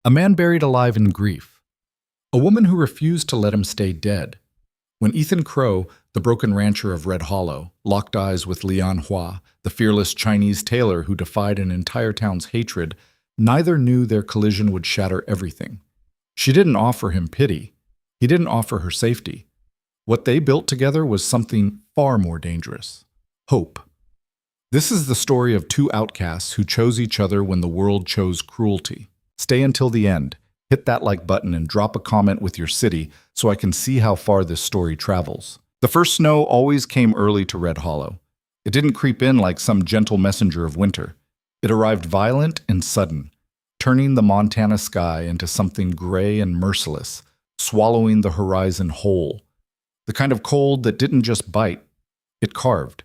A man buried alive in grief. A woman who refused to let him stay dead. When Ethan Crow, the broken rancher of Red Hollow, locked eyes with Lian Hua, the fearless Chinese tailor who defied an entire town's hatred, neither knew their collision would shatter everything. She didn't offer him pity. He didn't offer her safety. What they built together was something far more dangerous. Hope. This is the story of two outcasts who chose each other when the world chose cruelty. Stay until the end. Hit that like button and drop a comment with your city so I can see how far this story travels. The first snow always came early to Red Hollow. It didn't creep in like some gentle messenger of winter. It arrived violent and sudden, turning the Montana sky into something gray and merciless, swallowing the horizon whole. The kind of cold that didn't just bite, it carved.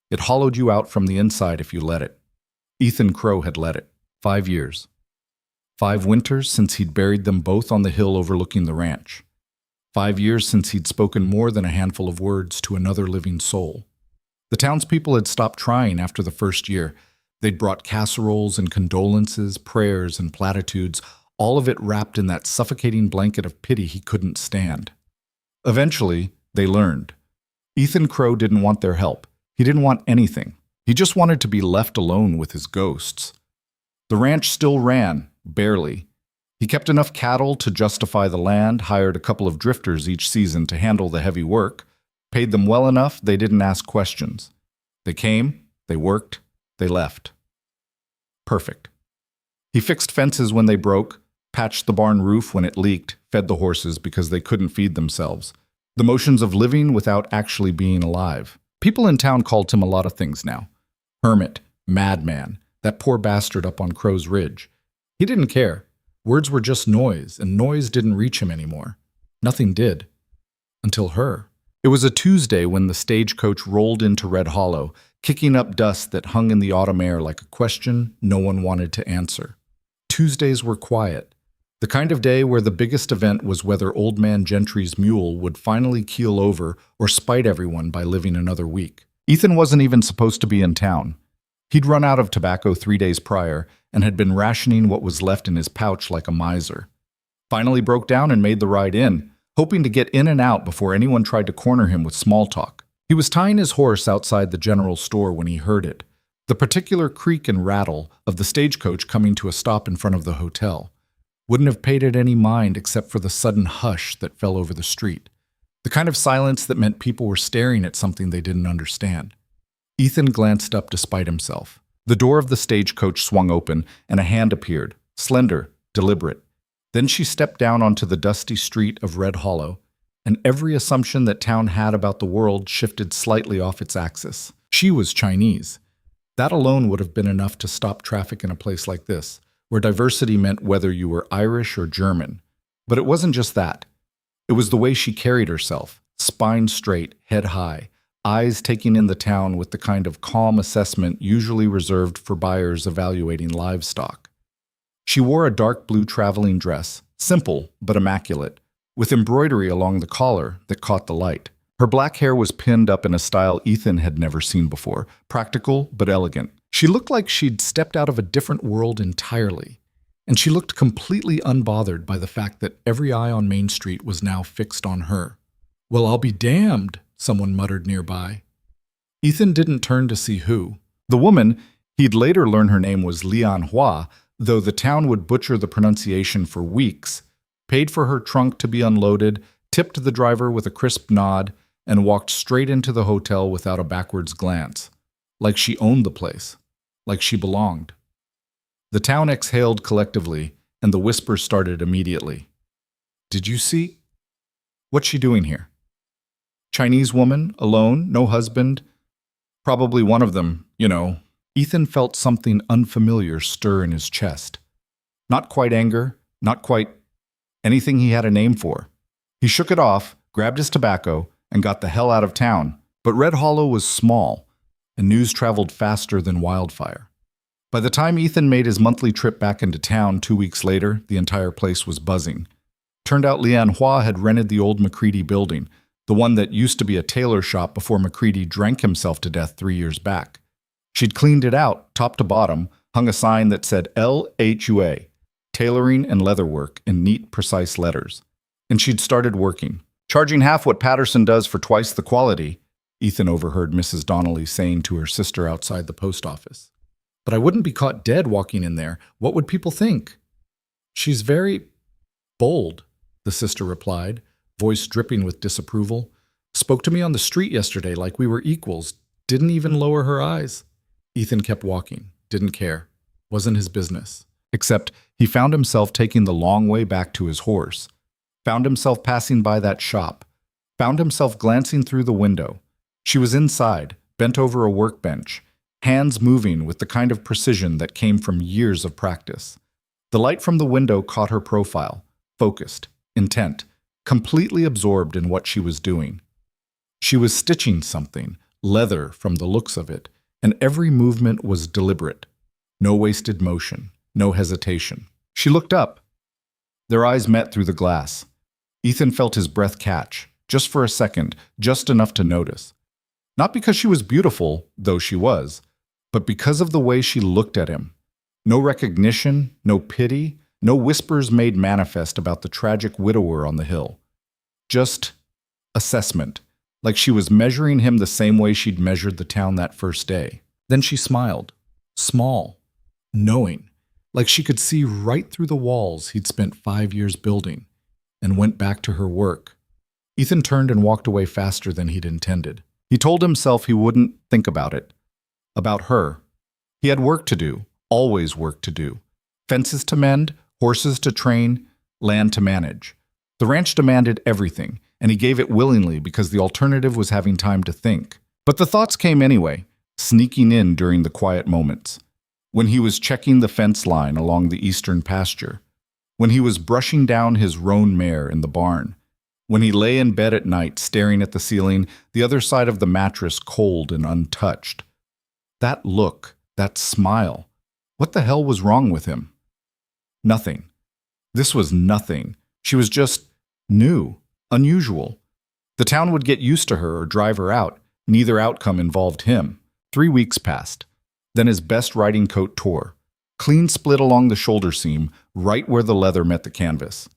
It hollowed you out from the inside if you let it. Ethan Crow had let it. 5 years. 5 winters since he'd buried them both on the hill overlooking the ranch. 5 years since he'd spoken more than a handful of words to another living soul. The townspeople had stopped trying after the first year. They'd brought casseroles and condolences, prayers and platitudes, all of it wrapped in that suffocating blanket of pity he couldn't stand. Eventually, they learned. Ethan Crow didn't want their help. He didn't want anything. He just wanted to be left alone with his ghosts. The ranch still ran, barely. He kept enough cattle to justify the land, hired a couple of drifters each season to handle the heavy work, paid them well enough they didn't ask questions. They came, they worked, they left. Perfect. He fixed fences when they broke, patched the barn roof when it leaked, fed the horses because they couldn't feed themselves. The motions of living without actually being alive. People in town called him a lot of things now. Hermit, madman, that poor bastard up on Crow's Ridge. He didn't care. Words were just noise, and noise didn't reach him anymore. Nothing did. Until her. It was a Tuesday when the stagecoach rolled into Red Hollow, kicking up dust that hung in the autumn air like a question no one wanted to answer. Tuesdays were quiet. The kind of day where the biggest event was whether Old Man Gentry's mule would finally keel over or spite everyone by living another week. Ethan wasn't even supposed to be in town. He'd run out of tobacco 3 days prior and had been rationing what was left in his pouch like a miser. Finally broke down and made the ride in, hoping to get in and out before anyone tried to corner him with small talk. He was tying his horse outside the general store when he heard it, the particular creak and rattle of the stagecoach coming to a stop in front of the hotel. Wouldn't have paid it any mind except for the sudden hush that fell over the street. The kind of silence that meant people were staring at something they didn't understand. Ethan glanced up despite himself. The door of the stagecoach swung open, and a hand appeared, slender, deliberate. Then she stepped down onto the dusty street of Red Hollow, and every assumption that town had about the world shifted slightly off its axis. She was Chinese. That alone would have been enough to stop traffic in a place like this, where diversity meant whether you were Irish or German. But it wasn't just that. It was the way she carried herself, spine straight, head high, eyes taking in the town with the kind of calm assessment usually reserved for buyers evaluating livestock. She wore a dark blue traveling dress, simple but immaculate, with embroidery along the collar that caught the light. Her black hair was pinned up in a style Ethan had never seen before, practical but elegant. She looked like she'd stepped out of a different world entirely, and she looked completely unbothered by the fact that every eye on Main Street was now fixed on her. "Well, I'll be damned," someone muttered nearby. Ethan didn't turn to see who. The woman, he'd later learn her name was Lian Hua, though the town would butcher the pronunciation for weeks, paid for her trunk to be unloaded, tipped the driver with a crisp nod, and walked straight into the hotel without a backwards glance, like she owned the place, like she belonged. The town exhaled collectively, and the whispers started immediately. "Did you see? What's she doing here? Chinese woman, alone, no husband? Probably one of them, you know." Ethan felt something unfamiliar stir in his chest. Not quite anger, not quite anything he had a name for. He shook it off, grabbed his tobacco, and got the hell out of town. But Red Hollow was small, and news traveled faster than wildfire. By the time Ethan made his monthly trip back into town 2 weeks later, the entire place was buzzing. Turned out Lian Hua had rented the old McCready building, the one that used to be a tailor shop before McCready drank himself to death 3 years back. She'd cleaned it out, top to bottom, hung a sign that said LHUA, tailoring and leatherwork in neat, precise letters. And she'd started working. Charging half what Patterson does for twice the quality, Ethan overheard Mrs. Donnelly saying to her sister outside the post office. But I wouldn't be caught dead walking in there. What would people think? She's very bold, the sister replied, voice dripping with disapproval. Spoke to me on the street yesterday like we were equals. Didn't even lower her eyes. Ethan kept walking. Didn't care. Wasn't his business. Except he found himself taking the long way back to his horse. Found himself passing by that shop. Found himself glancing through the window. She was inside, bent over a workbench, hands moving with the kind of precision that came from years of practice. The light from the window caught her profile, focused, intent, completely absorbed in what she was doing. She was stitching something, leather from the looks of it, and every movement was deliberate. No wasted motion, no hesitation. She looked up. Their eyes met through the glass. Ethan felt his breath catch, just for a second, just enough to notice. Not because she was beautiful, though she was, but because of the way she looked at him. No recognition, no pity, no whispers made manifest about the tragic widower on the hill. Just assessment, like she was measuring him the same way she'd measured the town that first day. Then she smiled, small, knowing, like she could see right through the walls he'd spent 5 years building, and went back to her work. Ethan turned and walked away faster than he'd intended. He told himself he wouldn't think about it. About her. He had work to do, always work to do. Fences to mend, horses to train, land to manage. The ranch demanded everything, and he gave it willingly because the alternative was having time to think. But the thoughts came anyway, sneaking in during the quiet moments. When he was checking the fence line along the eastern pasture. When he was brushing down his roan mare in the barn. When he lay in bed at night staring at the ceiling, the other side of the mattress cold and untouched. That look, that smile. What the hell was wrong with him? Nothing. This was nothing. She was just new, unusual. The town would get used to her or drive her out. Neither outcome involved him. 3 weeks passed. Then his best riding coat tore. Clean split along the shoulder seam, right where the leather met the canvas.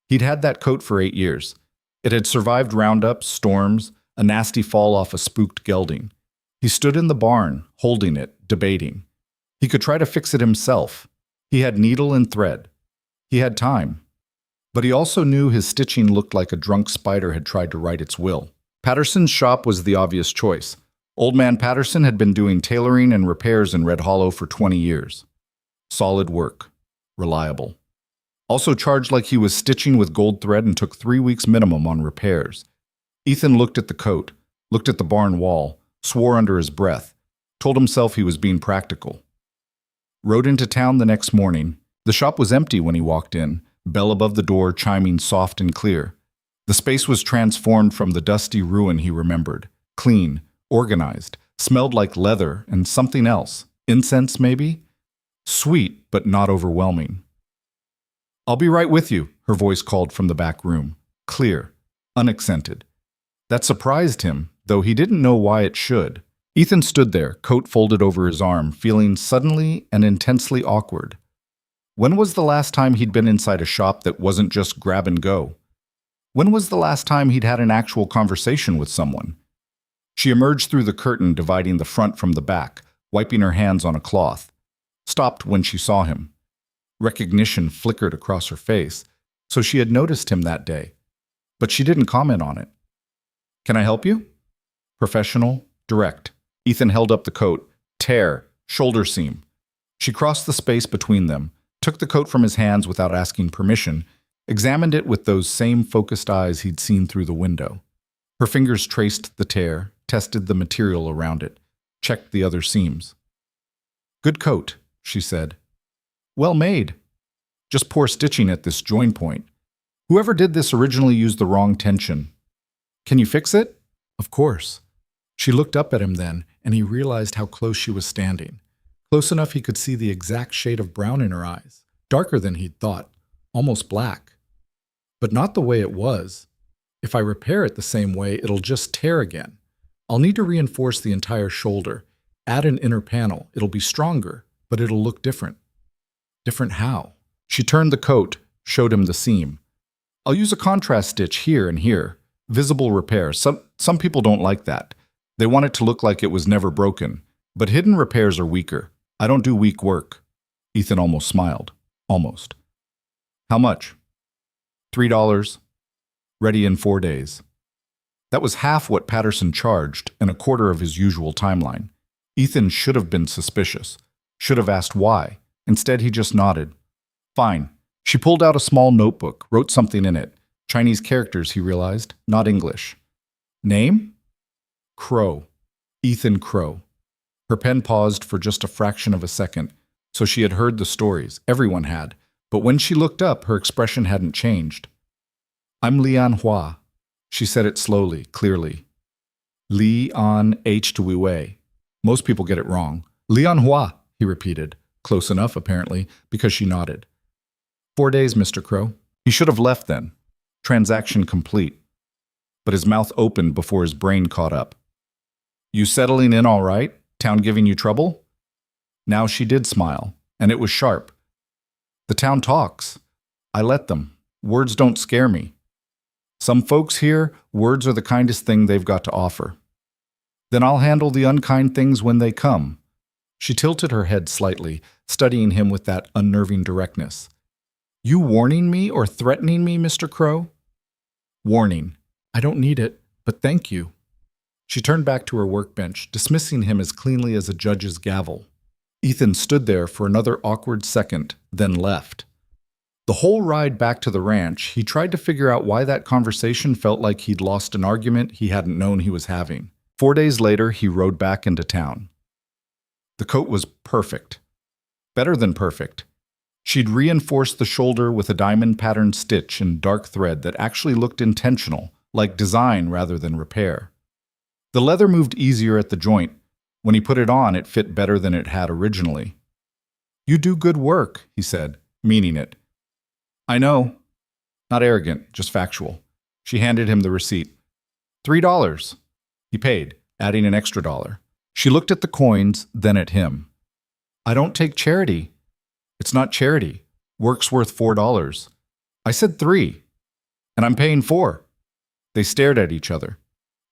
He'd had that coat for 8 years. It had survived roundups, storms, a nasty fall off a spooked gelding. He stood in the barn, holding it, debating. He could try to fix it himself. He had needle and thread. He had time. But he also knew his stitching looked like a drunk spider had tried to write its will. Patterson's shop was the obvious choice. Old man Patterson had been doing tailoring and repairs in Red Hollow for 20 years. Solid work. Reliable. Also charged like he was stitching with gold thread and took 3 weeks minimum on repairs. Ethan looked at the coat, looked at the barn wall, swore under his breath, told himself he was being practical. Rode into town the next morning. The shop was empty when he walked in, bell above the door chiming soft and clear. The space was transformed from the dusty ruin he remembered. Clean, organized, smelled like leather and something else. Incense, maybe? Sweet, but not overwhelming. "I'll be right with you," her voice called from the back room. Clear, unaccented. That surprised him, though he didn't know why it should. Ethan stood there, coat folded over his arm, feeling suddenly and intensely awkward. When was the last time he'd been inside a shop that wasn't just grab and go? When was the last time he'd had an actual conversation with someone? She emerged through the curtain dividing the front from the back, wiping her hands on a cloth. Stopped when she saw him. Recognition flickered across her face, so she had noticed him that day. But she didn't comment on it. "Can I help you?" Professional, direct. Ethan held up the coat. Tear, shoulder seam. She crossed the space between them, took the coat from his hands without asking permission, examined it with those same focused eyes he'd seen through the window. Her fingers traced the tear, tested the material around it, checked the other seams. "Good coat," she said. "Well made. Just poor stitching at this join point. Whoever did this originally used the wrong tension. Can you fix it?" "Of course." She looked up at him then, and he realized how close she was standing. Close enough he could see the exact shade of brown in her eyes, darker than he'd thought, almost black. But not the way it was. "If I repair it the same way, it'll just tear again. I'll need to reinforce the entire shoulder, add an inner panel. It'll be stronger, but it'll look different." "Different how?" She turned the coat, showed him the seam. I'll use a contrast stitch here and here. Visible repair. Some people don't like that. They want it to look like it was never broken. But hidden repairs are weaker. I don't do weak work. Ethan almost smiled. Almost. How much? $3. Ready in 4 days. That was half what Patterson charged and a quarter of his usual timeline. Ethan should have been suspicious. Should have asked why. Instead, he just nodded. Fine. She pulled out a small notebook, wrote something in it. Chinese characters, he realized, not English. Name? Crow. Ethan Crow. Her pen paused for just a fraction of a second, so she had heard the stories. Everyone had. But when she looked up, her expression hadn't changed. I'm Lian Hua. She said it slowly, clearly. Li-an H-to-wei. Most people get it wrong. Lian Hua, he repeated. Close enough, apparently, because she nodded. 4 days, Mr. Crow. He should have left then. Transaction complete. But his mouth opened before his brain caught up. You settling in all right? Town giving you trouble? Now she did smile, and it was sharp. The town talks. I let them. Words don't scare me. Some folks here, words are the kindest thing they've got to offer. Then I'll handle the unkind things when they come. She tilted her head slightly, studying him with that unnerving directness. You warning me or threatening me, Mr. Crow? Warning. I don't need it, but thank you. She turned back to her workbench, dismissing him as cleanly as a judge's gavel. Ethan stood there for another awkward second, then left. The whole ride back to the ranch, he tried to figure out why that conversation felt like he'd lost an argument he hadn't known he was having. 4 days later, he rode back into town. The coat was perfect. Better than perfect. She'd reinforced the shoulder with a diamond-patterned stitch in dark thread that actually looked intentional, like design rather than repair. The leather moved easier at the joint. When he put it on, it fit better than it had originally. You do good work, he said, meaning it. I know. Not arrogant, just factual. She handed him the receipt. $3. He paid, adding an extra $1. She looked at the coins, then at him. I don't take charity. It's not charity. Work's worth $4. I said $3. And I'm paying $4. They stared at each other.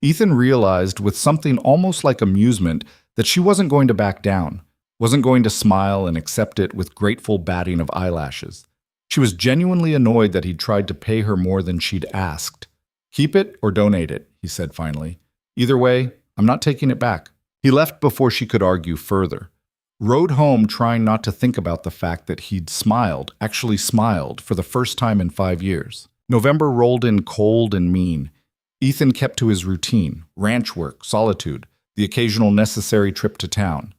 Ethan realized with something almost like amusement that she wasn't going to back down, wasn't going to smile and accept it with grateful batting of eyelashes. She was genuinely annoyed that he'd tried to pay her more than she'd asked. Keep it or donate it, he said finally. Either way, I'm not taking it back. He left before she could argue further. Rode home trying not to think about the fact that he'd smiled, actually smiled, for the first time in 5 years. November rolled in cold and mean. Ethan kept to his routine, ranch work, solitude, the occasional necessary trip to town.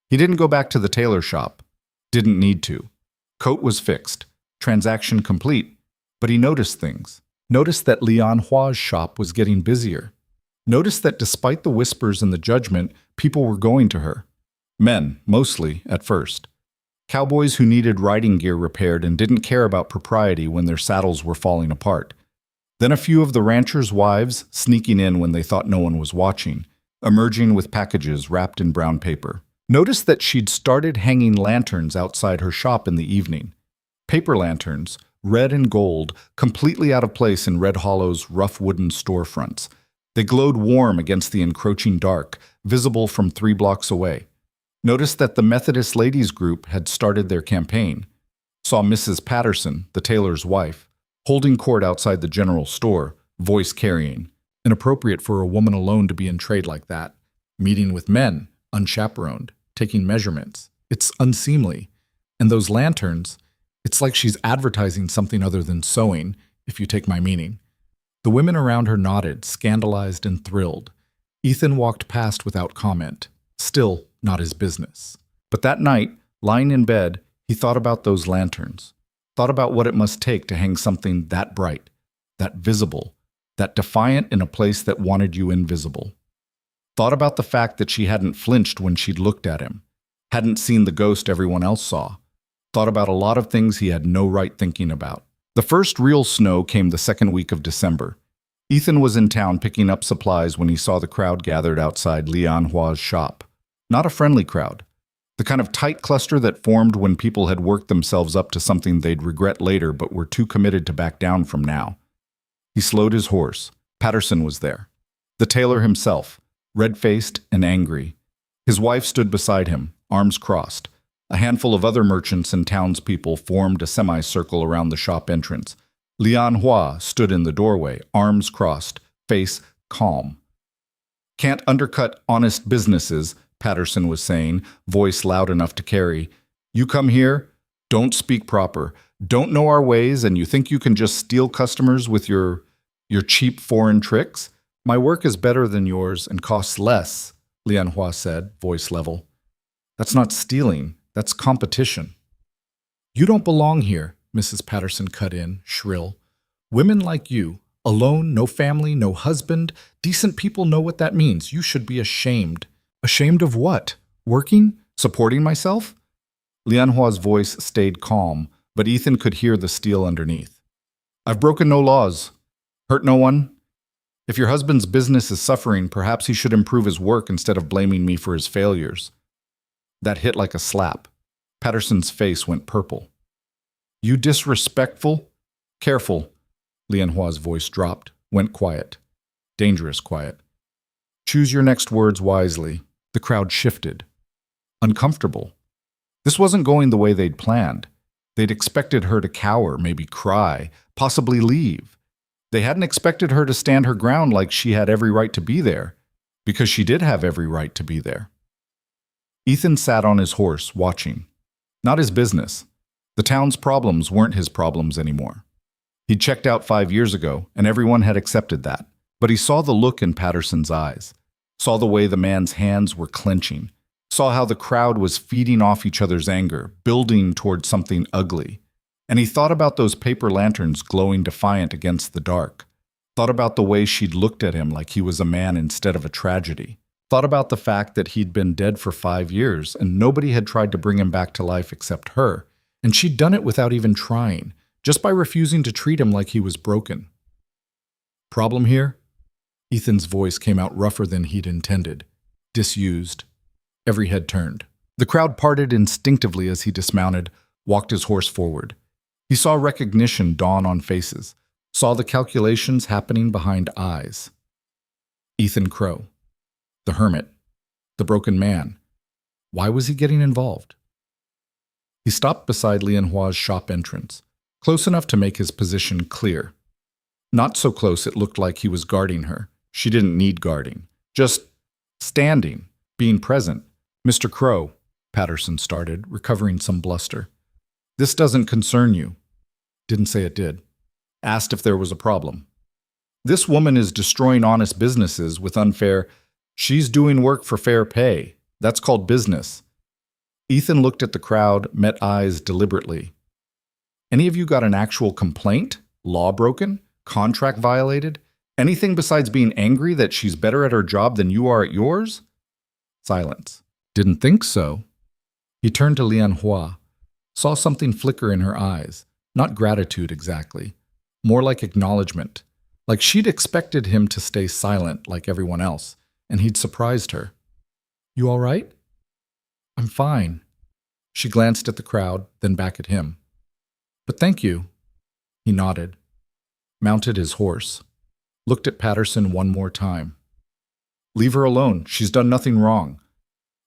He didn't go back to the tailor shop. Didn't need to. Coat was fixed. Transaction complete. But he noticed things. Noticed that Lian Hua's shop was getting busier. Noticed that despite the whispers and the judgment, people were going to her. Men, mostly, at first. Cowboys who needed riding gear repaired and didn't care about propriety when their saddles were falling apart. Then a few of the ranchers' wives sneaking in when they thought no one was watching, emerging with packages wrapped in brown paper. Noticed that she'd started hanging lanterns outside her shop in the evening. Paper lanterns, red and gold, completely out of place in Red Hollow's rough wooden storefronts. They glowed warm against the encroaching dark, visible from 3 blocks away. Noticed that the Methodist Ladies Group had started their campaign. Saw Mrs. Patterson, the tailor's wife, holding court outside the general store, voice carrying. Inappropriate for a woman alone to be in trade like that. Meeting with men, unchaperoned, taking measurements. It's unseemly. And those lanterns, it's like she's advertising something other than sewing, if you take my meaning. The women around her nodded, scandalized and thrilled. Ethan walked past without comment. Still not his business. But that night, lying in bed, he thought about those lanterns. Thought about what it must take to hang something that bright, that visible, that defiant in a place that wanted you invisible. Thought about the fact that she hadn't flinched when she'd looked at him, hadn't seen the ghost everyone else saw. Thought about a lot of things he had no right thinking about. The first real snow came the second week of December. Ethan was in town picking up supplies when he saw the crowd gathered outside Lian Hua's shop. Not a friendly crowd. The kind of tight cluster that formed when people had worked themselves up to something they'd regret later but were too committed to back down from now. He slowed his horse. Patterson was there. The tailor himself, red-faced and angry. His wife stood beside him, arms crossed. A handful of other merchants and townspeople formed a semicircle around the shop entrance. Lian Hua stood in the doorway, arms crossed, face calm. "Can't undercut honest businesses," Patterson was saying, voice loud enough to carry. "You come here, don't speak proper, don't know our ways, and you think you can just steal customers with your cheap foreign tricks? My work is better than yours and costs less," Lian Hua said, voice level. "That's not stealing, that's competition." "You don't belong here," Mrs. Patterson cut in, shrill. "Women like you, alone, no family, no husband, decent people know what that means. You should be ashamed." "Ashamed of what? Working? Supporting myself?" Lian Hua's voice stayed calm, but Ethan could hear the steel underneath. "I've broken no laws. Hurt no one. If your husband's business is suffering, perhaps he should improve his work instead of blaming me for his failures." That hit like a slap. Patterson's face went purple. "You disrespectful?" "Careful." Lian Hua's voice dropped, went quiet. Dangerous quiet. "Choose your next words wisely." The crowd shifted. Uncomfortable. This wasn't going the way they'd planned. They'd expected her to cower, maybe cry, possibly leave. They hadn't expected her to stand her ground like she had every right to be there, because she did have every right to be there. Ethan sat on his horse, watching. Not his business. The town's problems weren't his problems anymore. He'd checked out 5 years ago, and everyone had accepted that. But he saw the look in Patterson's eyes, saw the way the man's hands were clenching, saw how the crowd was feeding off each other's anger, building towards something ugly. And he thought about those paper lanterns glowing defiant against the dark, thought about the way she'd looked at him like he was a man instead of a tragedy, thought about the fact that he'd been dead for 5 years and nobody had tried to bring him back to life except her, and she'd done it without even trying, just by refusing to treat him like he was broken. "Problem here?" Ethan's voice came out rougher than he'd intended, disused. Every head turned. The crowd parted instinctively as he dismounted, walked his horse forward. He saw recognition dawn on faces, saw the calculations happening behind eyes. Ethan Crow. The hermit. The broken man. Why was he getting involved? He stopped beside Lian Hua's shop entrance, close enough to make his position clear. Not so close it looked like he was guarding her. She didn't need guarding. Just standing, being present. "Mr. Crow," Patterson started, recovering some bluster. "This doesn't concern you." Didn't say it did. Asked if there was a problem. "This woman is destroying honest businesses with unfair. She's doing work for fair pay. That's called business." Ethan looked at the crowd, met eyes deliberately. "Any of you got an actual complaint? Law broken? Contract violated? Anything besides being angry that she's better at her job than you are at yours?" Silence. "Didn't think so." He turned to Lian Hua, saw something flicker in her eyes, not gratitude exactly, more like acknowledgement, like she'd expected him to stay silent like everyone else, and he'd surprised her. "You all right?" "I'm fine." She glanced at the crowd, then back at him. "But thank you." He nodded, mounted his horse, looked at Patterson one more time. "Leave her alone. She's done nothing wrong."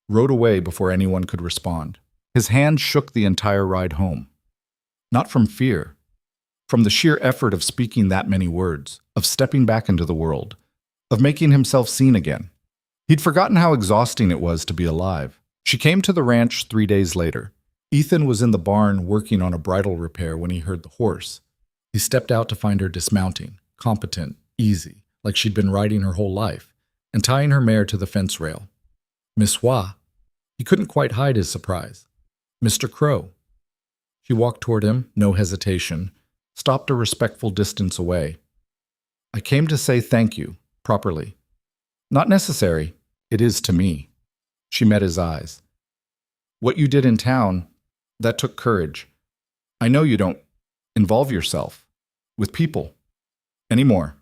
Rode away before anyone could respond. His hand shook the entire ride home. Not from fear, from the sheer effort of speaking that many words, of stepping back into the world, of making himself seen again. He'd forgotten how exhausting it was to be alive. She came to the ranch 3 days later. Ethan was in the barn working on a bridle repair when he heard the horse. He stepped out to find her dismounting, competent, easy, like she'd been riding her whole life, and tying her mare to the fence rail. "Miss Hua." He couldn't quite hide his surprise. "Mr. Crow." She walked toward him, no hesitation, stopped a respectful distance away. "I came to say thank you, properly." "Not necessary. It is to me." She met his eyes. "What you did in town, that took courage. I know you don't involve yourself with people anymore."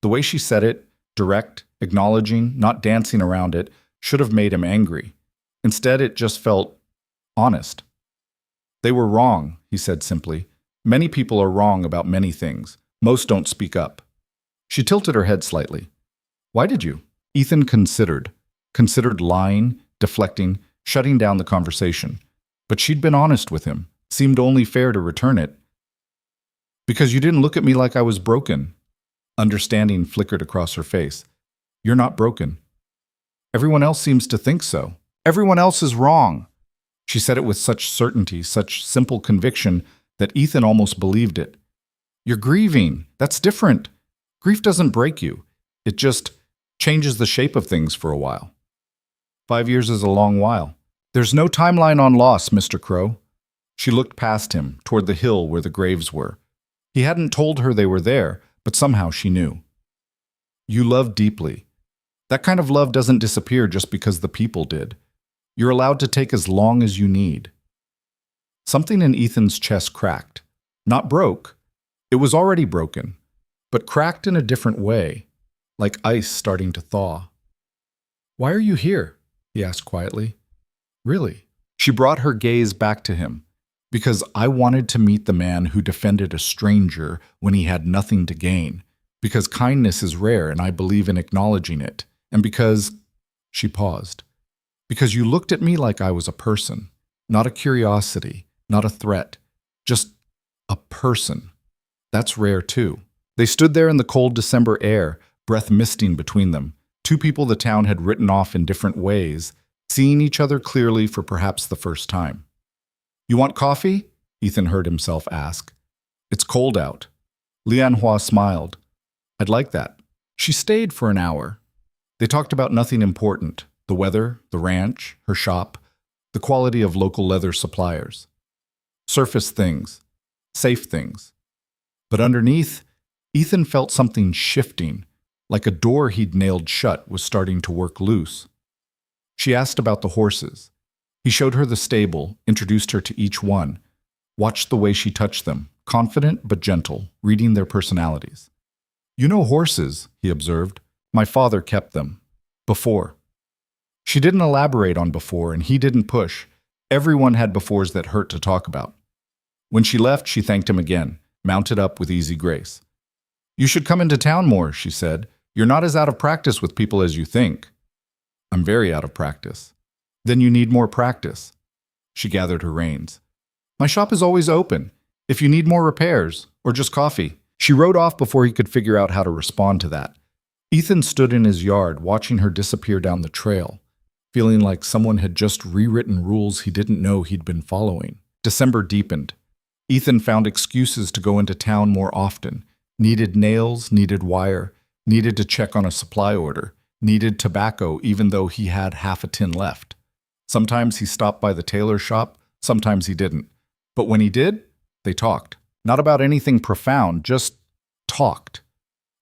The way she said it, direct, acknowledging, not dancing around it, should have made him angry. Instead, it just felt honest. They were wrong, he said simply. Many people are wrong about many things. Most don't speak up. She tilted her head slightly. Why did you? Ethan considered lying, deflecting, shutting down the conversation. But she'd been honest with him. Seemed only fair to return it. Because you didn't look at me like I was broken. Understanding flickered across her face. You're not broken. Everyone else seems to think so. Everyone else is wrong. She said it with such certainty, such simple conviction, that Ethan almost believed it. You're grieving. That's different. Grief doesn't break you. It just changes the shape of things for a while. 5 years is a long while. There's no timeline on loss, Mr. Crow. She looked past him, toward the hill where the graves were. He hadn't told her they were there, but somehow she knew. You love deeply. That kind of love doesn't disappear just because the people did. You're allowed to take as long as you need. Something in Ethan's chest cracked. Not broke. It was already broken, but cracked in a different way, like ice starting to thaw. Why are you here? He asked quietly. Really? She brought her gaze back to him. Because I wanted to meet the man who defended a stranger when he had nothing to gain. Because kindness is rare and I believe in acknowledging it. And because... She paused. Because you looked at me like I was a person. Not a curiosity, not a threat. Just a person. That's rare too. They stood there in the cold December air, breath misting between them. Two people the town had written off in different ways, seeing each other clearly for perhaps the first time. You want coffee? Ethan heard himself ask. It's cold out. Lianhua smiled. I'd like that. She stayed for an hour. They talked about nothing important. The weather, the ranch, her shop, the quality of local leather suppliers. Surface things. Safe things. But underneath, Ethan felt something shifting, like a door he'd nailed shut was starting to work loose. She asked about the horses. He showed her the stable, introduced her to each one, watched the way she touched them, confident but gentle, reading their personalities. You know horses, he observed. My father kept them. Before. She didn't elaborate on before, and he didn't push. Everyone had befores that hurt to talk about. When she left, she thanked him again, mounted up with easy grace. You should come into town more, she said. You're not as out of practice with people as you think. I'm very out of practice. Then you need more practice. She gathered her reins. My shop is always open. If you need more repairs, or just coffee. She rode off before he could figure out how to respond to that. Ethan stood in his yard, watching her disappear down the trail, feeling like someone had just rewritten rules he didn't know he'd been following. December deepened. Ethan found excuses to go into town more often. Needed nails, needed wire, needed to check on a supply order, needed tobacco even though he had half a tin left. Sometimes he stopped by the tailor shop, sometimes he didn't. But when he did, they talked. Not about anything profound, just talked.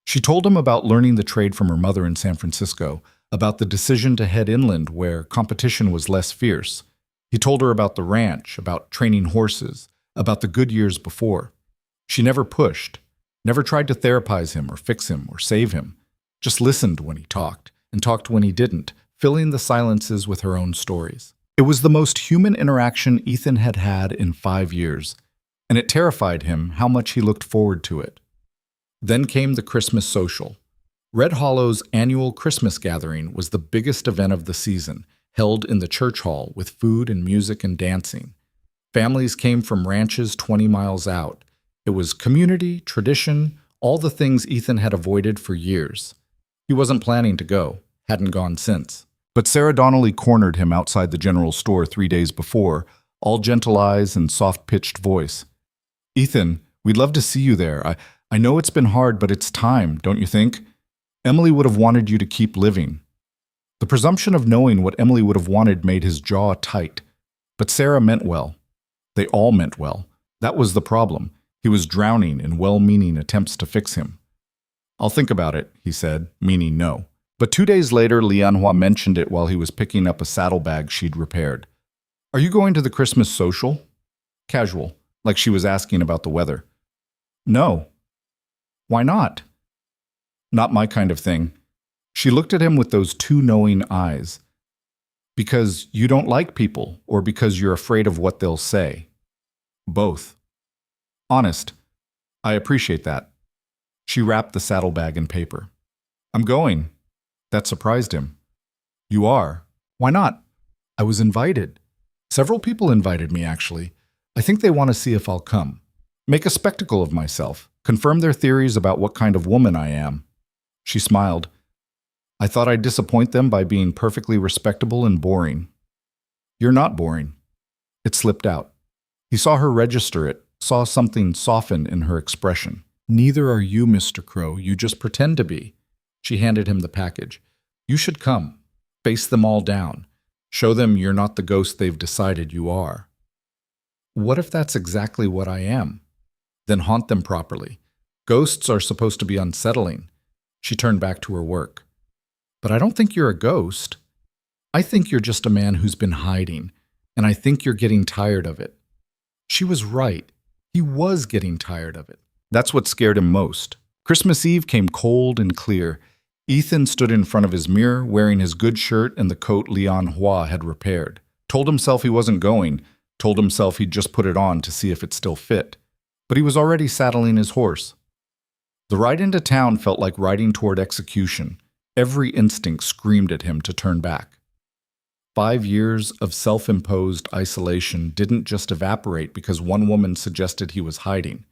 She told him about learning the trade from her mother in San Francisco, about the decision to head inland where competition was less fierce. He told her about the ranch, about training horses, about the good years before. She never pushed, never tried to therapize him or fix him or save him, just listened when he talked, and talked when he didn't, filling the silences with her own stories. It was the most human interaction Ethan had had in 5 years, and it terrified him how much he looked forward to it. Then came the Christmas social. Red Hollow's annual Christmas gathering was the biggest event of the season, held in the church hall with food and music and dancing. Families came from ranches 20 miles out. It was community, tradition, all the things Ethan had avoided for years. He wasn't planning to go, hadn't gone since. But Sarah Donnelly cornered him outside the general store 3 days before, all gentle eyes and soft-pitched voice. Ethan, we'd love to see you there. I know it's been hard, but it's time, don't you think? Emily would have wanted you to keep living. The presumption of knowing what Emily would have wanted made his jaw tight. But Sarah meant well. They all meant well. That was the problem. He was drowning in well-meaning attempts to fix him. I'll think about it, he said, meaning no. But 2 days later, Lianhua mentioned it while he was picking up a saddlebag she'd repaired. Are you going to the Christmas social? Casual, like she was asking about the weather. No. Why not? Not my kind of thing. She looked at him with those two knowing eyes. Because you don't like people, or because you're afraid of what they'll say? Both. Honest. I appreciate that. She wrapped the saddlebag in paper. I'm going. That surprised him. You are? Why not? I was invited. Several people invited me, actually. I think they want to see if I'll come. Make a spectacle of myself. Confirm their theories about what kind of woman I am. She smiled. I thought I'd disappoint them by being perfectly respectable and boring. You're not boring. It slipped out. He saw her register it, saw something soften in her expression. Neither are you, Mr. Crow. You just pretend to be. She handed him the package. You should come. Face them all down. Show them you're not the ghost they've decided you are. What if that's exactly what I am? Then haunt them properly. Ghosts are supposed to be unsettling. She turned back to her work. But I don't think you're a ghost. I think you're just a man who's been hiding, and I think you're getting tired of it. She was right. He was getting tired of it. That's what scared him most. Christmas Eve came cold and clear. Ethan stood in front of his mirror, wearing his good shirt and the coat Lian Hua had repaired. Told himself he wasn't going, told himself he'd just put it on to see if it still fit. But he was already saddling his horse. The ride into town felt like riding toward execution. Every instinct screamed at him to turn back. 5 years of self-imposed isolation didn't just evaporate because one woman suggested he was hiding.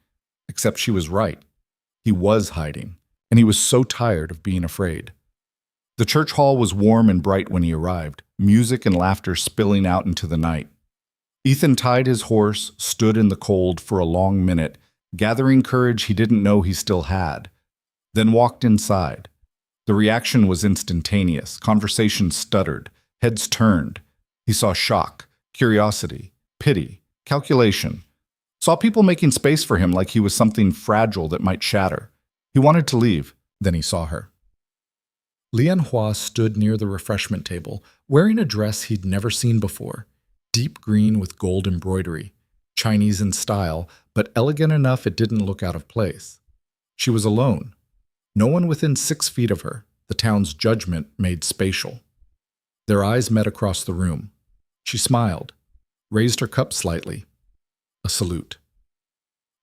Except she was right. He was hiding, and he was so tired of being afraid. The church hall was warm and bright when he arrived, music and laughter spilling out into the night. Ethan tied his horse, stood in the cold for a long minute, gathering courage he didn't know he still had, then walked inside. The reaction was instantaneous. Conversation stuttered. Heads turned. He saw shock, curiosity, pity, calculation. Saw people making space for him like he was something fragile that might shatter. He wanted to leave. Then he saw her. Lian Hua stood near the refreshment table, wearing a dress he'd never seen before. Deep green with gold embroidery. Chinese in style, but elegant enough it didn't look out of place. She was alone. No one within 6 feet of her, the town's judgment made spatial. Their eyes met across the room. She smiled, raised her cup slightly. A salute.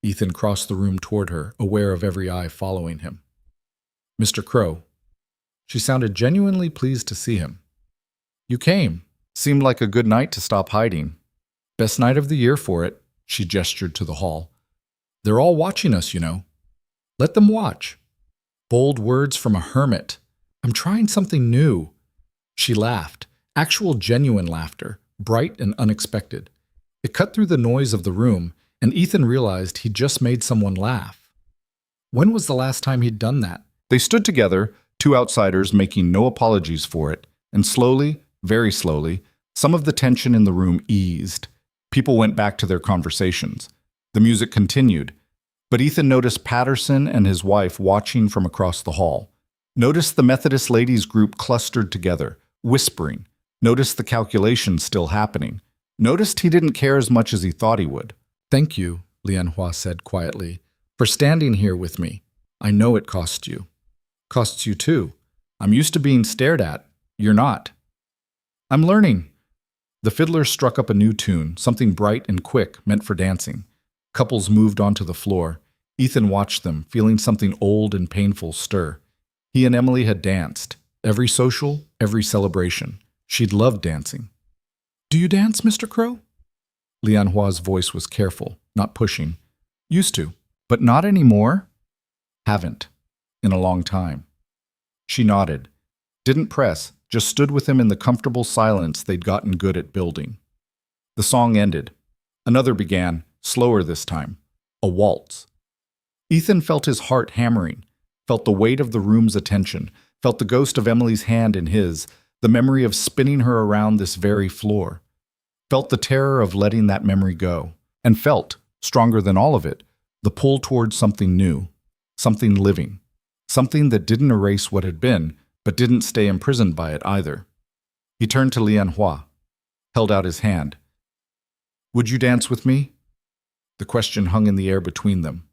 Ethan crossed the room toward her, aware of every eye following him. Mr. Crow. She sounded genuinely pleased to see him. You came. Seemed like a good night to stop hiding. Best night of the year for it, she gestured to the hall. They're all watching us, you know. Let them watch. Bold words from a hermit. I'm trying something new. She laughed, actual genuine laughter, bright and unexpected. It cut through the noise of the room, and Ethan realized he'd just made someone laugh. When was the last time he'd done that? They stood together, two outsiders making no apologies for it, and slowly, very slowly, some of the tension in the room eased. People went back to their conversations. The music continued, but Ethan noticed Patterson and his wife watching from across the hall. Noticed the Methodist ladies group clustered together, whispering. Noticed the calculations still happening. Noticed he didn't care as much as he thought he would. Thank you, Lian Hua said quietly, for standing here with me. I know it costs you. Costs you too. I'm used to being stared at. You're not. I'm learning. The fiddler struck up a new tune, something bright and quick, meant for dancing. Couples moved onto the floor. Ethan watched them, feeling something old and painful stir. He and Emily had danced. Every social, every celebration. She'd loved dancing. Do you dance, Mr. Crow? Lian Hua's voice was careful, not pushing. Used to, but not anymore? Haven't. In a long time. She nodded. Didn't press, just stood with him in the comfortable silence they'd gotten good at building. The song ended. Another began, slower this time. A waltz. Ethan felt his heart hammering, felt the weight of the room's attention, felt the ghost of Emily's hand in his, the memory of spinning her around this very floor. Felt the terror of letting that memory go, and felt, stronger than all of it, the pull towards something new, something living, something that didn't erase what had been, but didn't stay imprisoned by it either. He turned to Lian Hua, held out his hand. Would you dance with me? The question hung in the air between them.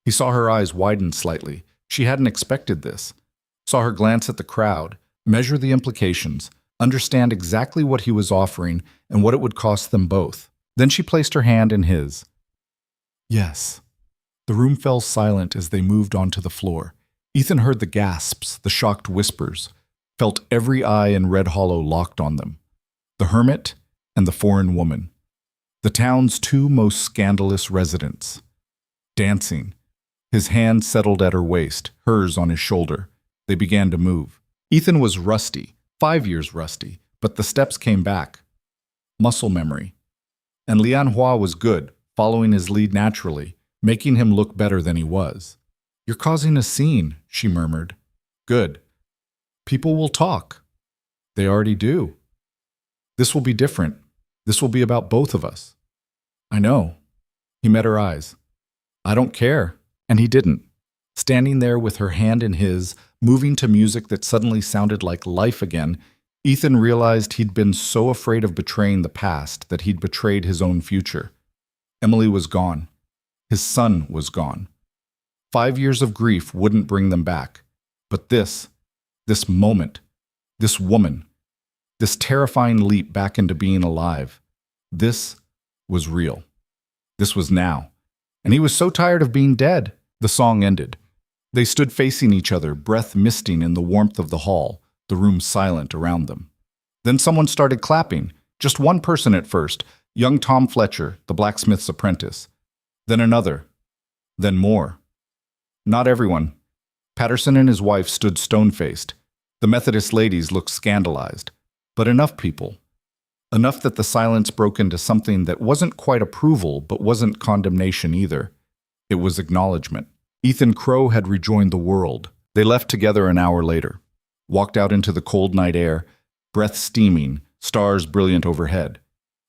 He saw her eyes widen slightly. She hadn't expected this. Saw her glance at the crowd, measure the implications, understand exactly what he was offering and what it would cost them both. Then she placed her hand in his. Yes. The room fell silent as they moved onto the floor. Ethan heard the gasps, the shocked whispers, felt every eye in Red Hollow locked on them. The hermit and the foreign woman. The town's two most scandalous residents. Dancing. His hand settled at her waist, hers on his shoulder. They began to move. Ethan was rusty, 5 years rusty, but the steps came back. Muscle memory. And Lian Hua was good, following his lead naturally, making him look better than he was. You're causing a scene, she murmured. Good. People will talk. They already do. This will be different. This will be about both of us. I know. He met her eyes. I don't care. And he didn't. Standing there with her hand in his, moving to music that suddenly sounded like life again, Ethan realized he'd been so afraid of betraying the past that he'd betrayed his own future. Emily was gone. His son was gone. 5 years of grief wouldn't bring them back. But this moment, this woman, this terrifying leap back into being alive, this was real. This was now. And he was so tired of being dead. The song ended. They stood facing each other, breath misting in the warmth of the hall, the room silent around them. Then someone started clapping. Just one person at first, young Tom Fletcher, the blacksmith's apprentice. Then another. Then more. Not everyone. Patterson and his wife stood stone-faced. The Methodist ladies looked scandalized. But enough people. Enough that the silence broke into something that wasn't quite approval, but wasn't condemnation either. It was acknowledgement. Ethan Crow had rejoined the world. They left together an hour later, walked out into the cold night air, breath steaming, stars brilliant overhead.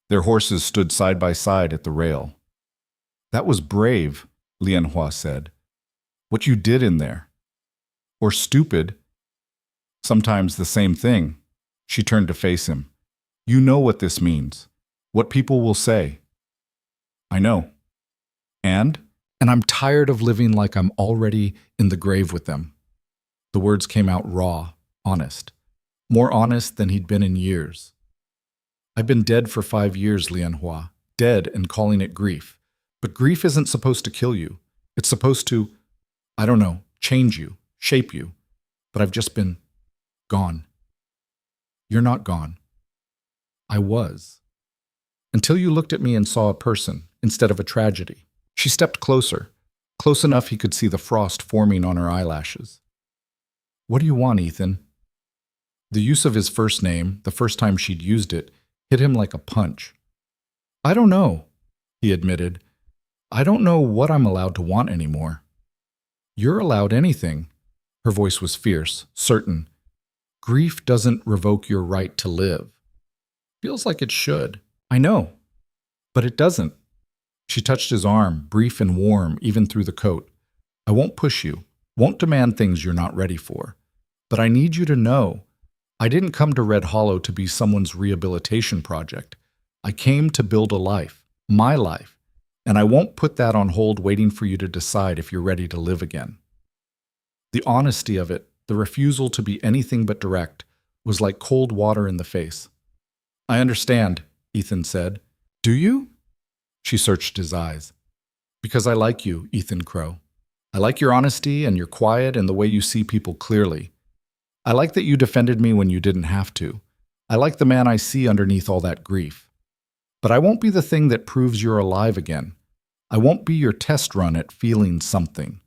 Their horses stood side by side at the rail. That was brave, Lian Hua said. What you did in there. Or stupid. Sometimes the same thing. She turned to face him. You know what this means. What people will say. I know. And I'm tired of living like I'm already in the grave with them. The words came out raw, honest. More honest than he'd been in years. I've been dead for 5 years, Lian Hua. Dead and calling it grief. But grief isn't supposed to kill you. It's supposed to, I don't know, change you, shape you. But I've just been gone. You're not gone. I was. Until you looked at me and saw a person instead of a tragedy. She stepped closer, close enough he could see the frost forming on her eyelashes. What do you want, Ethan? The use of his first name, the first time she'd used it, hit him like a punch. I don't know, he admitted. I don't know what I'm allowed to want anymore. You're allowed anything. Her voice was fierce, certain. Grief doesn't revoke your right to live. Feels like it should. I know. But it doesn't. She touched his arm, brief and warm, even through the coat. I won't push you, won't demand things you're not ready for. But I need you to know, I didn't come to Red Hollow to be someone's rehabilitation project. I came to build a life, my life, and I won't put that on hold waiting for you to decide if you're ready to live again. The honesty of it, the refusal to be anything but direct, was like cold water in the face. I understand, Ethan said. Do you? She searched his eyes. Because I like you, Ethan Crow. I like your honesty and your quiet and the way you see people clearly. I like that you defended me when you didn't have to. I like the man I see underneath all that grief. But I won't be the thing that proves you're alive again. I won't be your test run at feeling something.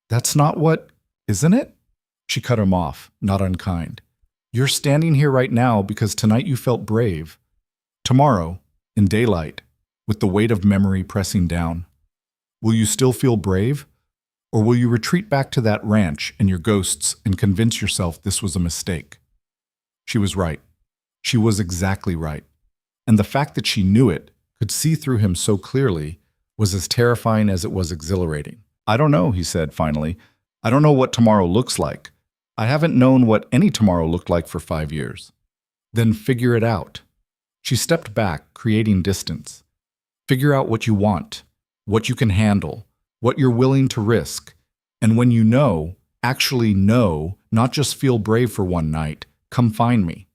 That's not what, isn't it? She cut him off, not unkind. You're standing here right now because tonight you felt brave. Tomorrow, in daylight, with the weight of memory pressing down, will you still feel brave? Or will you retreat back to that ranch and your ghosts and convince yourself this was a mistake? She was right. She was exactly right. And the fact that she knew it, could see through him so clearly, was as terrifying as it was exhilarating. I don't know, he said finally. I don't know what tomorrow looks like. I haven't known what any tomorrow looked like for 5 years. Then figure it out. She stepped back, creating distance. Figure out what you want, what you can handle, what you're willing to risk. And when you know, actually know, not just feel brave for one night, come find me.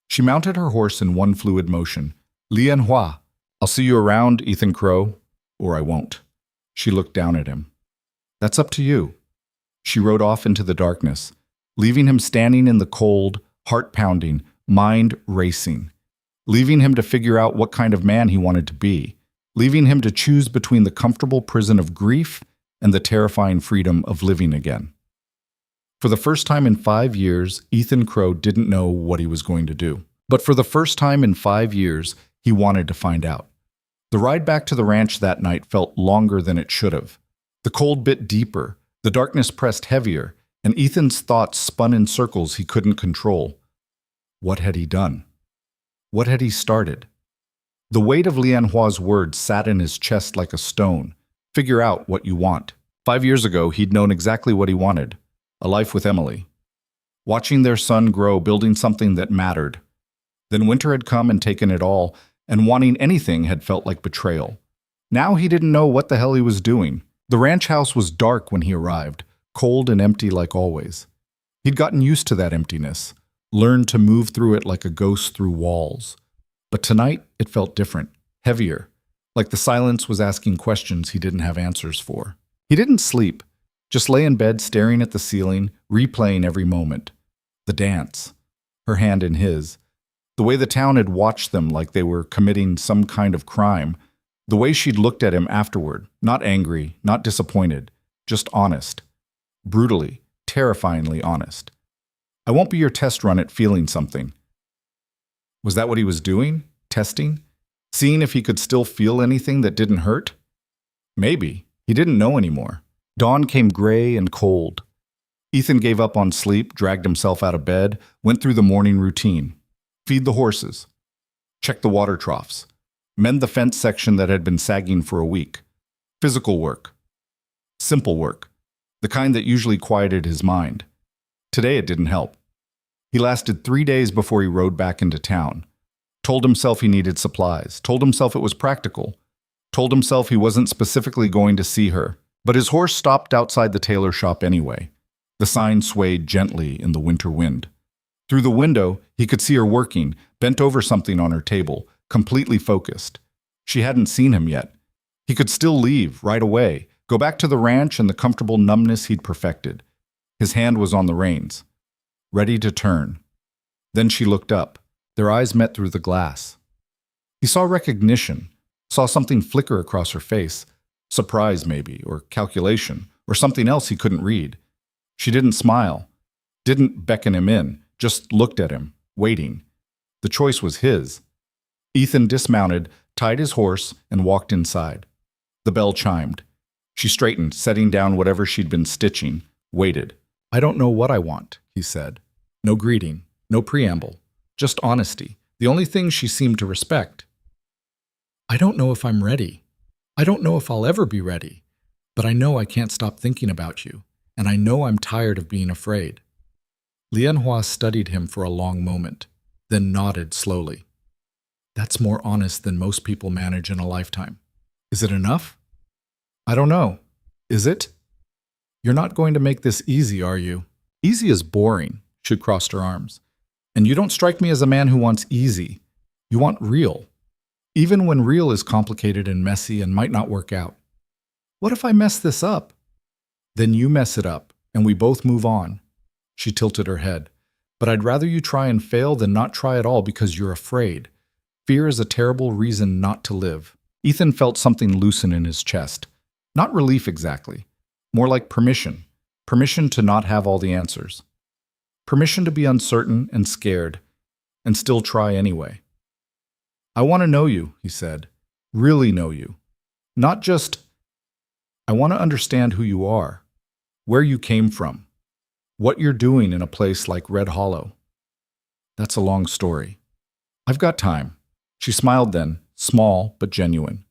She mounted her horse in one fluid motion. Lian Hua, I'll see you around, Ethan Crow, or I won't. She looked down at him. That's up to you. She rode off into the darkness, leaving him standing in the cold, heart pounding, mind racing, leaving him to figure out what kind of man he wanted to be, leaving him to choose between the comfortable prison of grief and the terrifying freedom of living again. For the first time in 5 years, Ethan Crow didn't know what he was going to do. But for the first time in 5 years, he wanted to find out. The ride back to the ranch that night felt longer than it should have. The cold bit deeper, the darkness pressed heavier, and Ethan's thoughts spun in circles he couldn't control. What had he done? What had he started? The weight of Lian Hua's words sat in his chest like a stone. Figure out what you want. 5 years ago, he'd known exactly what he wanted. A life with Emily. Watching their son grow, building something that mattered. Then winter had come and taken it all, and wanting anything had felt like betrayal. Now he didn't know what the hell he was doing. The ranch house was dark when he arrived, cold and empty like always. He'd gotten used to that emptiness, learned to move through it like a ghost through walls. But tonight, it felt different, heavier, like the silence was asking questions he didn't have answers for. He didn't sleep, just lay in bed staring at the ceiling, replaying every moment. The dance, her hand in his, the way the town had watched them like they were committing some kind of crime, the way she'd looked at him afterward, not angry, not disappointed, just honest. Brutally, terrifyingly honest. I won't be your test run at feeling something. Was that what he was doing? Testing? Seeing if he could still feel anything that didn't hurt? Maybe. He didn't know anymore. Dawn came gray and cold. Ethan gave up on sleep, dragged himself out of bed, went through the morning routine. Feed the horses. Check the water troughs. Mend the fence section that had been sagging for a week. Physical work. Simple work. The kind that usually quieted his mind. Today it didn't help. He lasted 3 days before he rode back into town. Told himself he needed supplies. Told himself it was practical. Told himself he wasn't specifically going to see her. But his horse stopped outside the tailor shop anyway. The sign swayed gently in the winter wind. Through the window, he could see her working, bent over something on her table, completely focused. She hadn't seen him yet. He could still leave right away, go back to the ranch and the comfortable numbness he'd perfected. His hand was on the reins, ready to turn. Then she looked up. Their eyes met through the glass. He saw recognition, saw something flicker across her face. Surprise, maybe, or calculation, or something else he couldn't read. She didn't smile, didn't beckon him in, just looked at him, waiting. The choice was his. Ethan dismounted, tied his horse, and walked inside. The bell chimed. She straightened, setting down whatever she'd been stitching, waited. I don't know what I want, he said. No greeting, no preamble, just honesty, the only thing she seemed to respect. I don't know if I'm ready. I don't know if I'll ever be ready, but I know I can't stop thinking about you, and I know I'm tired of being afraid. Lian Hua studied him for a long moment, then nodded slowly. That's more honest than most people manage in a lifetime. Is it enough? I don't know. Is it? You're not going to make this easy, are you? Easy is boring, she crossed her arms. And you don't strike me as a man who wants easy. You want real. Even when real is complicated and messy and might not work out. What if I mess this up? Then you mess it up, and we both move on. She tilted her head. But I'd rather you try and fail than not try at all because you're afraid. Fear is a terrible reason not to live. Ethan felt something loosen in his chest. Not relief exactly. More like permission. Permission to not have all the answers. Permission to be uncertain and scared, and still try anyway. I want to know you, he said. Really know you. Not just, I want to understand who you are, where you came from, what you're doing in a place like Red Hollow. That's a long story. I've got time. She smiled then, small but genuine.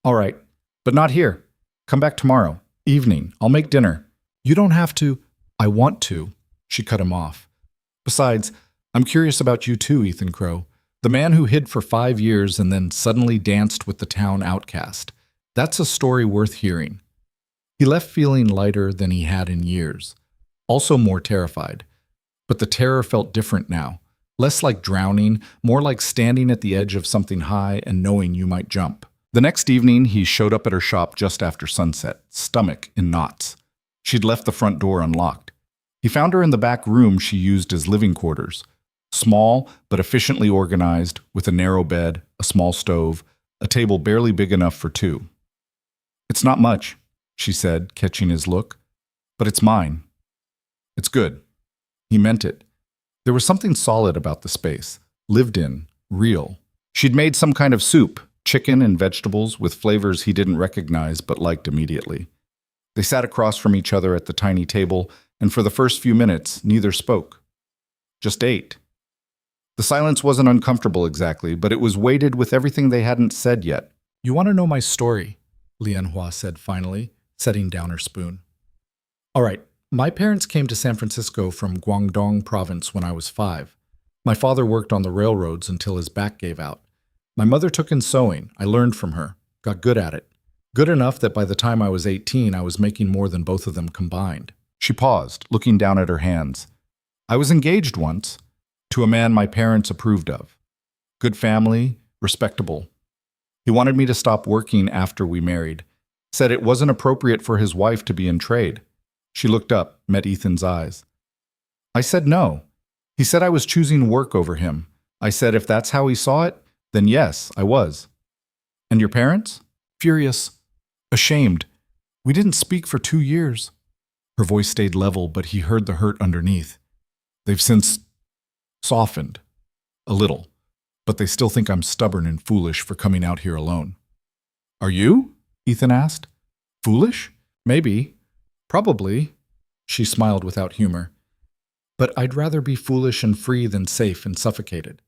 All right, but not here. Come back tomorrow, evening. I'll make dinner. You don't have to. I want to. She cut him off. Besides, I'm curious about you too, Ethan Crow. The man who hid for 5 years and then suddenly danced with the town outcast. That's a story worth hearing. He left feeling lighter than he had in years, also more terrified. But the terror felt different now, Less like drowning, more like standing at the edge of something high and knowing you might jump. The next evening, he showed up at her shop just after sunset, stomach in knots. She'd left the front door unlocked. He found her in the back room she used as living quarters. Small, but efficiently organized, with a narrow bed, a small stove, a table barely big enough for two. "It's not much," she said, catching his look, "but it's mine. It's good." He meant it. There was something solid about the space, lived in, real. She'd made some kind of soup, chicken and vegetables with flavors he didn't recognize but liked immediately. They sat across from each other at the tiny table, and for the first few minutes, neither spoke. Just ate. The silence wasn't uncomfortable exactly, but it was weighted with everything they hadn't said yet. "You want to know my story?" Lianhua said finally, setting down her spoon. "All right, my parents came to San Francisco from Guangdong province when I was 5. My father worked on the railroads until his back gave out. My mother took in sewing. I learned from her, got good at it. Good enough that by the time I was 18, I was making more than both of them combined." She paused, looking down at her hands. "I was engaged once, to a man my parents approved of. Good family, respectable. He wanted me to stop working after we married. Said it wasn't appropriate for his wife to be in trade." She looked up, met Ethan's eyes. "I said no. He said I was choosing work over him. I said if that's how he saw it, then yes, I was." "And your parents?" "Furious. Ashamed. We didn't speak for 2 years." Her voice stayed level, but he heard the hurt underneath. "They've since softened. A little. But they still think I'm stubborn and foolish for coming out here alone." "Are you?" Ethan asked. "Foolish? Maybe. Probably." She smiled without humor. "But I'd rather be foolish and free than safe and suffocated.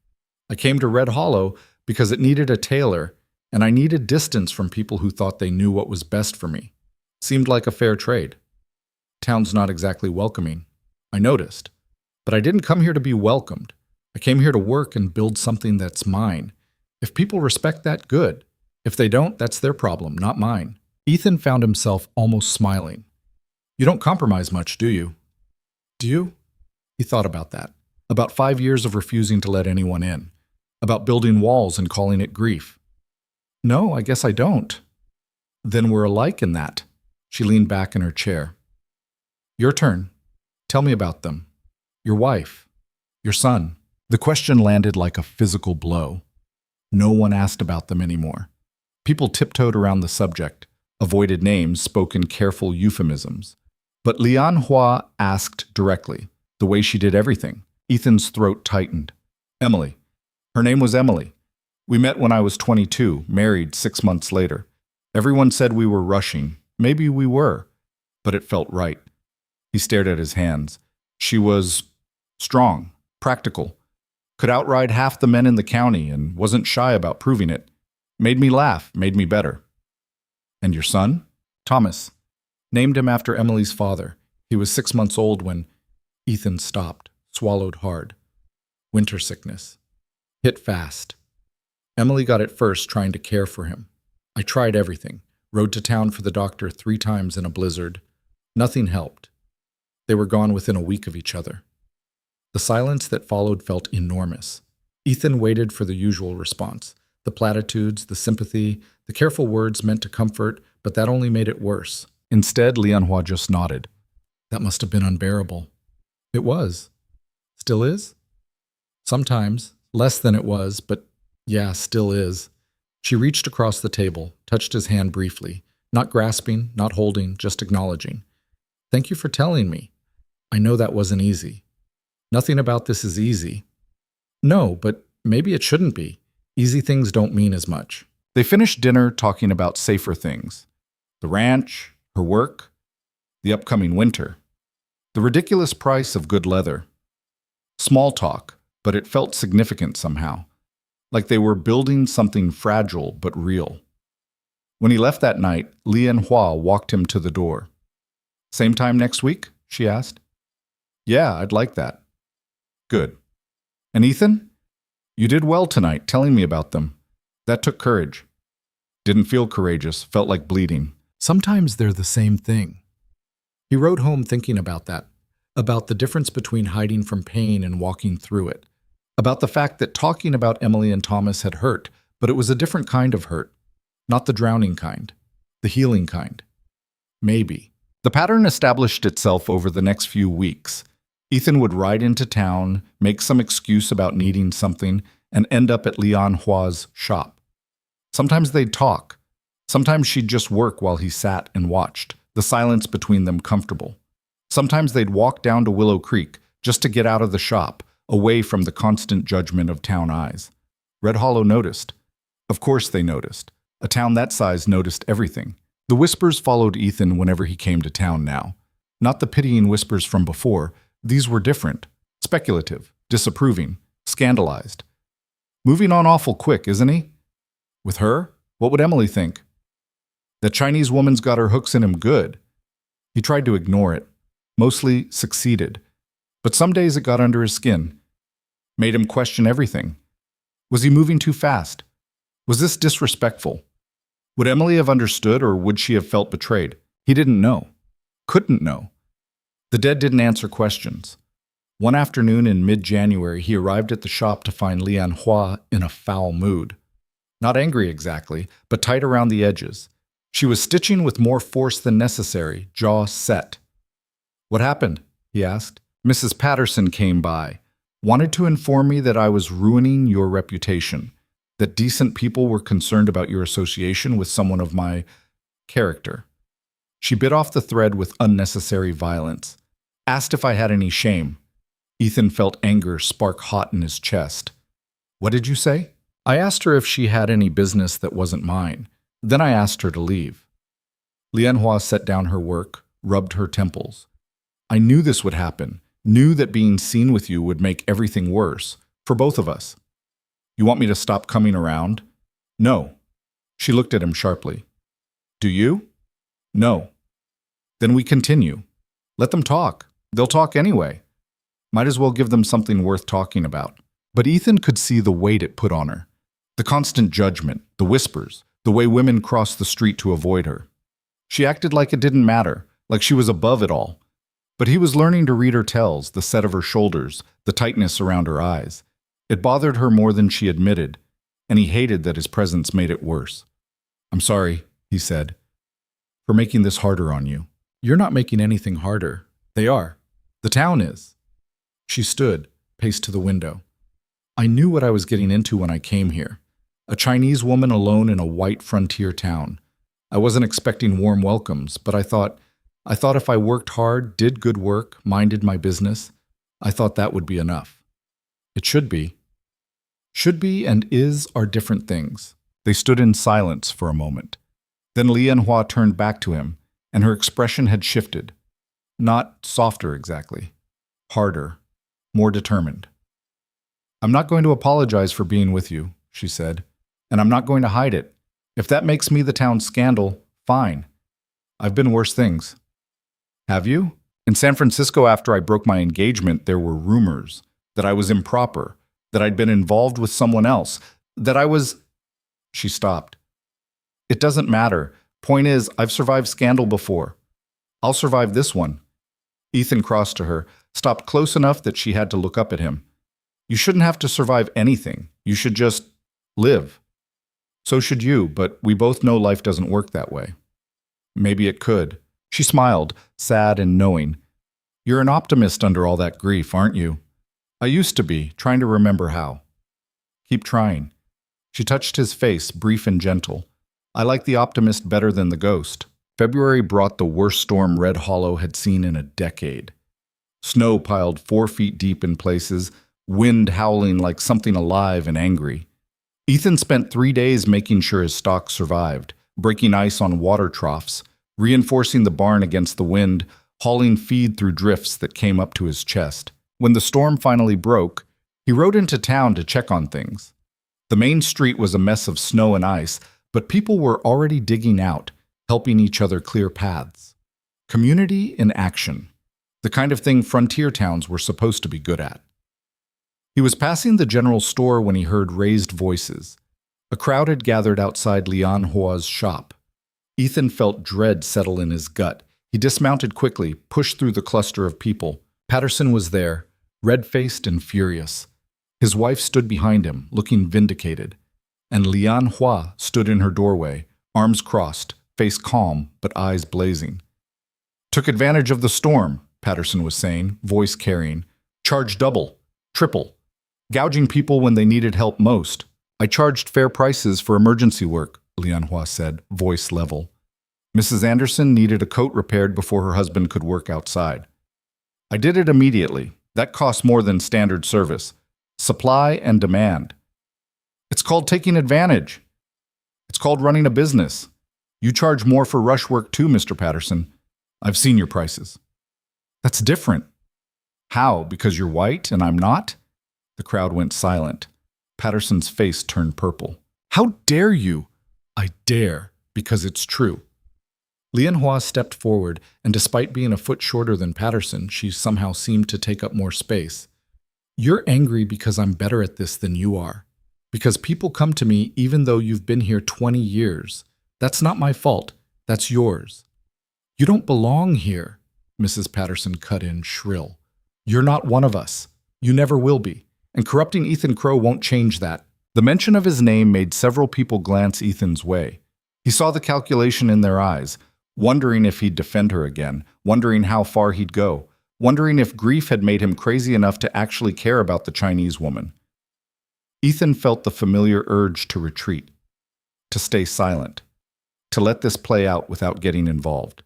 I came to Red Hollow because it needed a tailor, and I needed distance from people who thought they knew what was best for me. Seemed like a fair trade. Town's not exactly welcoming. I noticed. But I didn't come here to be welcomed. I came here to work and build something that's mine. If people respect that, good. If they don't, that's their problem, not mine." Ethan found himself almost smiling. "You don't compromise much, do you?" "Do you?" He thought about that. About 5 years of refusing to let anyone in. About building walls and calling it grief. "No, I guess I don't." "Then we're alike in that." She leaned back in her chair. "Your turn. Tell me about them. Your wife. Your son." The question landed like a physical blow. No one asked about them anymore. People tiptoed around the subject, avoided names, spoke in careful euphemisms. But Lianhua asked directly, the way she did everything. Ethan's throat tightened. "Emily. Her name was Emily. We met when I was 22, married 6 months later. Everyone said we were rushing. Maybe we were. But it felt right." He stared at his hands. "She was strong, practical. Could outride half the men in the county and wasn't shy about proving it. Made me laugh, made me better." "And your son?" "Thomas. Named him after Emily's father. He was 6 months old when—" Ethan stopped, swallowed hard. Winter sickness. Hit fast. Emily got it first trying to care for him. I tried everything. Rode to town for the doctor 3 times in a blizzard. Nothing helped. They were gone within a week of each other. The silence that followed felt enormous. Ethan waited for the usual response. The platitudes, the sympathy, the careful words meant to comfort, but that only made it worse. Instead, Lianhua just nodded. "That must have been unbearable." "It was. Still is?" "Sometimes. Less than it was, but yeah, still is." She reached across the table, touched his hand briefly, not grasping, not holding, just acknowledging. "Thank you for telling me. I know that wasn't easy. Nothing about this is easy." "No, but maybe it shouldn't be. Easy things don't mean as much." They finished dinner talking about safer things. The ranch, her work, the upcoming winter, the ridiculous price of good leather. Small talk, but it felt significant somehow, like they were building something fragile but real. When he left that night, Lianhua walked him to the door. "Same time next week?" she asked. "Yeah, I'd like that." "Good. And Ethan? You did well tonight telling me about them. That took courage." "Didn't feel courageous, felt like bleeding." Sometimes they're the same thing. He rode home thinking about that, about the difference between hiding from pain and walking through it. About the fact that talking about Emily and Thomas had hurt, but it was a different kind of hurt. Not the drowning kind. The healing kind. Maybe. The pattern established itself over the next few weeks. Ethan would ride into town, make some excuse about needing something, and end up at Lian Hua's shop. Sometimes they'd talk. Sometimes she'd just work while he sat and watched, the silence between them comfortable. Sometimes they'd walk down to Willow Creek just to get out of the shop, away from the constant judgment of town eyes. Red Hollow noticed. Of course they noticed. A town that size noticed everything. The whispers followed Ethan whenever he came to town now. Not the pitying whispers from before. These were different. Speculative, disapproving, scandalized. Moving on awful quick, isn't he? With her? What would Emily think? That Chinese woman's got her hooks in him good. He tried to ignore it. Mostly succeeded. But some days it got under his skin. Made him question everything. Was he moving too fast? Was this disrespectful? Would Emily have understood, or would she have felt betrayed? He didn't know. Couldn't know. The dead didn't answer questions. One afternoon in mid-January, he arrived at the shop to find Lian Hua in a foul mood. Not angry exactly, but tight around the edges. She was stitching with more force than necessary, jaw set. "What happened?" he asked. "Mrs. Patterson came by. Wanted to inform me that I was ruining your reputation, that decent people were concerned about your association with someone of my character." She bit off the thread with unnecessary violence. Asked if I had any shame. Ethan felt anger spark hot in his chest. "What did you say?" "I asked her if she had any business that wasn't mine. Then I asked her to leave." Lian Hua set down her work, rubbed her temples. "I knew this would happen, knew that being seen with you would make everything worse, for both of us. You want me to stop coming around?" "No." She looked at him sharply. "Do you?" "No." "Then we continue. Let them talk. They'll talk anyway. Might as well give them something worth talking about." But Ethan could see the weight it put on her. The constant judgment, the whispers, the way women crossed the street to avoid her. She acted like it didn't matter, like she was above it all. But he was learning to read her tells, the set of her shoulders, the tightness around her eyes. It bothered her more than she admitted, and he hated that his presence made it worse. "I'm sorry," he said, "for making this harder on you." "You're not making anything harder. They are. The town is." She stood, paced to the window. "I knew what I was getting into when I came here. A Chinese woman alone in a white frontier town. I wasn't expecting warm welcomes, but I thought if I worked hard, did good work, minded my business, I thought that would be enough. It should be. Should be and is are different things." They stood in silence for a moment. Then Lian Hua turned back to him, and her expression had shifted. Not softer exactly. Harder. More determined. "I'm not going to apologize for being with you," she said, "and I'm not going to hide it. If that makes me the town's scandal, fine. I've been worse things." "Have you?" "In San Francisco, after I broke my engagement, there were rumors that I was improper, that I'd been involved with someone else, that I was—" She stopped. "It doesn't matter. Point is, I've survived scandal before. I'll survive this one." Ethan crossed to her, stopped close enough that she had to look up at him. "You shouldn't have to survive anything. You should just live. So should you, but we both know life doesn't work that way." "Maybe it could." She smiled, sad and knowing. "You're an optimist under all that grief, aren't you?" "I used to be, trying to remember how." "Keep trying." She touched his face, brief and gentle. "I like the optimist better than the ghost." February brought the worst storm Red Hollow had seen in a decade. Snow piled 4 feet deep in places, wind howling like something alive and angry. Ethan spent 3 days making sure his stock survived, breaking ice on water troughs, reinforcing the barn against the wind, hauling feed through drifts that came up to his chest. When the storm finally broke, he rode into town to check on things. The main street was a mess of snow and ice, but people were already digging out, helping each other clear paths. Community in action. The kind of thing frontier towns were supposed to be good at. He was passing the general store when he heard raised voices. A crowd had gathered outside Lian Hua's shop. Ethan felt dread settle in his gut. He dismounted quickly, pushed through the cluster of people. Patterson was there, red-faced and furious. His wife stood behind him, looking vindicated, and Lian Hua stood in her doorway, arms crossed, face calm, but eyes blazing. Took advantage of the storm, Patterson was saying, voice carrying. Charged double, triple, gouging people when they needed help most. I charged fair prices for emergency work, Lian Hua said, voice level. Mrs. Anderson needed a coat repaired before her husband could work outside. I did it immediately. That costs more than standard service. Supply and demand. It's called taking advantage. It's called running a business. You charge more for rush work too, Mr. Patterson. I've seen your prices. That's different. How? Because you're white and I'm not? The crowd went silent. Patterson's face turned purple. How dare you? I dare, because it's true. Lian Hua stepped forward, and despite being a foot shorter than Patterson, she somehow seemed to take up more space. You're angry because I'm better at this than you are. Because people come to me even though you've been here 20 years. That's not my fault. That's yours. You don't belong here, Mrs. Patterson cut in shrill. You're not one of us. You never will be. And corrupting Ethan Crow won't change that. The mention of his name made several people glance Ethan's way. He saw the calculation in their eyes, wondering if he'd defend her again, wondering how far he'd go, wondering if grief had made him crazy enough to actually care about the Chinese woman. Ethan felt the familiar urge to retreat, to stay silent, to let this play out without getting involved.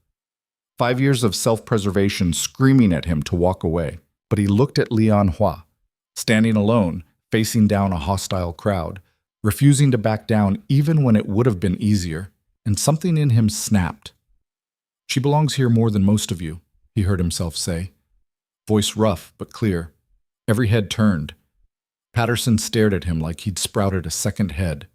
5 years of self-preservation screaming at him to walk away, but he looked at Lian Hua, standing alone, facing down a hostile crowd, refusing to back down even when it would have been easier, and something in him snapped. She belongs here more than most of you, he heard himself say. Voice rough but clear. Every head turned. Patterson stared at him like he'd sprouted a second head.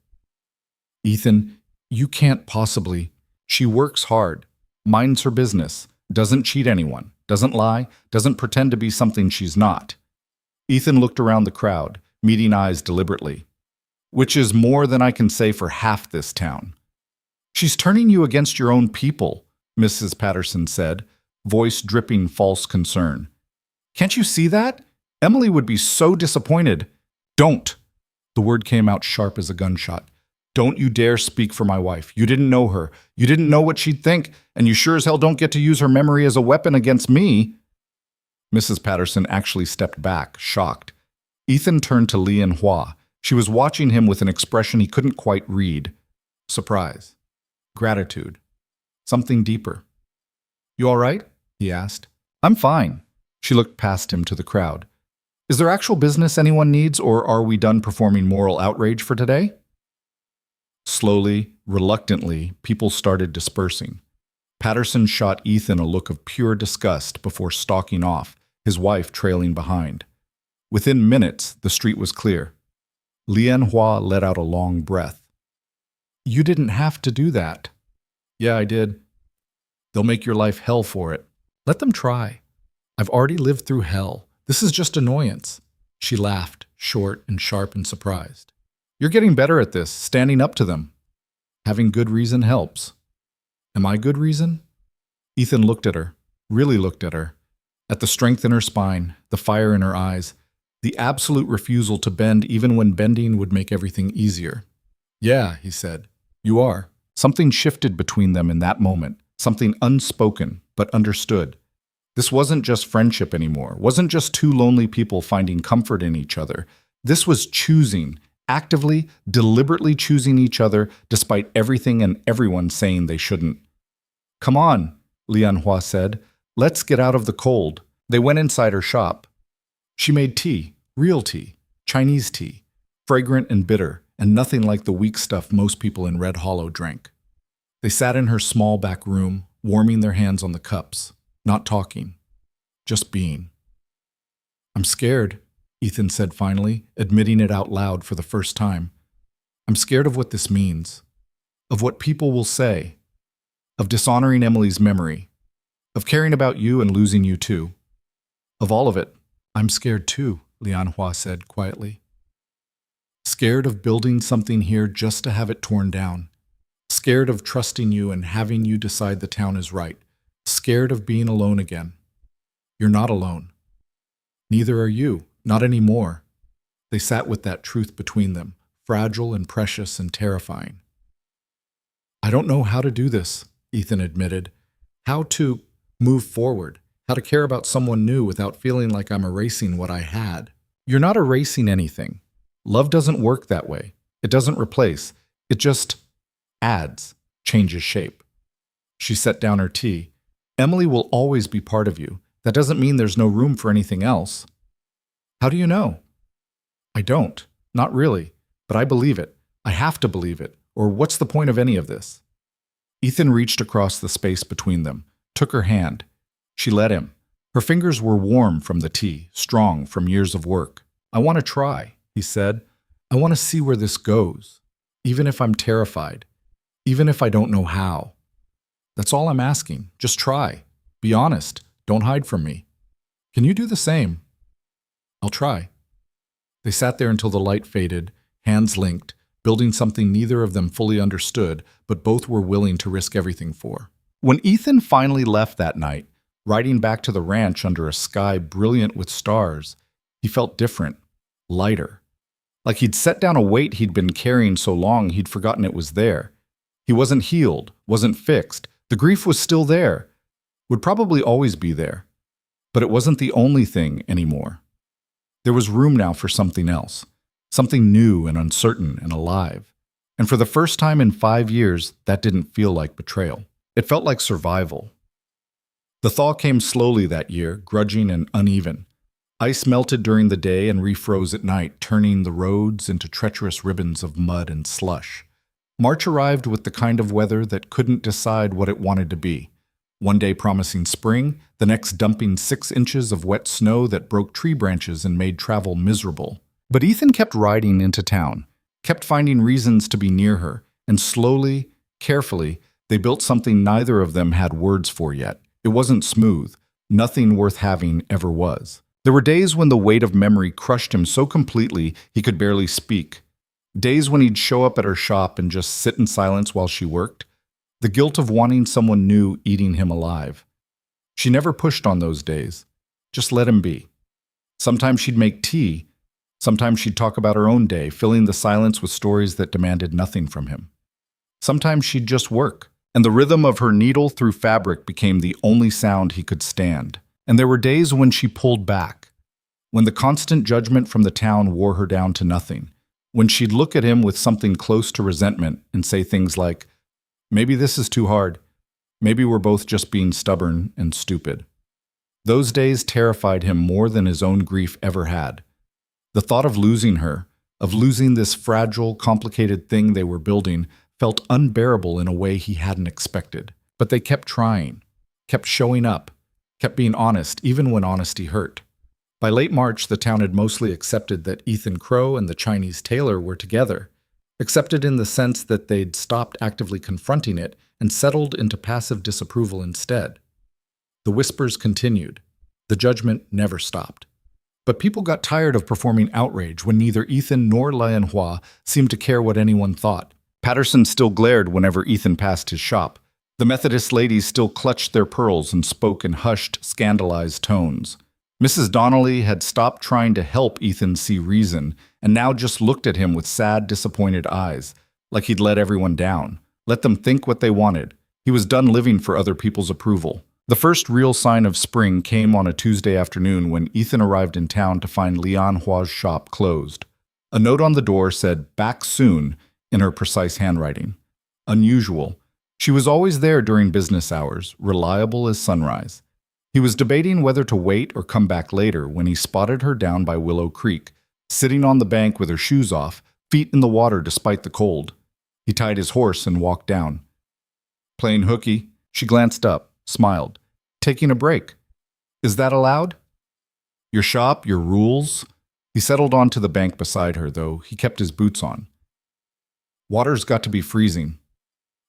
Ethan, you can't possibly. She works hard, minds her business, doesn't cheat anyone, doesn't lie, doesn't pretend to be something she's not. Ethan looked around the crowd, meeting eyes deliberately. Which is more than I can say for half this town. She's turning you against your own people, Mrs. Patterson said, voice dripping false concern. Can't you see that? Emily would be so disappointed. Don't. The word came out sharp as a gunshot. Don't you dare speak for my wife. You didn't know her. You didn't know what she'd think, and you sure as hell don't get to use her memory as a weapon against me. Mrs. Patterson actually stepped back, shocked. Ethan turned to Lian Hua. She was watching him with an expression he couldn't quite read. Surprise. Gratitude. Something deeper. You all right? He asked. I'm fine. She looked past him to the crowd. Is there actual business anyone needs, or are we done performing moral outrage for today? Slowly, reluctantly, people started dispersing. Patterson shot Ethan a look of pure disgust before stalking off, his wife trailing behind. Within minutes, the street was clear. Lian Hua let out a long breath. You didn't have to do that. Yeah, I did. They'll make your life hell for it. Let them try. I've already lived through hell. This is just annoyance. She laughed, short and sharp and surprised. You're getting better at this, standing up to them. Having good reason helps. Am I good reason? Ethan looked at her, really looked at her, at the strength in her spine, the fire in her eyes, the absolute refusal to bend even when bending would make everything easier. Yeah, he said, you are. Something shifted between them in that moment, something unspoken but understood. This wasn't just friendship anymore, wasn't just two lonely people finding comfort in each other. This was choosing, actively, deliberately choosing each other despite everything and everyone saying they shouldn't. Come on, Lian Hua said. Let's get out of the cold. They went inside her shop. She made tea, real tea, Chinese tea, fragrant and bitter, and nothing like the weak stuff most people in Red Hollow drank. They sat in her small back room, warming their hands on the cups, not talking, just being. I'm scared, Ethan said finally, admitting it out loud for the first time. I'm scared of what this means, of what people will say, of dishonoring Emily's memory, of caring about you and losing you too. Of all of it, I'm scared too, Lian Hua said quietly. Scared of building something here just to have it torn down. Scared of trusting you and having you decide the town is right. Scared of being alone again. You're not alone. Neither are you, not anymore. They sat with that truth between them, fragile and precious and terrifying. I don't know how to do this, Ethan admitted. How to move forward, how to care about someone new without feeling like I'm erasing what I had. You're not erasing anything. Love doesn't work that way. It doesn't replace. It just adds, changes shape. She set down her tea. Emily will always be part of you. That doesn't mean there's no room for anything else. How do you know? I don't. Not really. But I believe it. I have to believe it. Or what's the point of any of this? Ethan reached across the space between them, took her hand. She let him. Her fingers were warm from the tea, strong from years of work. I want to try, he said. I want to see where this goes, even if I'm terrified, even if I don't know how. That's all I'm asking. Just try. Be honest. Don't hide from me. Can you do the same? I'll try. They sat there until the light faded, hands linked, building something neither of them fully understood, but both were willing to risk everything for. When Ethan finally left that night, riding back to the ranch under a sky brilliant with stars, he felt different, lighter. Like he'd set down a weight he'd been carrying so long he'd forgotten it was there. He wasn't healed, wasn't fixed. The grief was still there, would probably always be there. But it wasn't the only thing anymore. There was room now for something else, something new and uncertain and alive. And for the first time in 5 years, that didn't feel like betrayal. It felt like survival. The thaw came slowly that year, grudging and uneven. Ice melted during the day and refroze at night, turning the roads into treacherous ribbons of mud and slush. March arrived with the kind of weather that couldn't decide what it wanted to be. One day promising spring, the next dumping 6 inches of wet snow that broke tree branches and made travel miserable. But Ethan kept riding into town, kept finding reasons to be near her, and slowly, carefully, they built something neither of them had words for yet. It wasn't smooth. Nothing worth having ever was. There were days when the weight of memory crushed him so completely he could barely speak. Days when he'd show up at her shop and just sit in silence while she worked. The guilt of wanting someone new eating him alive. She never pushed on those days. Just let him be. Sometimes she'd make tea. Sometimes she'd talk about her own day, filling the silence with stories that demanded nothing from him. Sometimes she'd just work, and the rhythm of her needle through fabric became the only sound he could stand. And there were days when she pulled back, when the constant judgment from the town wore her down to nothing, when she'd look at him with something close to resentment and say things like, maybe this is too hard. Maybe we're both just being stubborn and stupid. Those days terrified him more than his own grief ever had. The thought of losing her, of losing this fragile, complicated thing they were building, felt unbearable in a way he hadn't expected. But they kept trying, kept showing up, kept being honest, even when honesty hurt. By late March, the town had mostly accepted that Ethan Crow and the Chinese tailor were together, accepted in the sense that they'd stopped actively confronting it and settled into passive disapproval instead. The whispers continued. The judgment never stopped. But people got tired of performing outrage when neither Ethan nor Lianhua seemed to care what anyone thought. Patterson still glared whenever Ethan passed his shop. The Methodist ladies still clutched their pearls and spoke in hushed, scandalized tones. Mrs. Donnelly had stopped trying to help Ethan see reason and now just looked at him with sad, disappointed eyes, like he'd let everyone down, let them think what they wanted. He was done living for other people's approval. The first real sign of spring came on a Tuesday afternoon when Ethan arrived in town to find Lianhua's shop closed. A note on the door said, "Back soon," in her precise handwriting. Unusual. She was always there during business hours, reliable as sunrise. He was debating whether to wait or come back later when he spotted her down by Willow Creek, sitting on the bank with her shoes off, feet in the water despite the cold. He tied his horse and walked down. "Playing hooky?" She glanced up, smiled. "Taking a break. Is that allowed?" "Your shop, your rules?" He settled onto the bank beside her, though he kept his boots on. "Water's got to be freezing."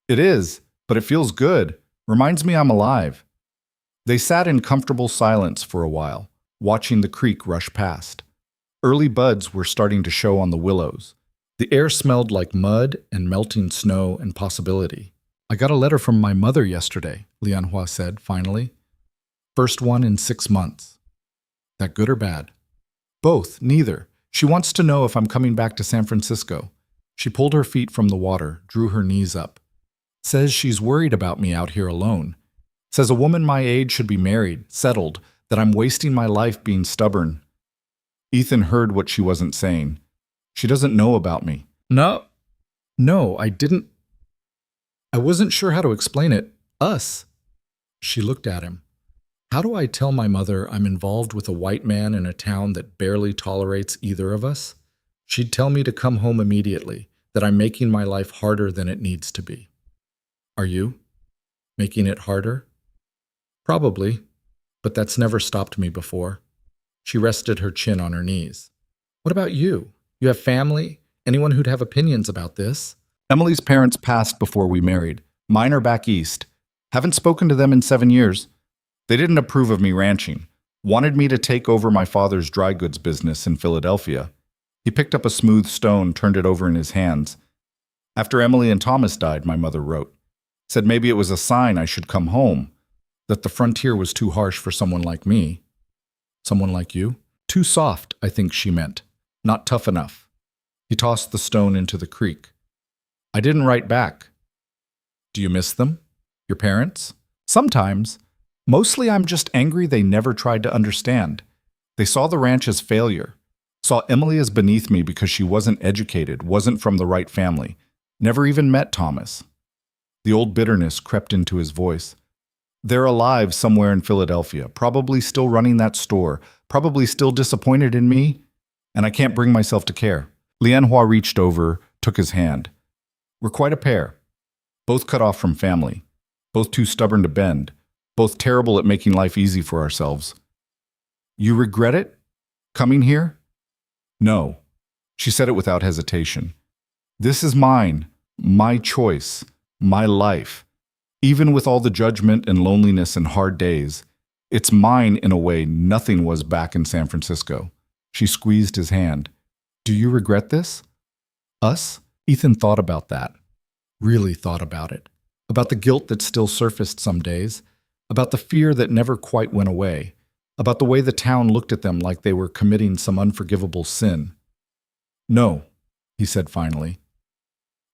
"It is, but it feels good. Reminds me I'm alive." They sat in comfortable silence for a while, watching the creek rush past. Early buds were starting to show on the willows. The air smelled like mud and melting snow and possibility. "I got a letter from my mother yesterday," Lianhua said, finally. "First one in 6 months. That good or bad?" "Both, neither. She wants to know if I'm coming back to San Francisco. She pulled her feet from the water, drew her knees up. Says she's worried about me out here alone. Says a woman my age should be married, settled, that I'm wasting my life being stubborn. Ethan heard what she wasn't saying. She doesn't know about me. No, I didn't. I wasn't sure how to explain it. Us. She looked at him. How do I tell my mother I'm involved with a white man in a town that barely tolerates either of us? She'd tell me to come home immediately, that I'm making my life harder than it needs to be. Are you? Making it harder? Probably, but that's never stopped me before. She rested her chin on her knees. What about you? You have family? Anyone who'd have opinions about this? Emily's parents passed before we married. Mine are back east. Haven't spoken to them in 7 years. They didn't approve of me ranching. Wanted me to take over my father's dry goods business in Philadelphia. He picked up a smooth stone, turned it over in his hands. After Emily and Thomas died, my mother wrote. Said maybe it was a sign I should come home. That the frontier was too harsh for someone like me. Someone like you? Too soft, I think she meant. Not tough enough. He tossed the stone into the creek. I didn't write back. Do you miss them? Your parents? Sometimes. Mostly I'm just angry they never tried to understand. They saw the ranch as failure. Saw Emily as beneath me because she wasn't educated, wasn't from the right family. Never even met Thomas. The old bitterness crept into his voice. They're alive somewhere in Philadelphia, probably still running that store, probably still disappointed in me, and I can't bring myself to care. Lianhua reached over, took his hand. We're quite a pair. Both cut off from family. Both too stubborn to bend. Both terrible at making life easy for ourselves. You regret it? Coming here? No. She said it without hesitation. This is mine, my choice, my life. Even with all the judgment and loneliness and hard days, it's mine in a way nothing was back in San Francisco. She squeezed his hand. Do you regret this? Us? Ethan thought about that. Really thought about it. About the guilt that still surfaced some days. About the fear that never quite went away. About the way the town looked at them like they were committing some unforgivable sin. No, he said finally.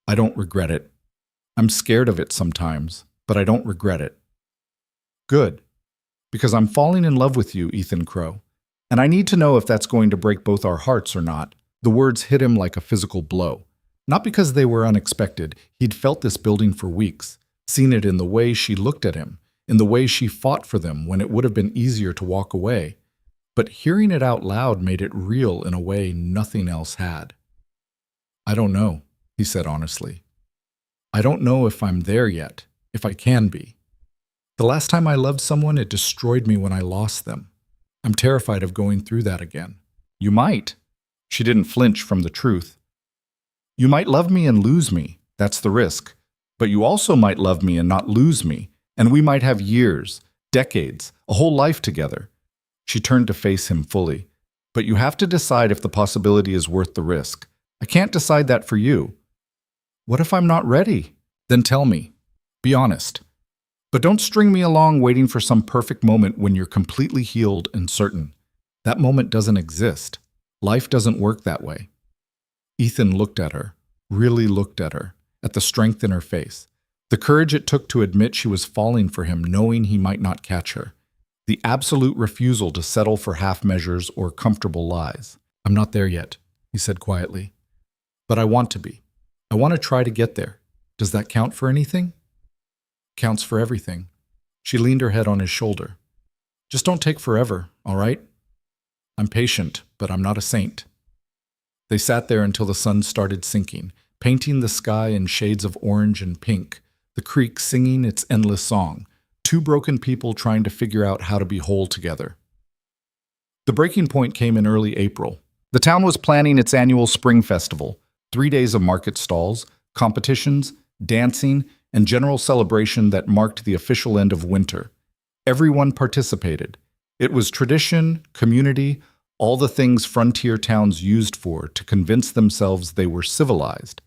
I don't regret it. I'm scared of it sometimes, but I don't regret it. Good. Because I'm falling in love with you, Ethan Crow. And I need to know if that's going to break both our hearts or not. The words hit him like a physical blow. Not because they were unexpected. He'd felt this building for weeks, seen it in the way she looked at him, in the way she fought for them when it would have been easier to walk away. But hearing it out loud made it real in a way nothing else had. I don't know, he said honestly. I don't know if I'm there yet, if I can be. The last time I loved someone, it destroyed me when I lost them. I'm terrified of going through that again. You might. She didn't flinch from the truth. You might love me and lose me. That's the risk. But you also might love me and not lose me. And we might have years, decades, a whole life together. She turned to face him fully. But you have to decide if the possibility is worth the risk. I can't decide that for you. What if I'm not ready? Then tell me. Be honest. But don't string me along waiting for some perfect moment when you're completely healed and certain. That moment doesn't exist. Life doesn't work that way. Ethan looked at her, really looked at her, at the strength in her face, the courage it took to admit she was falling for him knowing he might not catch her, the absolute refusal to settle for half measures or comfortable lies. I'm not there yet, he said quietly. But I want to be. I want to try to get there. Does that count for anything? Counts for everything. She leaned her head on his shoulder. Just don't take forever, all right? I'm patient, but I'm not a saint. They sat there until the sun started sinking, painting the sky in shades of orange and pink, the creek singing its endless song, two broken people trying to figure out how to be whole together. The breaking point came in early April. The town was planning its annual spring festival, 3 days of market stalls, competitions, dancing, and general celebration that marked the official end of winter. Everyone participated. It was tradition, community, all the things frontier towns used for to convince themselves they were civilized.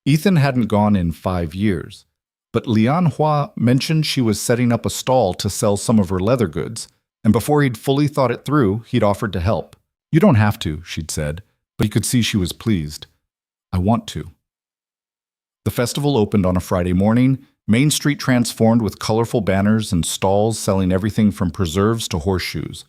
Ethan hadn't gone in 5 years, but Lianhua mentioned she was setting up a stall to sell some of her leather goods, and before he'd fully thought it through, he'd offered to help. You don't have to, she'd said. but he could see she was pleased. I want to. The festival opened on a Friday morning. Main Street transformed with colorful banners and stalls selling everything from preserves to horseshoes.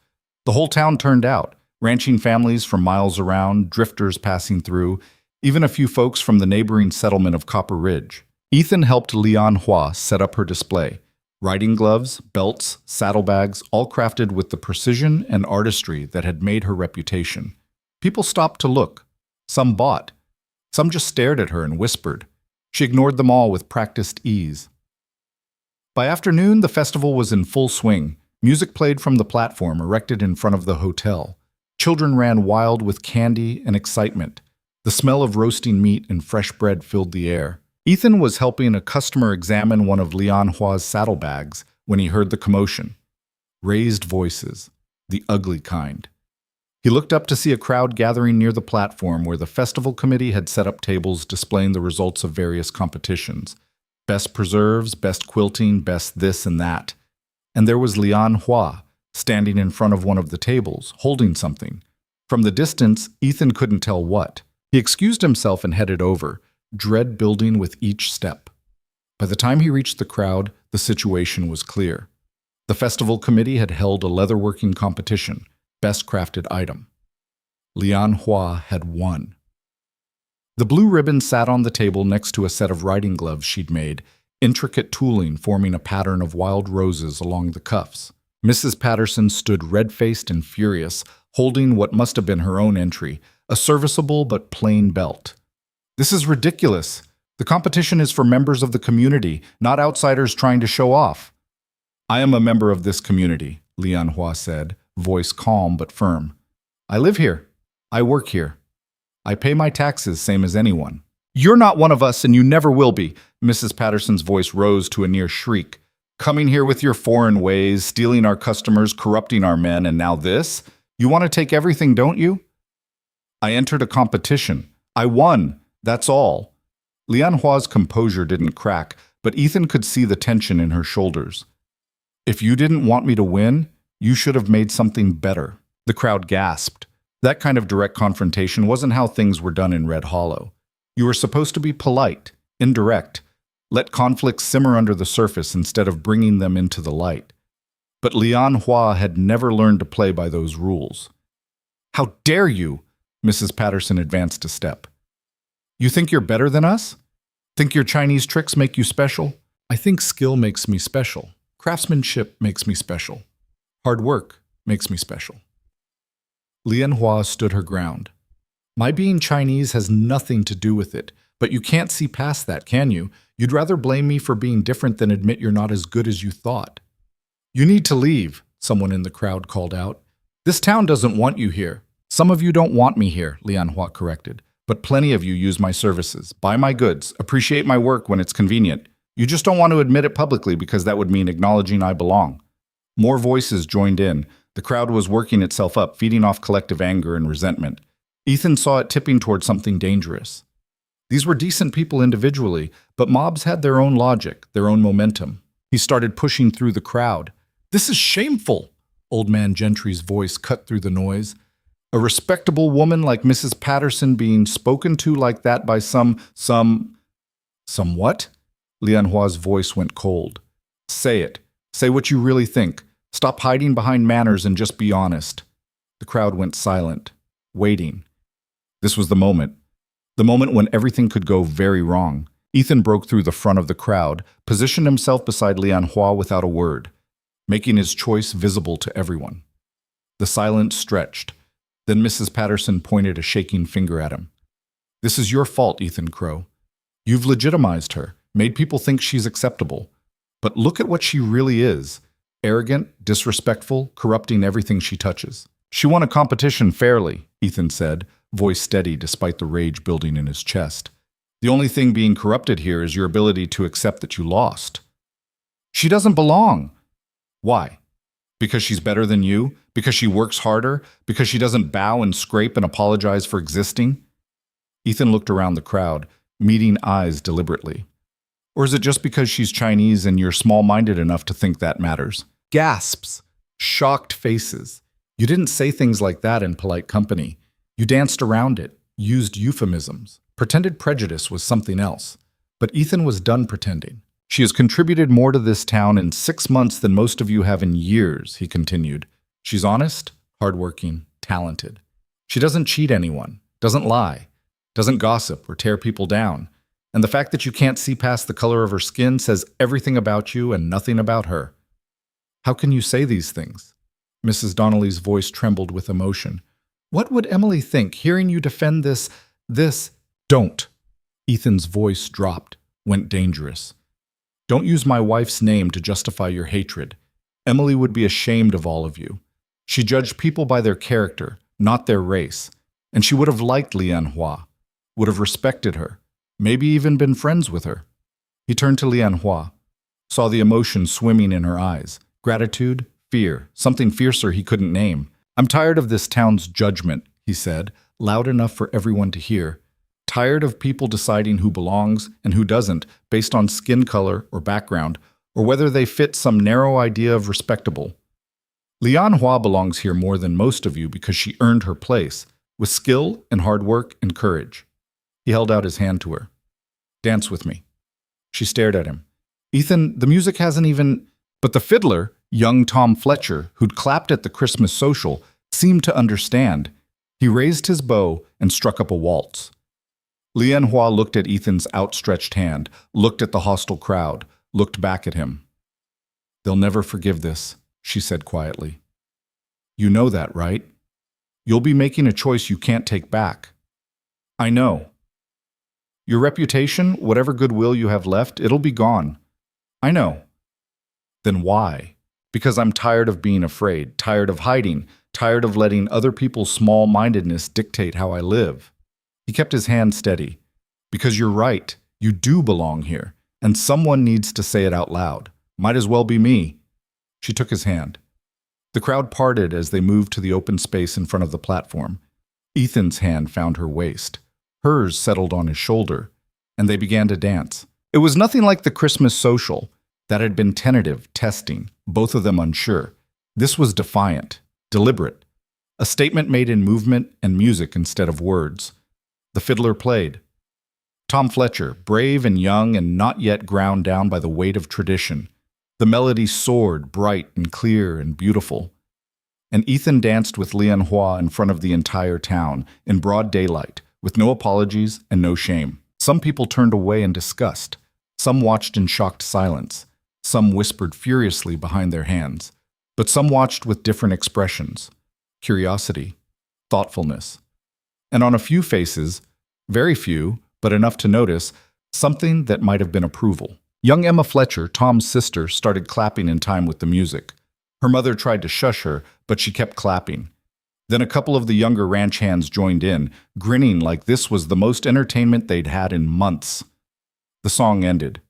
The whole town turned out, ranching families from miles around, drifters passing through, even a few folks from the neighboring settlement of Copper Ridge. Ethan helped Lian Hua set up her display. Riding gloves, belts, saddlebags, all crafted with the precision and artistry that had made her reputation. People stopped to look. Some bought. Some just stared at her and whispered. She ignored them all with practiced ease. By afternoon, the festival was in full swing. Music played from the platform erected in front of the hotel. Children ran wild with candy and excitement. The smell of roasting meat and fresh bread filled the air. Ethan was helping a customer examine one of Lian Hua's saddlebags when he heard the commotion. Raised voices, the ugly kind. He looked up to see a crowd gathering near the platform where the festival committee had set up tables displaying the results of various competitions. Best preserves, best quilting, best this and that. And there was Lian Hua, standing in front of one of the tables, holding something. From the distance, Ethan couldn't tell what. He excused himself and headed over, dread building with each step. By the time he reached the crowd, the situation was clear. The festival committee had held a leatherworking competition, best crafted item. Lian Hua had won. The blue ribbon sat on the table next to a set of riding gloves she'd made, intricate tooling forming a pattern of wild roses along the cuffs. Mrs. Patterson stood red-faced and furious, holding what must have been her own entry, a serviceable but plain belt. "This is ridiculous. The competition is for members of the community, not outsiders trying to show off." "I am a member of this community," Lian Hua said, voice calm but firm. "I live here. I work here. I pay my taxes same as anyone." "You're not one of us and you never will be," Mrs. Patterson's voice rose to a near shriek. "Coming here with your foreign ways, stealing our customers, corrupting our men, and now this? You want to take everything, don't you?" "I entered a competition. I won. That's all." Lian Hua's composure didn't crack, but Ethan could see the tension in her shoulders. "If you didn't want me to win, you should have made something better." The crowd gasped. That kind of direct confrontation wasn't how things were done in Red Hollow. You were supposed to be polite, indirect, let conflicts simmer under the surface instead of bringing them into the light. But Lian Hua had never learned to play by those rules. "How dare you?" Mrs. Patterson advanced a step. "You think you're better than us? Think your Chinese tricks make you special?" "I think skill makes me special. Craftsmanship makes me special. Hard work makes me special." Lian Hua stood her ground. "My being Chinese has nothing to do with it, but you can't see past that, can you? You'd rather blame me for being different than admit you're not as good as you thought." "You need to leave," someone in the crowd called out. "This town doesn't want you here." "Some of you don't want me here," Lian Hua corrected, "but plenty of you use my services, buy my goods, appreciate my work when it's convenient. You just don't want to admit it publicly because that would mean acknowledging I belong." More voices joined in. The crowd was working itself up, feeding off collective anger and resentment. Ethan saw it tipping toward something dangerous. These were decent people individually, but mobs had their own logic, their own momentum. He started pushing through the crowd. "This is shameful!" Old Man Gentry's voice cut through the noise. "A respectable woman like Mrs. Patterson being spoken to like that by some what?" Lian Hua's voice went cold. "Say it. Say what you really think. Stop hiding behind manners and just be honest." The crowd went silent, waiting. This was the moment when everything could go very wrong. Ethan broke through the front of the crowd, positioned himself beside Lian Hua without a word, making his choice visible to everyone. The silence stretched. Then Mrs. Patterson pointed a shaking finger at him. "This is your fault, Ethan Crow. You've legitimized her, made people think she's acceptable. But look at what she really is. Arrogant, disrespectful, corrupting everything she touches." "She won a competition fairly," Ethan said, voice steady despite the rage building in his chest. "The only thing being corrupted here is your ability to accept that you lost." "She doesn't belong." "Why? Because she's better than you? Because she works harder? Because she doesn't bow and scrape and apologize for existing?" Ethan looked around the crowd, meeting eyes deliberately. "Or is it just because she's Chinese and you're small-minded enough to think that matters?" Gasps. Shocked faces. "You didn't say things like that in polite company." You danced around it, used euphemisms, pretended prejudice was something else. But Ethan was done pretending. She has contributed more to this town in 6 months than most of you have in years, he continued. She's honest, hardworking, talented. She doesn't cheat anyone, doesn't lie, doesn't gossip or tear people down. And the fact that you can't see past the color of her skin says everything about you and nothing about her. How can you say these things? Mrs. Donnelly's voice trembled with emotion. What would Emily think, hearing you defend this? Don't. Ethan's voice dropped, went dangerous. Don't use my wife's name to justify your hatred. Emily would be ashamed of all of you. She judged people by their character, not their race. And she would have liked Lian Hua, would have respected her, maybe even been friends with her. He turned to Lian Hua, saw the emotion swimming in her eyes. Gratitude, fear, something fiercer he couldn't name. I'm tired of this town's judgment, he said, loud enough for everyone to hear. Tired of people deciding who belongs and who doesn't based on skin color or background, or whether they fit some narrow idea of respectable. Lian Hua belongs here more than most of you because she earned her place, with skill and hard work and courage. He held out his hand to her. Dance with me. She stared at him. Ethan, the music hasn't even... But the fiddler, young Tom Fletcher, who'd clapped at the Christmas social, seemed to understand. He raised his bow and struck up a waltz. Lian Hua looked at Ethan's outstretched hand, looked at the hostile crowd, looked back at him. They'll never forgive this, she said quietly. You know that, right? You'll be making a choice you can't take back. I know. Your reputation, whatever goodwill you have left, it'll be gone. I know. Then why? Because I'm tired of being afraid, tired of hiding, tired of letting other people's small-mindedness dictate how I live. He kept his hand steady. Because you're right, you do belong here, and someone needs to say it out loud. Might as well be me. She took his hand. The crowd parted as they moved to the open space in front of the platform. Ethan's hand found her waist. Hers settled on his shoulder, and they began to dance. It was nothing like the Christmas social. That had been tentative, testing, both of them unsure. This was defiant, deliberate. A statement made in movement and music instead of words. The fiddler played. Tom Fletcher, brave and young and not yet ground down by the weight of tradition. The melody soared, bright and clear and beautiful. And Ethan danced with Lian Hua in front of the entire town, in broad daylight, with no apologies and no shame. Some people turned away in disgust. Some watched in shocked silence. Some whispered furiously behind their hands. But some watched with different expressions. Curiosity, thoughtfulness. And on a few faces, very few, but enough to notice, something that might have been approval. Young Emma Fletcher, Tom's sister, started clapping in time with the music. Her mother tried to shush her, but she kept clapping. Then a couple of the younger ranch hands joined in, grinning like this was the most entertainment they'd had in months. The song ended.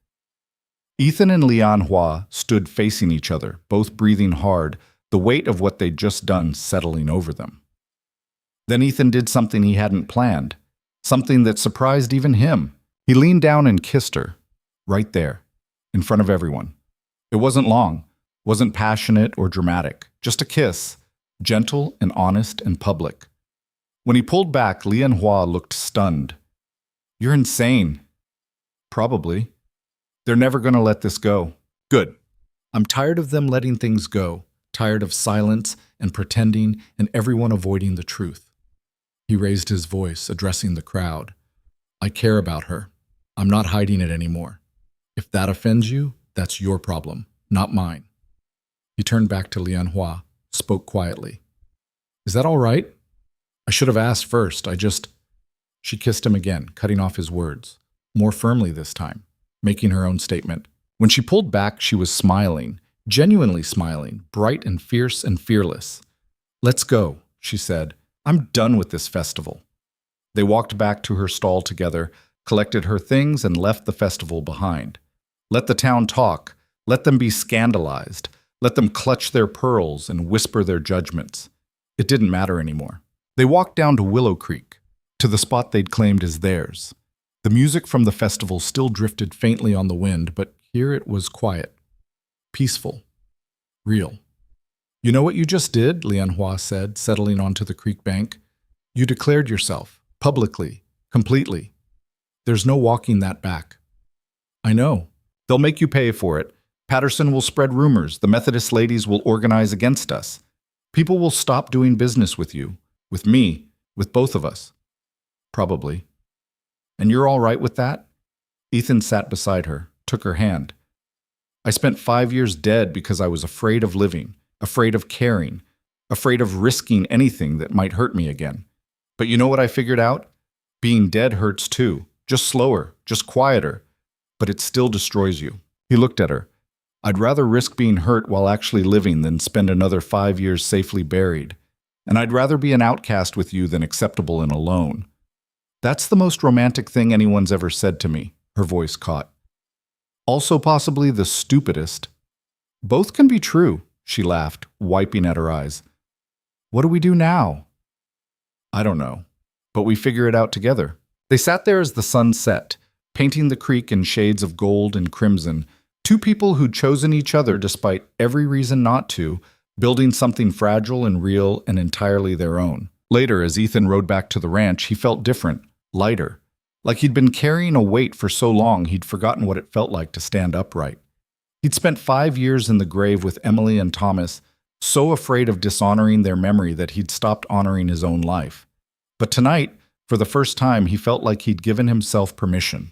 Ethan and Lian Hua stood facing each other, both breathing hard, the weight of what they'd just done settling over them. Then Ethan did something he hadn't planned, something that surprised even him. He leaned down and kissed her, right there, in front of everyone. It wasn't long, wasn't passionate or dramatic, just a kiss, gentle and honest and public. When he pulled back, Lian Hua looked stunned. You're insane. Probably. They're never going to let this go. Good. I'm tired of them letting things go, tired of silence and pretending and everyone avoiding the truth. He raised his voice, addressing the crowd. I care about her. I'm not hiding it anymore. If that offends you, that's your problem, not mine. He turned back to Lian Hua, spoke quietly. Is that all right? I should have asked first. She kissed him again, cutting off his words, more firmly this time, making her own statement. When she pulled back, she was smiling, genuinely smiling, bright and fierce and fearless. Let's go, she said. I'm done with this festival. They walked back to her stall together, collected her things, and left the festival behind. Let the town talk. Let them be scandalized. Let them clutch their pearls and whisper their judgments. It didn't matter anymore. They walked down to Willow Creek, to the spot they'd claimed as theirs. The music from the festival still drifted faintly on the wind, but here it was quiet, peaceful, real. You know what you just did? Lian Hua said, settling onto the creek bank. You declared yourself, publicly, completely. There's no walking that back. I know. They'll make you pay for it. Patterson will spread rumors. The Methodist ladies will organize against us. People will stop doing business with you, with me, with both of us. Probably. And you're all right with that? Ethan sat beside her, took her hand. I spent 5 years dead because I was afraid of living, afraid of caring, afraid of risking anything that might hurt me again. But you know what I figured out? Being dead hurts too, just slower, just quieter, but it still destroys you. He looked at her. I'd rather risk being hurt while actually living than spend another 5 years safely buried. And I'd rather be an outcast with you than acceptable and alone. That's the most romantic thing anyone's ever said to me, her voice caught. Also possibly the stupidest. Both can be true, she laughed, wiping at her eyes. What do we do now? I don't know, but we figure it out together. They sat there as the sun set, painting the creek in shades of gold and crimson, two people who'd chosen each other despite every reason not to, building something fragile and real and entirely their own. Later, as Ethan rode back to the ranch, he felt different, lighter. Like he'd been carrying a weight for so long he'd forgotten what it felt like to stand upright. He'd spent 5 years in the grave with Emily and Thomas, so afraid of dishonoring their memory that he'd stopped honoring his own life. But tonight, for the first time, he felt like he'd given himself permission.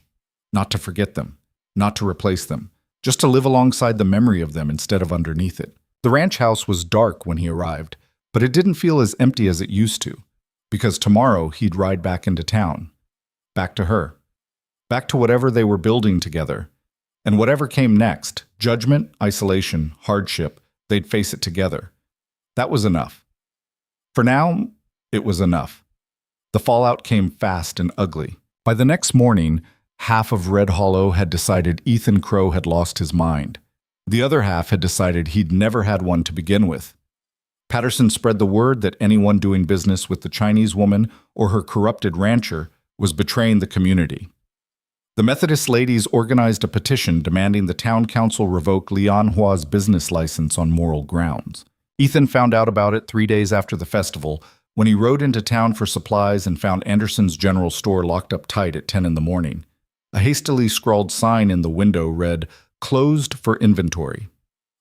Not to forget them, not to replace them, just to live alongside the memory of them instead of underneath it. The ranch house was dark when he arrived, but it didn't feel as empty as it used to, because tomorrow he'd ride back into town. Back to her. Back to whatever they were building together. And whatever came next, judgment, isolation, hardship, they'd face it together. That was enough. For now, it was enough. The fallout came fast and ugly. By the next morning, half of Red Hollow had decided Ethan Crow had lost his mind. The other half had decided he'd never had one to begin with. Patterson spread the word that anyone doing business with the Chinese woman or her corrupted rancher was betraying the community. The Methodist ladies organized a petition demanding the town council revoke Lian Hua's business license on moral grounds. Ethan found out about it 3 days after the festival, when he rode into town for supplies and found Anderson's general store locked up tight at 10 in the morning. A hastily scrawled sign in the window read, "Closed for inventory."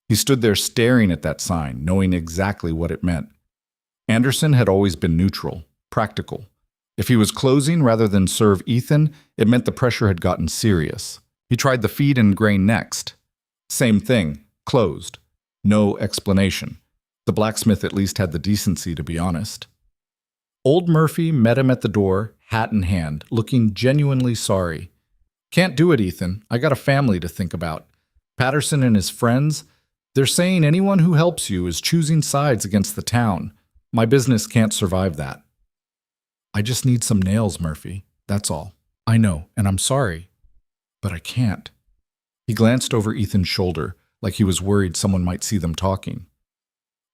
He stood there staring at that sign, knowing exactly what it meant. Anderson had always been neutral, practical. If he was closing rather than serve Ethan, it meant the pressure had gotten serious. He tried the feed and grain next. Same thing, closed. No explanation. The blacksmith at least had the decency to be honest. Old Murphy met him at the door, hat in hand, looking genuinely sorry. Can't do it, Ethan. I got a family to think about. Patterson and his friends, they're saying anyone who helps you is choosing sides against the town. My business can't survive that. I just need some nails, Murphy. That's all. I know, and I'm sorry. But I can't. He glanced over Ethan's shoulder, like he was worried someone might see them talking.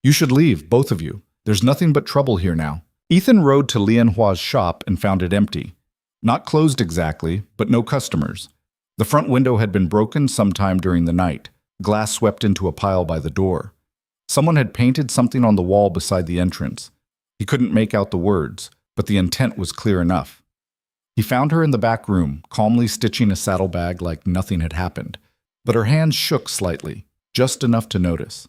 You should leave, both of you. There's nothing but trouble here now. Ethan rode to Lian Hua's shop and found it empty. Not closed exactly, but no customers. The front window had been broken sometime during the night, glass swept into a pile by the door. Someone had painted something on the wall beside the entrance. He couldn't make out the words, but the intent was clear enough. He found her in the back room, calmly stitching a saddlebag like nothing had happened, but her hands shook slightly, just enough to notice.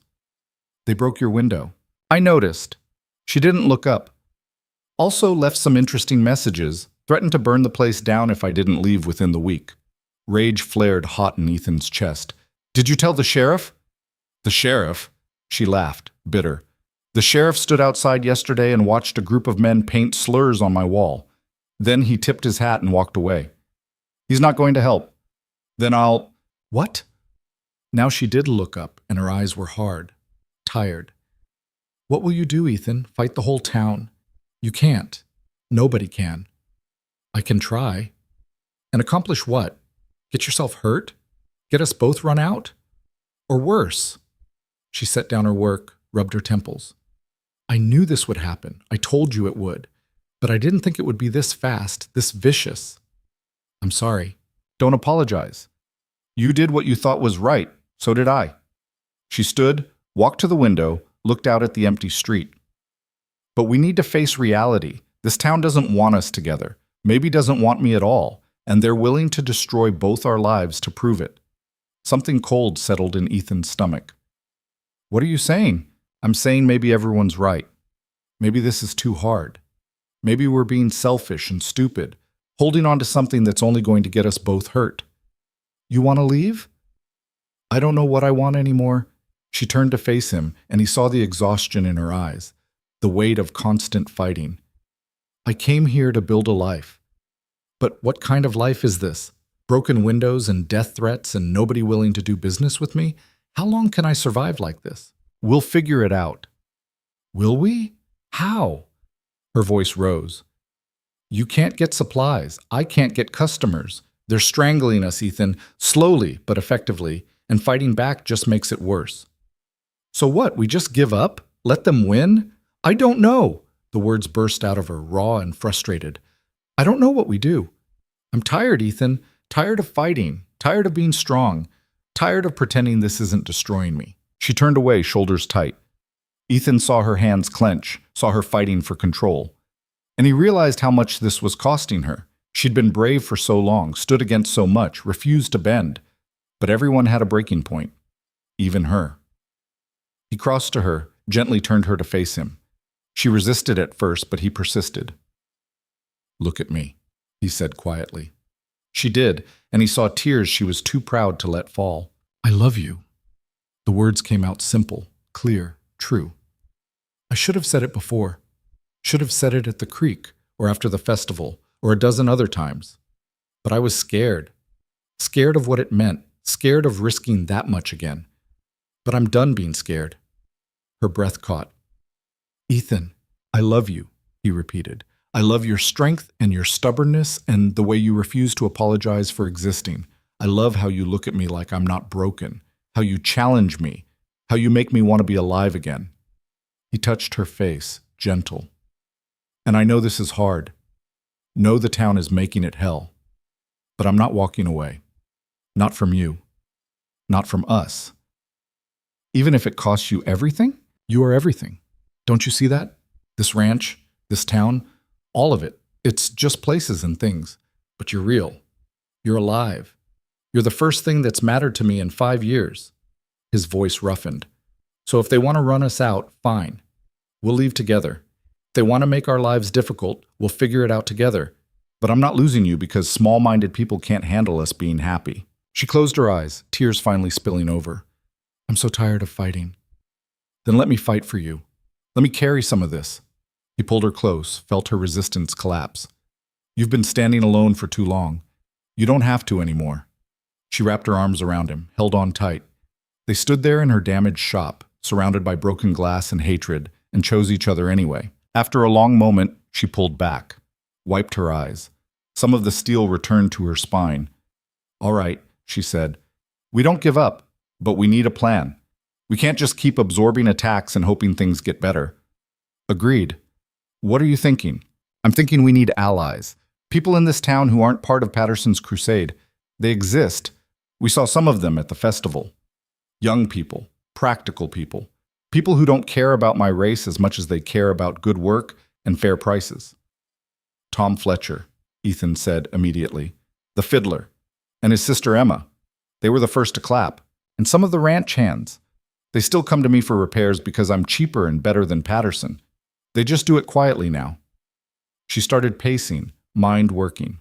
They broke your window. I noticed. She didn't look up. Also left some interesting messages, threatened to burn the place down if I didn't leave within the week. Rage flared hot in Ethan's chest. Did you tell the sheriff? The sheriff? She laughed, bitter. The sheriff stood outside yesterday and watched a group of men paint slurs on my wall. Then he tipped his hat and walked away. He's not going to help. Then I'll... What? Now she did look up, and her eyes were hard, tired. What will you do, Ethan? Fight the whole town? You can't. Nobody can. I can try. And accomplish what? Get yourself hurt? Get us both run out? Or worse? She set down her work, rubbed her temples. I knew this would happen. I told you it would. But I didn't think it would be this fast, this vicious. I'm sorry. Don't apologize. You did what you thought was right. So did I. She stood, walked to the window, looked out at the empty street. But we need to face reality. This town doesn't want us together, maybe doesn't want me at all, and they're willing to destroy both our lives to prove it. Something cold settled in Ethan's stomach. What are you saying? I'm saying maybe everyone's right. Maybe this is too hard. Maybe we're being selfish and stupid, holding on to something that's only going to get us both hurt. You want to leave? I don't know what I want anymore. She turned to face him, and he saw the exhaustion in her eyes, the weight of constant fighting. I came here to build a life. But what kind of life is this? Broken windows and death threats and nobody willing to do business with me? How long can I survive like this? We'll figure it out. Will we? How? Her voice rose. You can't get supplies. I can't get customers. They're strangling us, Ethan, slowly but effectively, and fighting back just makes it worse. So what, we just give up? Let them win? I don't know. The words burst out of her, raw and frustrated. I don't know what we do. I'm tired, Ethan. Tired of fighting. Tired of being strong. Tired of pretending this isn't destroying me. She turned away, shoulders tight. Ethan saw her hands clench, saw her fighting for control. And he realized how much this was costing her. She'd been brave for so long, stood against so much, refused to bend. But everyone had a breaking point. Even her. He crossed to her, gently turned her to face him. She resisted at first, but he persisted. Look at me, he said quietly. She did, and he saw tears she was too proud to let fall. I love you. The words came out simple, clear, true. I should have said it before. Should have said it at the creek, or after the festival, or a dozen other times. But I was scared. Scared of what it meant, scared of risking that much again. But I'm done being scared. Her breath caught. Ethan, I love you, he repeated. I love your strength and your stubbornness and the way you refuse to apologize for existing. I love how you look at me like I'm not broken, how you challenge me, how you make me want to be alive again. He touched her face, gentle. And I know this is hard. Know the town is making it hell. But I'm not walking away. Not from you. Not from us. Even if it costs you everything, you are everything. Don't you see that? This ranch, this town, all of it. It's just places and things. But you're real. You're alive. You're the first thing that's mattered to me in 5 years. His voice roughened. So if they want to run us out, fine. We'll leave together. If they want to make our lives difficult, we'll figure it out together. But I'm not losing you because small-minded people can't handle us being happy. She closed her eyes, tears finally spilling over. I'm so tired of fighting. Then let me fight for you. Let me carry some of this. He pulled her close, felt her resistance collapse. You've been standing alone for too long. You don't have to anymore. She wrapped her arms around him, held on tight. They stood there in her damaged shop, surrounded by broken glass and hatred, and chose each other anyway. After a long moment, she pulled back, wiped her eyes. Some of the steel returned to her spine. All right, she said. We don't give up, but we need a plan. We can't just keep absorbing attacks and hoping things get better. Agreed. What are you thinking? I'm thinking we need allies. People in this town who aren't part of Patterson's crusade. They exist. We saw some of them at the festival. Young people, practical people. People who don't care about my race as much as they care about good work and fair prices. Tom Fletcher, Ethan said immediately. The fiddler. And his sister Emma. They were the first to clap. And some of the ranch hands. They still come to me for repairs because I'm cheaper and better than Patterson. They just do it quietly now. She started pacing, mind working.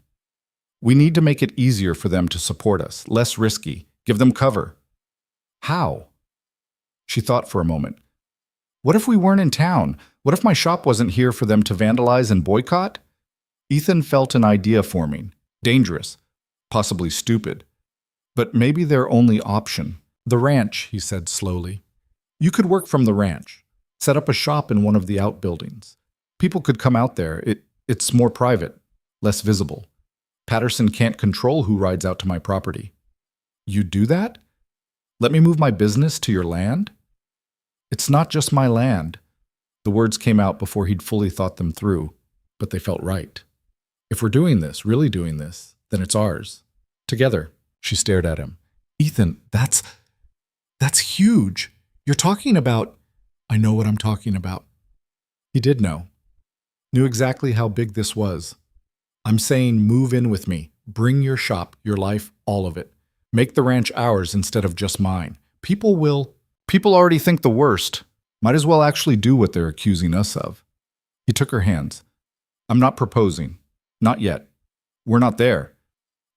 We need to make it easier for them to support us, less risky, give them cover. How? She thought for a moment. What if we weren't in town? What if my shop wasn't here for them to vandalize and boycott? Ethan felt an idea forming, dangerous, possibly stupid. But maybe their only option. The ranch, he said slowly. You could work from the ranch, set up a shop in one of the outbuildings. People could come out there. It's more private, less visible. Patterson can't control who rides out to my property. You do that? Let me move my business to your land? It's not just my land. The words came out before he'd fully thought them through, but they felt right. If we're doing this, really doing this, then it's ours. Together. She stared at him. Ethan, that's huge. You're talking about... I know what I'm talking about. He did know. knew exactly how big this was. I'm saying move in with me. Bring your shop, your life, all of it. Make the ranch ours instead of just mine. People already think the worst. Might as well actually do what they're accusing us of. He took her hands. I'm not proposing. Not yet. We're not there.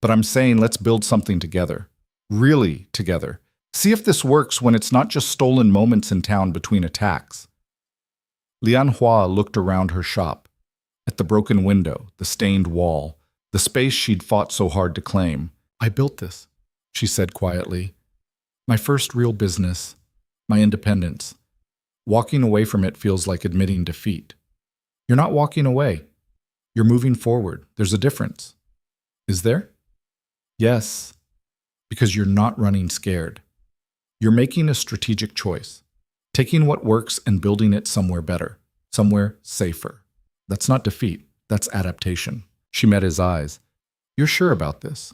But I'm saying let's build something together. Really together. See if this works when it's not just stolen moments in town between attacks. Lian Hua looked around her shop, at the broken window, the stained wall, the space she'd fought so hard to claim. I built this, she said quietly. My first real business, my independence. Walking away from it feels like admitting defeat. You're not walking away. You're moving forward. There's a difference. Is there? Yes, because you're not running scared. You're making a strategic choice, taking what works and building it somewhere better, somewhere safer. That's not defeat, that's adaptation. She met his eyes. You're sure about this?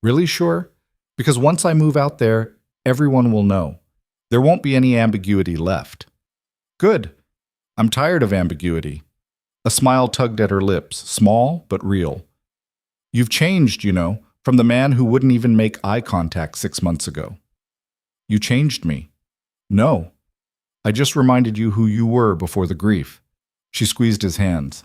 Really sure? Because once I move out there, everyone will know. There won't be any ambiguity left. Good. I'm tired of ambiguity. A smile tugged at her lips, small but real. You've changed, from the man who wouldn't even make eye contact 6 months ago. You changed me. No. I just reminded you who you were before the grief. She squeezed his hands.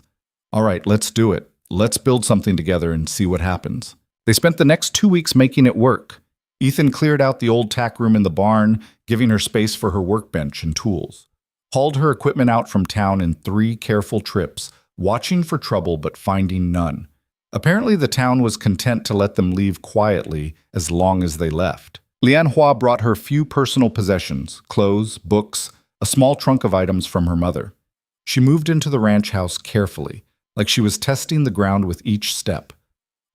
All right, let's do it. Let's build something together and see what happens. They spent the next 2 weeks making it work. Ethan cleared out the old tack room in the barn, giving her space for her workbench and tools. Hauled her equipment out from town in 3 careful trips, watching for trouble but finding none. Apparently the town was content to let them leave quietly as long as they left. Lian Hua brought her few personal possessions, clothes, books, a small trunk of items from her mother. She moved into the ranch house carefully, like she was testing the ground with each step.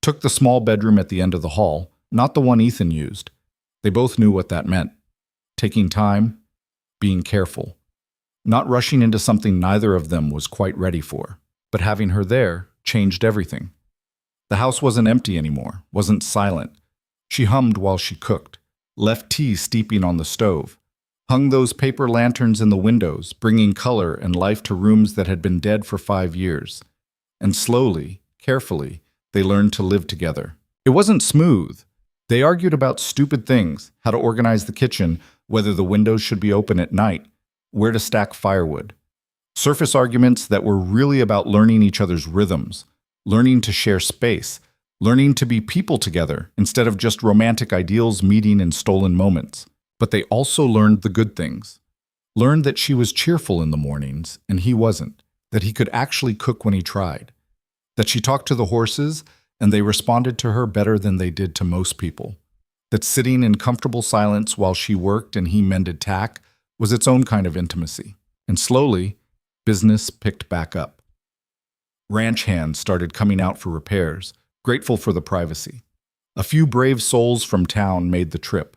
Took the small bedroom at the end of the hall, not the one Ethan used. They both knew what that meant. Taking time, being careful. Not rushing into something neither of them was quite ready for. But having her there changed everything. The house wasn't empty anymore, wasn't silent. She hummed while she cooked, left tea steeping on the stove, hung those paper lanterns in the windows, bringing color and life to rooms that had been dead for 5 years. And slowly, carefully, they learned to live together. It wasn't smooth. They argued about stupid things, how to organize the kitchen, whether the windows should be open at night, where to stack firewood. Surface arguments that were really about learning each other's rhythms, learning to share space, learning to be people together instead of just romantic ideals meeting in stolen moments. But they also learned the good things. Learned that she was cheerful in the mornings, and he wasn't. That he could actually cook when he tried. That she talked to the horses, and they responded to her better than they did to most people. That sitting in comfortable silence while she worked and he mended tack was its own kind of intimacy. And slowly, business picked back up. Ranch hands started coming out for repairs, grateful for the privacy. A few brave souls from town made the trip.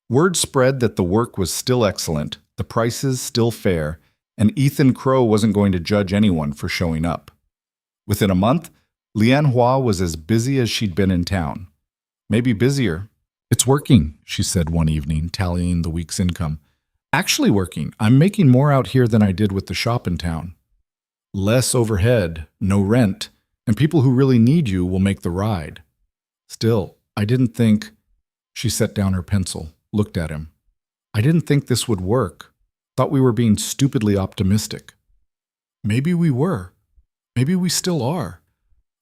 Word spread that the work was still excellent, the prices still fair, and Ethan Crow wasn't going to judge anyone for showing up. Within a month, Lian Hua was as busy as she'd been in town. Maybe busier. It's working, she said one evening, tallying the week's income. Actually working. I'm making more out here than I did with the shop in town. Less overhead, no rent, and people who really need you will make the ride. Still, I didn't think... She set down her pencil, looked at him. I didn't think this would work. Thought we were being stupidly optimistic. Maybe we were. Maybe we still are.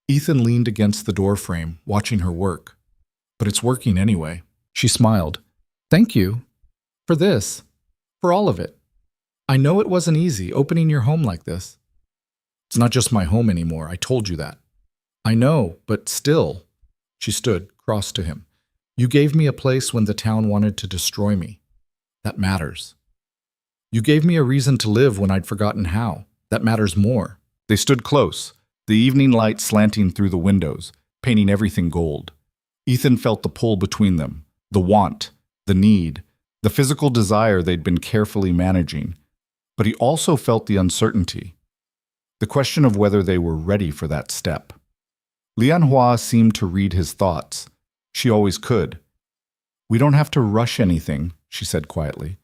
Ethan leaned against the doorframe, watching her work. But it's working anyway. She smiled. Thank you. For this. For all of it. I know it wasn't easy, opening your home like this. It's not just my home anymore, I told you that. I know, but still. She stood, cross to him. You gave me a place when the town wanted to destroy me. That matters. You gave me a reason to live when I'd forgotten how. That matters more. They stood close, the evening light slanting through the windows, painting everything gold. Ethan felt the pull between them, the want, the need, the physical desire they'd been carefully managing. But he also felt the uncertainty. The question of whether they were ready for that step. Lian Hua seemed to read his thoughts. She always could. We don't have to rush anything, she said quietly.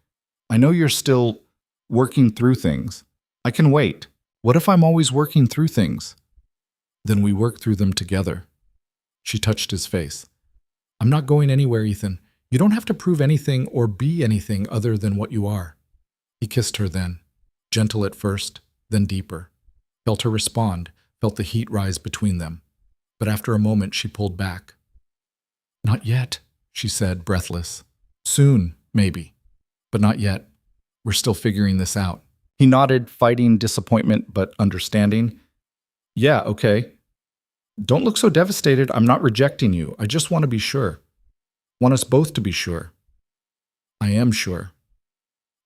I know you're still working through things. I can wait. What if I'm always working through things? Then we work through them together. She touched his face. I'm not going anywhere, Ethan. You don't have to prove anything or be anything other than what you are. He kissed her then, gentle at first, then deeper. Felt her respond, felt the heat rise between them. But after a moment, she pulled back. Not yet, she said, breathless. Soon, maybe, but not yet. We're still figuring this out. He nodded, fighting disappointment but understanding. Yeah, okay. Don't look so devastated. I'm not rejecting you. I just want to be sure. Want us both to be sure. I am sure.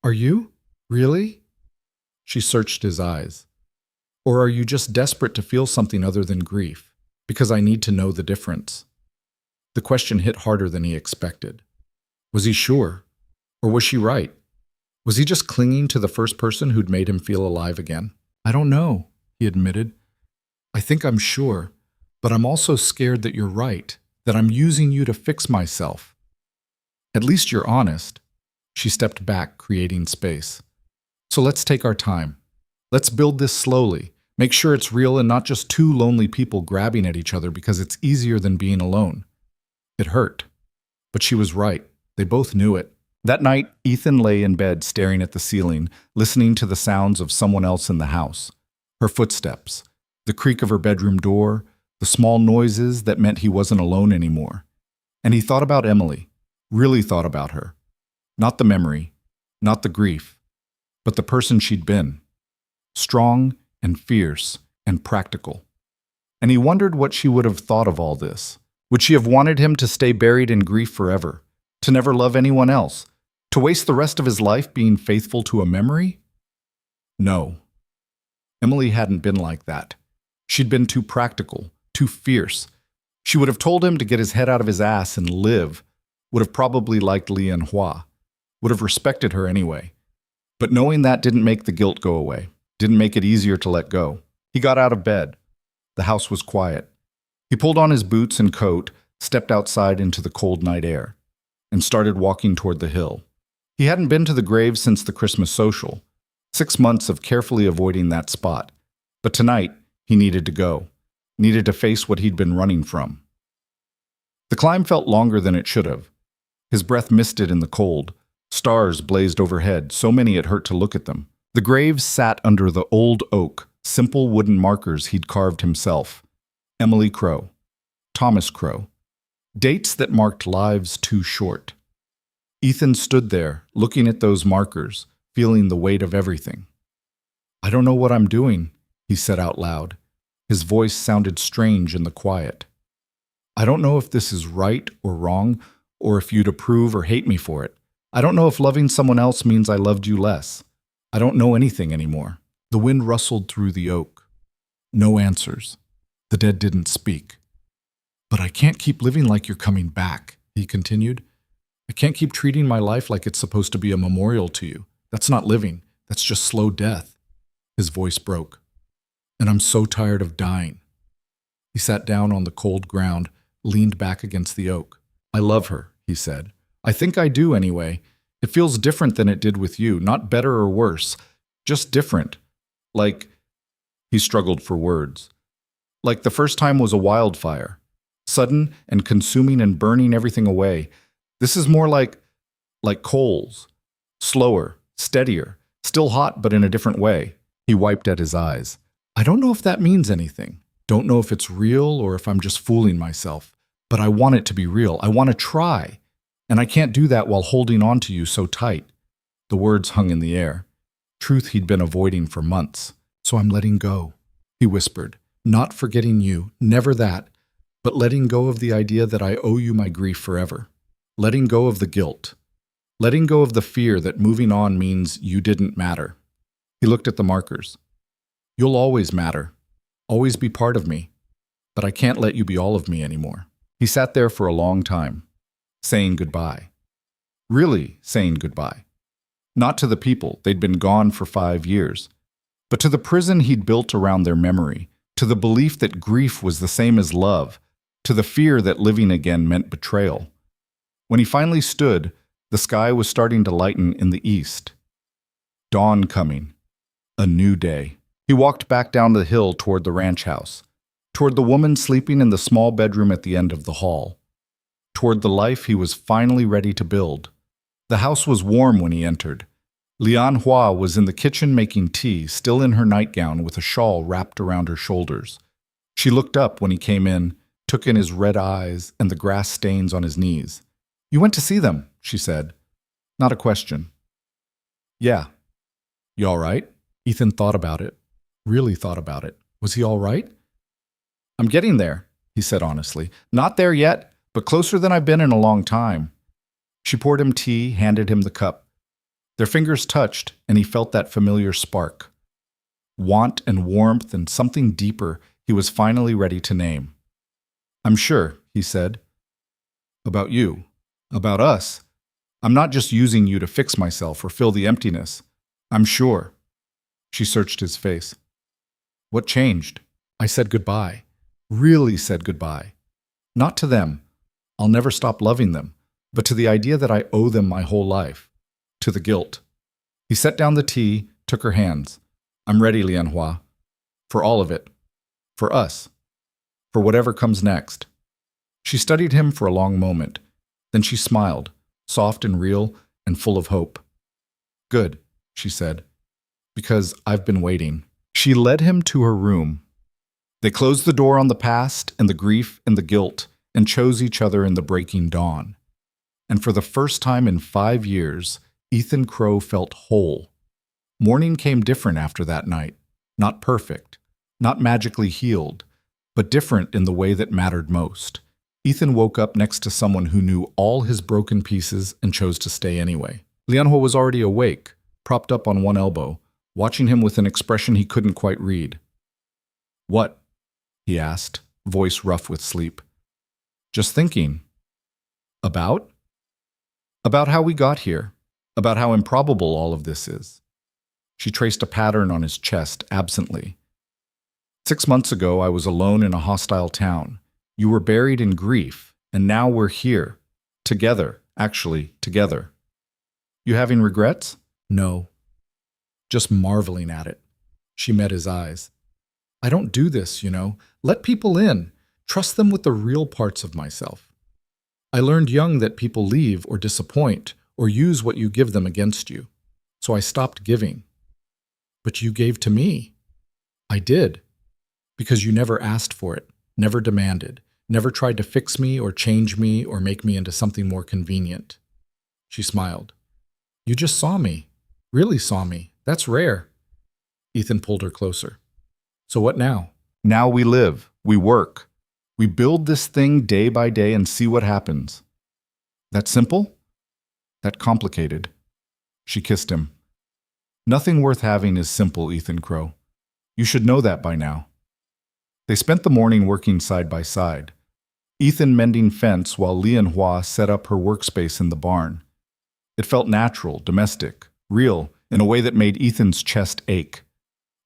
Are you? Really? She searched his eyes. Or are you just desperate to feel something other than grief? Because I need to know the difference. The question hit harder than he expected. Was he sure? Or was she right? Was he just clinging to the first person who'd made him feel alive again? I don't know, he admitted. I think I'm sure, but I'm also scared that you're right, that I'm using you to fix myself. At least you're honest. She stepped back, creating space. So let's take our time. Let's build this slowly. Make sure it's real and not just two lonely people grabbing at each other because it's easier than being alone. It hurt. But she was right. They both knew it. That night, Ethan lay in bed staring at the ceiling, listening to the sounds of someone else in the house. Her footsteps, the creak of her bedroom door, the small noises that meant he wasn't alone anymore. And he thought about Emily, really thought about her. Not the memory, not the grief, but the person she'd been. Strong and fierce and practical. And he wondered what she would have thought of all this. Would she have wanted him to stay buried in grief forever, to never love anyone else, to waste the rest of his life being faithful to a memory? No. Emily hadn't been like that. She'd been too practical, too fierce. She would have told him to get his head out of his ass and live, would have probably liked Lian Hua, would have respected her anyway. But knowing that didn't make the guilt go away, didn't make it easier to let go. He got out of bed. The house was quiet. He pulled on his boots and coat, stepped outside into the cold night air, and started walking toward the hill. He hadn't been to the grave since the Christmas social. 6 months of carefully avoiding that spot. But tonight, he needed to go. Needed to face what he'd been running from. The climb felt longer than it should have. His breath misted in the cold. Stars blazed overhead, so many it hurt to look at them. The grave sat under the old oak, simple wooden markers he'd carved himself. Emily Crow. Thomas Crow. Dates that marked lives too short. Ethan stood there, looking at those markers, feeling the weight of everything. I don't know what I'm doing, he said out loud. His voice sounded strange in the quiet. I don't know if this is right or wrong, or if you'd approve or hate me for it. I don't know if loving someone else means I loved you less. I don't know anything anymore. The wind rustled through the oak. No answers. The dead didn't speak. But I can't keep living like you're coming back, he continued. I can't keep treating my life like it's supposed to be a memorial to you. That's not living. That's just slow death. His voice broke. And I'm so tired of dying. He sat down on the cold ground, leaned back against the oak. I love her, he said. I think I do anyway. It feels different than it did with you, not better or worse, just different. Like, he struggled for words. Like the first time was a wildfire, sudden and consuming and burning everything away. This is more like coals, slower, steadier, still hot but in a different way. He wiped at his eyes. I don't know if that means anything. Don't know if it's real or if I'm just fooling myself. But I want it to be real. I want to try. And I can't do that while holding on to you so tight. The words hung in the air. Truth he'd been avoiding for months. So I'm letting go, he whispered. Not forgetting you, never that, but letting go of the idea that I owe you my grief forever. Letting go of the guilt. Letting go of the fear that moving on means you didn't matter. He looked at the markers. You'll always matter. Always be part of me. But I can't let you be all of me anymore. He sat there for a long time, saying goodbye. Really saying goodbye. Not to the people, they'd been gone for 5 years, but to the prison he'd built around their memory, to the belief that grief was the same as love, to the fear that living again meant betrayal. When he finally stood, the sky was starting to lighten in the east. Dawn coming. A new day. He walked back down the hill toward the ranch house, toward the woman sleeping in the small bedroom at the end of the hall, toward the life he was finally ready to build. The house was warm when he entered. Lian Hua was in the kitchen making tea, still in her nightgown with a shawl wrapped around her shoulders. She looked up when he came in, took in his red eyes and the grass stains on his knees. "You went to see them," she said. Not a question. "Yeah." "You all right?" Ethan thought about it. Really thought about it. Was he all right? "I'm getting there," he said honestly. "Not there yet, but closer than I've been in a long time." She poured him tea, handed him the cup. Their fingers touched, and he felt that familiar spark. Want and warmth and something deeper he was finally ready to name. "I'm sure," he said. "About you. About us. I'm not just using you to fix myself or fill the emptiness. I'm sure." She searched his face. "What changed?" "I said goodbye. Really said goodbye. Not to them. I'll never stop loving them. But to the idea that I owe them my whole life. To the guilt." He set down the tea, took her hands. "I'm ready, Lian Hua. For all of it. For us. For whatever comes next." She studied him for a long moment. Then she smiled, soft and real and full of hope. "Good," she said, "because I've been waiting." She led him to her room. They closed the door on the past and the grief and the guilt and chose each other in the breaking dawn. And for the first time in 5 years, Ethan Crow felt whole. Morning came different after that night. Not perfect, not magically healed, but different in the way that mattered most. Ethan woke up next to someone who knew all his broken pieces and chose to stay anyway. Lianhua was already awake, propped up on one elbow, watching him with an expression he couldn't quite read. "What?" he asked, voice rough with sleep. "Just thinking." "About?" "About how we got here. About how improbable all of this is." She traced a pattern on his chest absently. 6 months ago, I was alone in a hostile town. You were buried in grief, and now we're here. Together, actually, together. You having regrets?" "No." Just marveling at it. She met his eyes. "I don't do this, you know. Let people in. Trust them with the real parts of myself. I learned young that people leave or disappoint or use what you give them against you. So I stopped giving." "But you gave to me." "I did. Because you never asked for it, never demanded, never tried to fix me or change me or make me into something more convenient." She smiled. "You just saw me. Really saw me. That's rare." Ethan pulled her closer. "So what now?" "Now we live. We work. We build this thing day by day and see what happens." "That simple?" "That complicated." She kissed him. "Nothing worth having is simple, Ethan Crow. You should know that by now." They spent the morning working side by side. Ethan mending fence while Lian Hua set up her workspace in the barn. It felt natural, domestic, real, in a way that made Ethan's chest ache.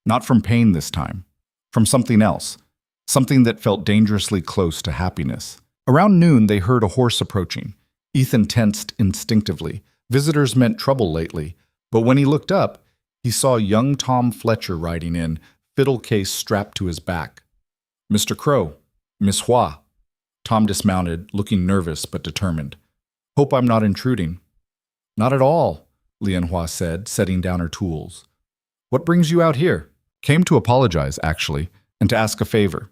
Not from pain this time. From something else. Something that felt dangerously close to happiness. Around noon, they heard a horse approaching. Ethan tensed instinctively. Visitors meant trouble lately. But when he looked up, he saw young Tom Fletcher riding in, fiddle case strapped to his back. "Mr. Crow, Miss Hua." Tom dismounted, looking nervous but determined. "Hope I'm not intruding." "Not at all," Lian Hua said, setting down her tools. "What brings you out here?" "Came to apologize, actually, and to ask a favor."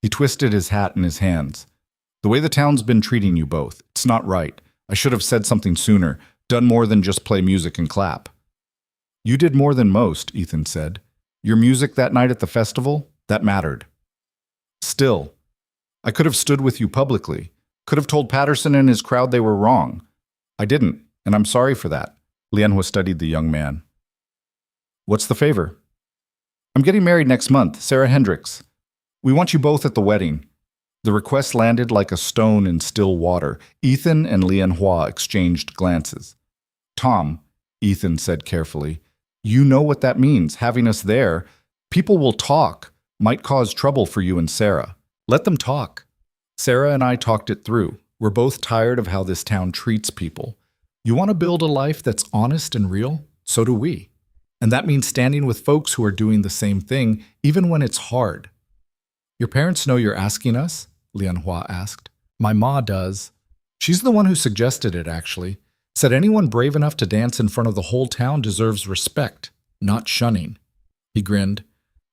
He twisted his hat in his hands. "The way the town's been treating you both, it's not right. I should have said something sooner, done more than just play music and clap." "You did more than most," Ethan said. "Your music that night at the festival, that mattered." "Still, I could have stood with you publicly, could have told Patterson and his crowd they were wrong. I didn't, and I'm sorry for that." Lianhua studied the young man. "What's the favor?" "I'm getting married next month, Sarah Hendricks. We want you both at the wedding." The request landed like a stone in still water. Ethan and Lian Hua exchanged glances. "Tom," Ethan said carefully, "you know what that means, having us there. People will talk, might cause trouble for you and Sarah. Let them talk. Sarah and I talked it through. We're both tired of how this town treats people. You want to build a life that's honest and real? So do we." And that means standing with folks who are doing the same thing, even when it's hard. Your parents know you're asking us? Lianhua asked. My ma does. She's the one who suggested it, actually. Said anyone brave enough to dance in front of the whole town deserves respect, not shunning. He grinned.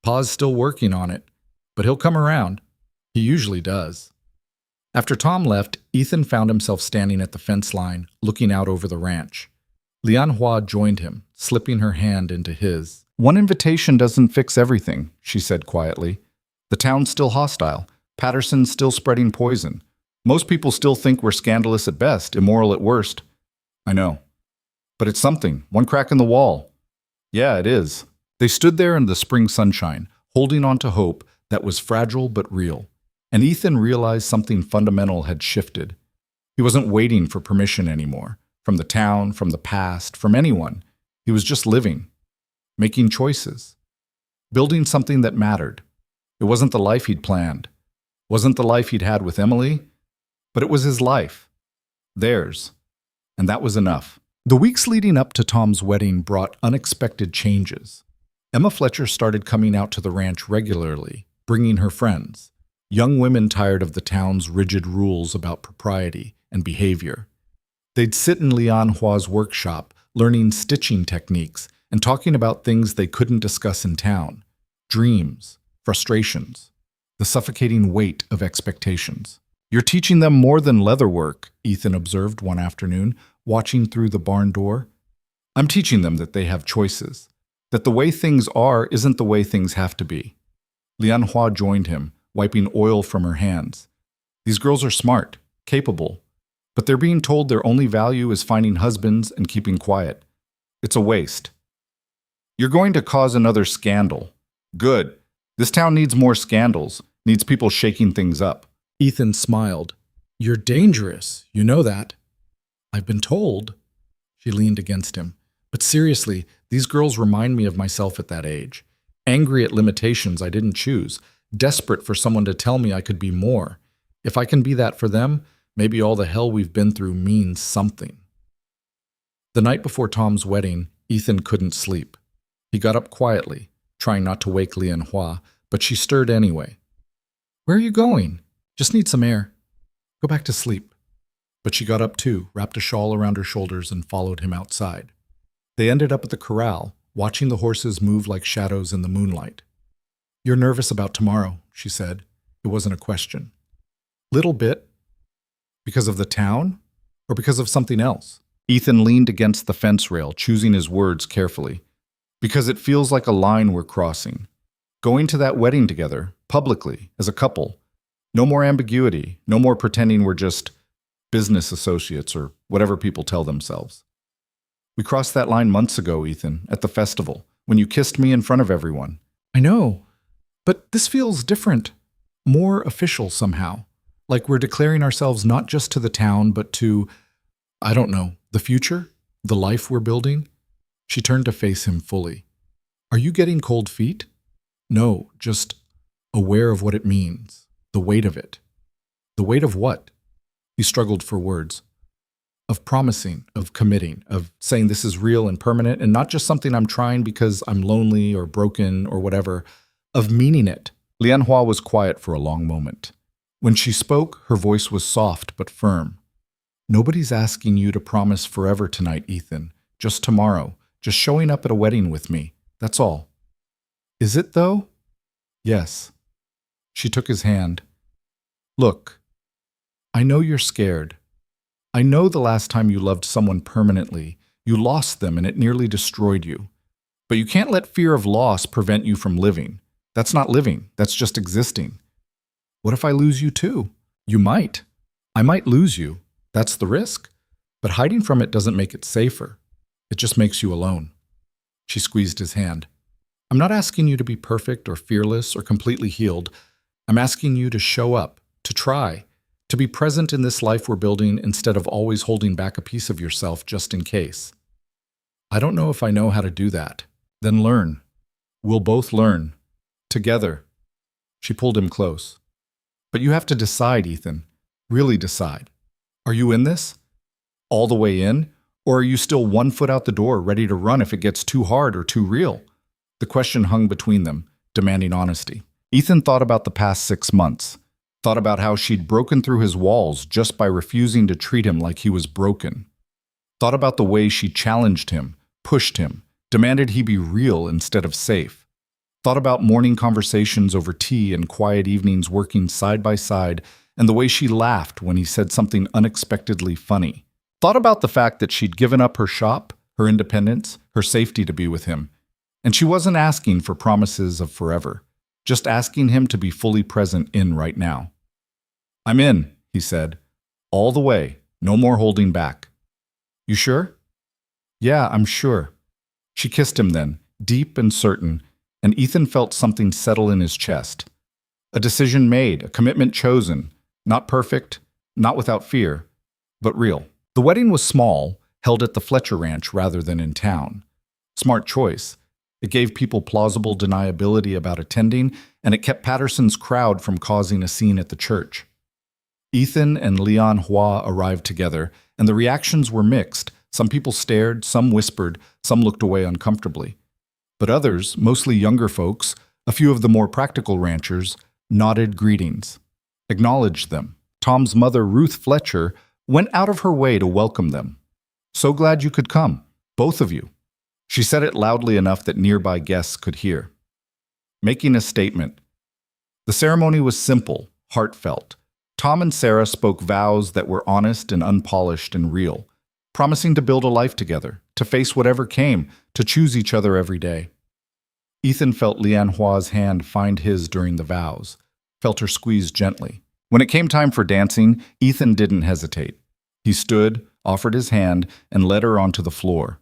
Pa's still working on it, but he'll come around. He usually does. After Tom left, Ethan found himself standing at the fence line, looking out over the ranch. Lianhua joined him, slipping her hand into his. One invitation doesn't fix everything, she said quietly. The town's still hostile. Patterson's still spreading poison. Most people still think we're scandalous at best, immoral at worst. I know. But it's something, one crack in the wall. Yeah, it is. They stood there in the spring sunshine, holding on to hope that was fragile but real. And Ethan realized something fundamental had shifted. He wasn't waiting for permission anymore, from the town, from the past, from anyone. He was just living, making choices, building something that mattered. It wasn't the life he'd planned, wasn't the life he'd had with Emily, but it was his life, theirs, and that was enough. The weeks leading up to Tom's wedding brought unexpected changes. Emma Fletcher started coming out to the ranch regularly, bringing her friends, young women tired of the town's rigid rules about propriety and behavior. They'd sit in Lianhua's workshop, learning stitching techniques and talking about things they couldn't discuss in town, dreams, frustrations, the suffocating weight of expectations. You're teaching them more than leather work, Ethan observed one afternoon, watching through the barn door. I'm teaching them that they have choices, that the way things are isn't the way things have to be. Lianhua joined him, wiping oil from her hands. These girls are smart, capable, but they're being told their only value is finding husbands and keeping quiet. It's a waste. You're going to cause another scandal. Good. This town needs more scandals, needs people shaking things up. Ethan smiled. You're dangerous, you know that. I've been told. She leaned against him. But seriously, these girls remind me of myself at that age. Angry at limitations I didn't choose, desperate for someone to tell me I could be more. If I can be that for them, maybe all the hell we've been through means something. The night before Tom's wedding, Ethan couldn't sleep. He got up quietly, trying not to wake Lianhua, but she stirred anyway. Where are you going? Just need some air. Go back to sleep. But she got up too, wrapped a shawl around her shoulders, and followed him outside. They ended up at the corral, watching the horses move like shadows in the moonlight. You're nervous about tomorrow, she said. It wasn't a question. Little bit. Because of the town? Or because of something else? Ethan leaned against the fence rail, choosing his words carefully. Because it feels like a line we're crossing. Going to that wedding together, publicly, as a couple. No more ambiguity, no more pretending we're just business associates or whatever people tell themselves. We crossed that line months ago, Ethan, at the festival, when you kissed me in front of everyone. I know, but this feels different, more official somehow. Like we're declaring ourselves not just to the town, but to, I don't know, the future, the life we're building. She turned to face him fully. Are you getting cold feet? No, just aware of what it means. The weight of it. The weight of what? He struggled for words. Of promising, of committing, of saying this is real and permanent and not just something I'm trying because I'm lonely or broken or whatever. Of meaning it. Lianhua was quiet for a long moment. When she spoke, her voice was soft but firm. Nobody's asking you to promise forever tonight, Ethan. Just tomorrow. Just showing up at a wedding with me. That's all. Is it, though? Yes. She took his hand. Look, I know you're scared. I know the last time you loved someone permanently, you lost them and it nearly destroyed you. But you can't let fear of loss prevent you from living. That's not living. That's just existing. What if I lose you too? You might. I might lose you. That's the risk. But hiding from it doesn't make it safer. It just makes you alone. She squeezed his hand. I'm not asking you to be perfect or fearless or completely healed. I'm asking you to show up, to try, to be present in this life we're building instead of always holding back a piece of yourself just in case. I don't know if I know how to do that. Then learn. We'll both learn. Together. She pulled him close. But you have to decide, Ethan. Really decide. Are you in this? All the way in? Or are you still 1 foot out the door, ready to run if it gets too hard or too real? The question hung between them, demanding honesty. Ethan thought about the past 6 months, thought about how she'd broken through his walls just by refusing to treat him like he was broken. Thought about the way she challenged him, pushed him, demanded he be real instead of safe. Thought about morning conversations over tea and quiet evenings working side by side, and the way she laughed when he said something unexpectedly funny. Thought about the fact that she'd given up her shop, her independence, her safety to be with him. And she wasn't asking for promises of forever, just asking him to be fully present in right now. "I'm in," he said. "All the way, no more holding back." "You sure?" "Yeah, I'm sure." She kissed him then, deep and certain, and Ethan felt something settle in his chest. A decision made, a commitment chosen, not perfect, not without fear, but real. The wedding was small, held at the Fletcher Ranch rather than in town. Smart choice. It gave people plausible deniability about attending, and it kept Patterson's crowd from causing a scene at the church. Ethan and Leon Hua arrived together, and the reactions were mixed. Some people stared, some whispered, some looked away uncomfortably. But others, mostly younger folks, a few of the more practical ranchers, nodded greetings, acknowledged them. Tom's mother, Ruth Fletcher, went out of her way to welcome them. "So glad you could come, both of you." She said it loudly enough that nearby guests could hear. Making a statement. The ceremony was simple, heartfelt. Tom and Sarah spoke vows that were honest and unpolished and real, promising to build a life together, to face whatever came, to choose each other every day. Ethan felt Lian Hua's hand find his during the vows, felt her squeeze gently. When it came time for dancing, Ethan didn't hesitate. He stood, offered his hand, and led her onto the floor.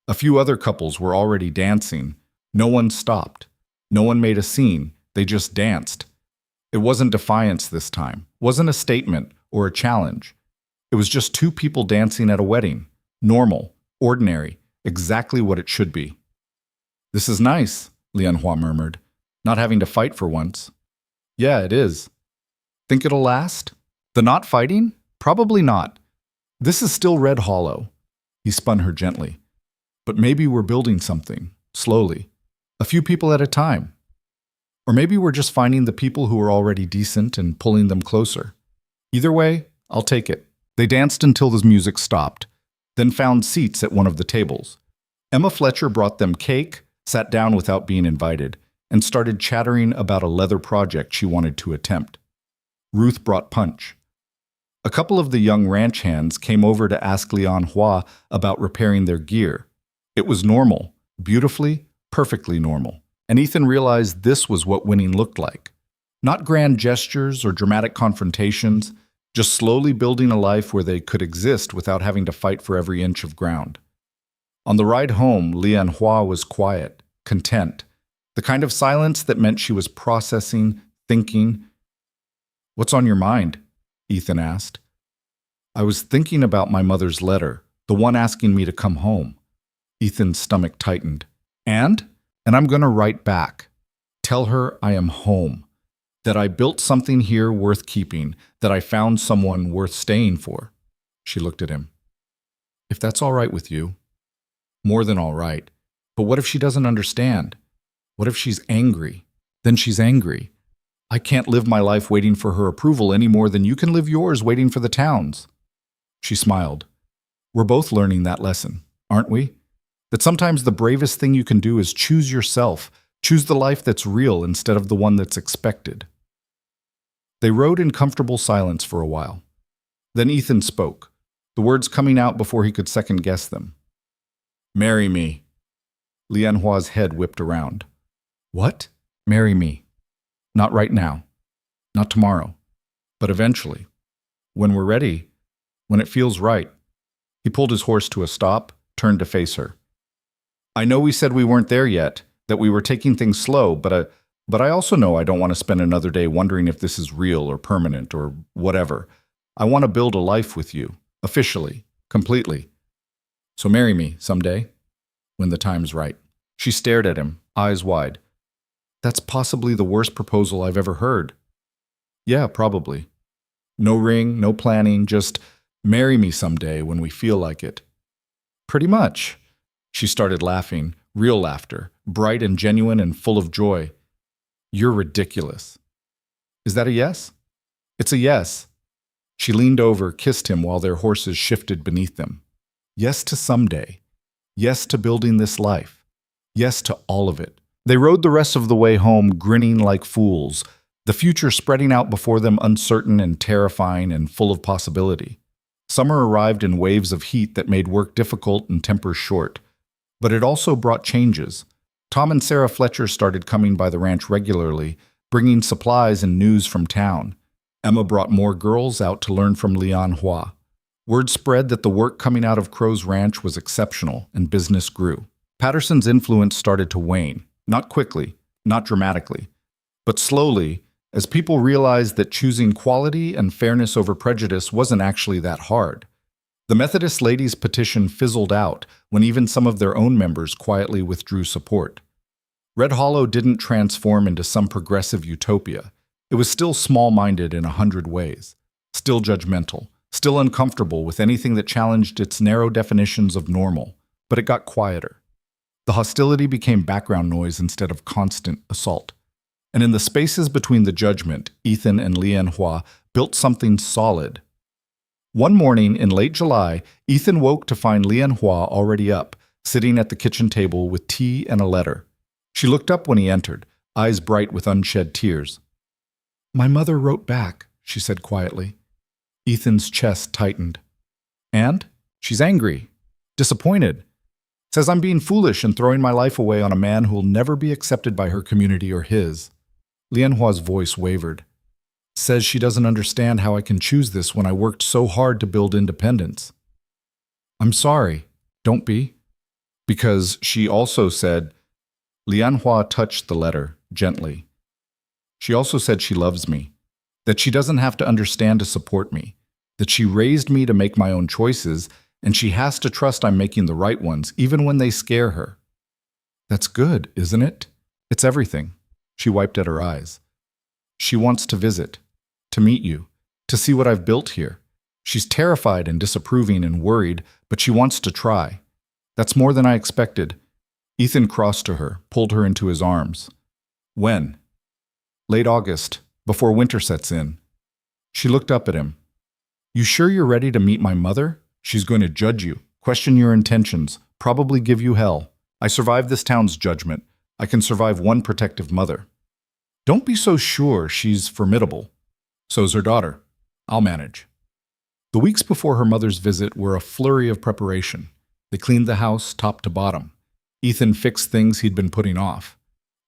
A few other couples were already dancing. No one stopped. No one made a scene. They just danced. It wasn't defiance this time, wasn't a statement or a challenge. It was just two people dancing at a wedding. Normal, ordinary, exactly what it should be. "This is nice," Lian Hua murmured, "not having to fight for once." "Yeah, it is." "Think it'll last?" "The not fighting? Probably not. This is still Red Hollow." He spun her gently. "But maybe we're building something, slowly, a few people at a time. Or maybe we're just finding the people who are already decent and pulling them closer. Either way, I'll take it." They danced until the music stopped, then found seats at one of the tables. Emma Fletcher brought them cake, sat down without being invited, and started chattering about a leather project she wanted to attempt. Ruth brought punch. A couple of the young ranch hands came over to ask Lian Hua about repairing their gear. It was normal, beautifully, perfectly normal, and Ethan realized this was what winning looked like. Not grand gestures or dramatic confrontations, just slowly building a life where they could exist without having to fight for every inch of ground. On the ride home, Lian Hua was quiet, content, the kind of silence that meant she was processing, thinking. "What's on your mind?" Ethan asked. "I was thinking about my mother's letter, the one asking me to come home." Ethan's stomach tightened. And I'm going to write back. Tell her I am home. That I built something here worth keeping, that I found someone worth staying for." She looked at him. "If that's all right with you." "More than all right. But what if she doesn't understand? What if she's angry? Then she's angry. I can't live my life waiting for her approval any more than you can live yours waiting for the town's." She smiled. "We're both learning that lesson, aren't we? That sometimes the bravest thing you can do is choose yourself, choose the life that's real instead of the one that's expected." They rode in comfortable silence for a while. Then Ethan spoke, the words coming out before he could second-guess them. "Marry me." Lian Hua's head whipped around. "What?" "Marry me. Not right now. Not tomorrow. But eventually. When we're ready. When it feels right." He pulled his horse to a stop, turned to face her. "I know we said we weren't there yet, that we were taking things slow, but I also know I don't want to spend another day wondering if this is real or permanent or whatever. I want to build a life with you, officially, completely. So marry me someday, when the time's right." She stared at him, eyes wide. "That's possibly the worst proposal I've ever heard." "Yeah, probably. No ring, no planning, just marry me someday when we feel like it." Pretty much. She started laughing, real laughter, bright and genuine and full of joy. You're ridiculous. Is that a yes? It's a yes. She leaned over, kissed him while their horses shifted beneath them. Yes to someday. Yes to building this life. Yes to all of it. They rode the rest of the way home, grinning like fools, the future spreading out before them uncertain and terrifying and full of possibility. Summer arrived in waves of heat that made work difficult and tempers short. But it also brought changes. Tom and Sarah Fletcher started coming by the ranch regularly, bringing supplies and news from town. Emma brought more girls out to learn from Lian Hua. Word spread that the work coming out of Crow's ranch was exceptional, and business grew. Patterson's influence started to wane, not quickly, not dramatically, but slowly, as people realized that choosing quality and fairness over prejudice wasn't actually that hard. The Methodist ladies' petition fizzled out when even some of their own members quietly withdrew support. Red Hollow didn't transform into some progressive utopia. It was still small-minded in 100 ways, still judgmental, still uncomfortable with anything that challenged its narrow definitions of normal, but it got quieter. The hostility became background noise instead of constant assault. And in the spaces between the judgment, Ethan and Lian Hua built something solid. One morning in late July, Ethan woke to find Lian Hua already up, sitting at the kitchen table with tea and a letter. She looked up when he entered, eyes bright with unshed tears. "My mother wrote back," she said quietly. Ethan's chest tightened. "And? She's angry, disappointed. Says I'm being foolish and throwing my life away on a man who'll never be accepted by her community or his." Lian Hua's voice wavered. "Says she doesn't understand how I can choose this when I worked so hard to build independence." "I'm sorry. Don't be." Because she also said, Lian Hua touched the letter, gently. She also said she loves me, that she doesn't have to understand to support me, that she raised me to make my own choices, and she has to trust I'm making the right ones, even when they scare her. That's good, isn't it? It's everything. She wiped at her eyes. She wants to visit, to meet you, to see what I've built here. She's terrified and disapproving and worried, but she wants to try. That's more than I expected. Ethan crossed to her, pulled her into his arms. When? Late August, before winter sets in. She looked up at him. You sure you're ready to meet my mother? She's going to judge you, question your intentions, probably give you hell. I survived this town's judgment. I can survive one protective mother. Don't be so sure. She's formidable. So's her daughter. I'll manage. The weeks before her mother's visit were a flurry of preparation. They cleaned the house top to bottom. Ethan fixed things he'd been putting off.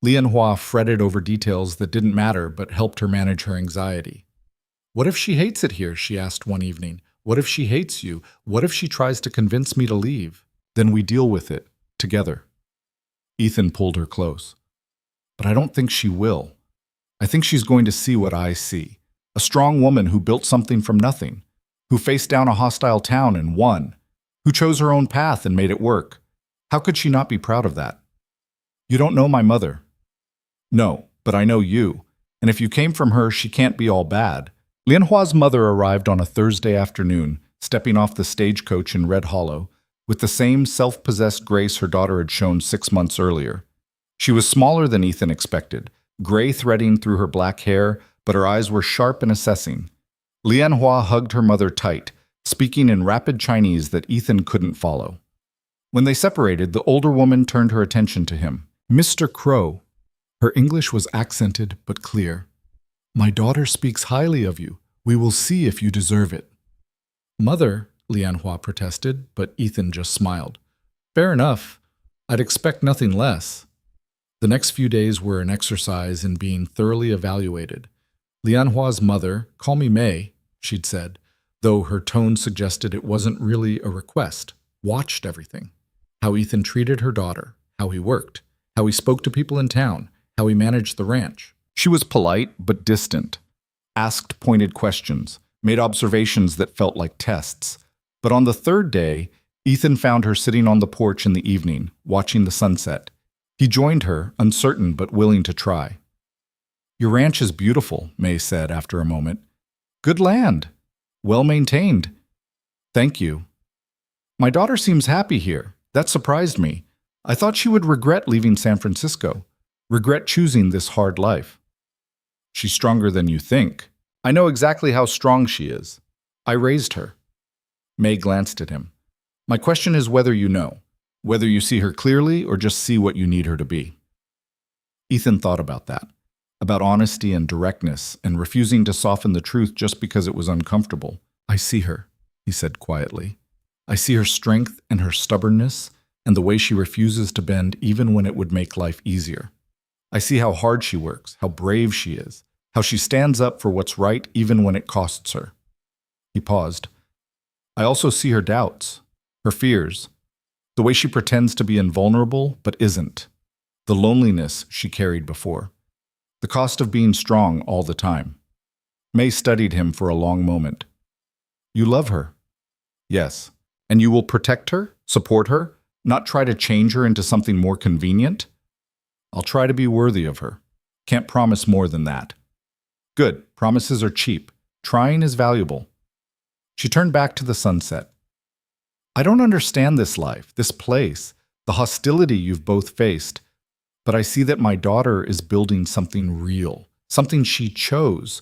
Lian Hua fretted over details that didn't matter but helped her manage her anxiety. What if she hates it here? She asked one evening. What if she hates you? What if she tries to convince me to leave? Then we deal with it, together. Ethan pulled her close. But I don't think she will. I think she's going to see what I see. A strong woman who built something from nothing, who faced down a hostile town and won, who chose her own path and made it work. How could she not be proud of that? You don't know my mother. No, but I know you. And if you came from her, she can't be all bad. Lian Hua's mother arrived on a Thursday afternoon, stepping off the stagecoach in Red Hollow, with the same self-possessed grace her daughter had shown 6 months earlier. She was smaller than Ethan expected, gray threading through her black hair, but her eyes were sharp and assessing. Lian Hua hugged her mother tight, speaking in rapid Chinese that Ethan couldn't follow. When they separated, the older woman turned her attention to him. Mr. Crow. Her English was accented but clear. My daughter speaks highly of you. We will see if you deserve it. Mother, Lian Hua protested, but Ethan just smiled. Fair enough. I'd expect nothing less. The next few days were an exercise in being thoroughly evaluated. Lian Hua's mother, call me May, she'd said, though her tone suggested it wasn't really a request, watched everything. How Ethan treated her daughter, how he worked, how he spoke to people in town, how he managed the ranch. She was polite but distant, asked pointed questions, made observations that felt like tests. But on the third day, Ethan found her sitting on the porch in the evening, watching the sunset. He joined her, uncertain but willing to try. Your ranch is beautiful, May said after a moment. Good land. Well maintained. Thank you. My daughter seems happy here. That surprised me. I thought she would regret leaving San Francisco, regret choosing this hard life. She's stronger than you think. I know exactly how strong she is. I raised her. May glanced at him. My question is whether you know, whether you see her clearly or just see what you need her to be. Ethan thought about that, about honesty and directness and refusing to soften the truth just because it was uncomfortable. I see her, he said quietly. I see her strength and her stubbornness and the way she refuses to bend even when it would make life easier. I see how hard she works, how brave she is, how she stands up for what's right even when it costs her. He paused. I also see her doubts, her fears, the way she pretends to be invulnerable but isn't, the loneliness she carried before, the cost of being strong all the time. May studied him for a long moment. You love her. Yes. And you will protect her, support her, not try to change her into something more convenient? I'll try to be worthy of her. Can't promise more than that. Good. Promises are cheap. Trying is valuable. She turned back to the sunset. I don't understand this life, this place, the hostility you've both faced, but I see that my daughter is building something real, something she chose,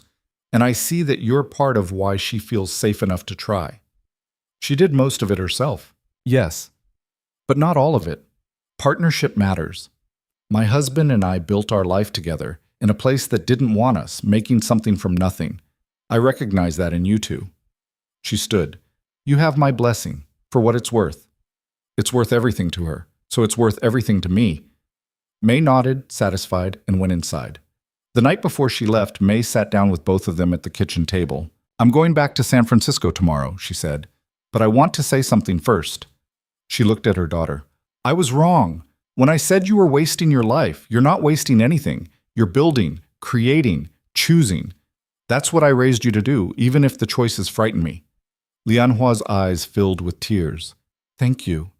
and I see that you're part of why she feels safe enough to try. She did most of it herself. Yes, but not all of it. Partnership matters. My husband and I built our life together in a place that didn't want us, making something from nothing. I recognize that in you two. She stood. You have my blessing, for what it's worth. It's worth everything to her, so it's worth everything to me. May nodded, satisfied, and went inside. The night before she left, May sat down with both of them at the kitchen table. I'm going back to San Francisco tomorrow, she said, but I want to say something first. She looked at her daughter. I was wrong. When I said you were wasting your life, you're not wasting anything. You're building, creating, choosing. That's what I raised you to do, even if the choices frighten me. Lianhua's eyes filled with tears. Thank you.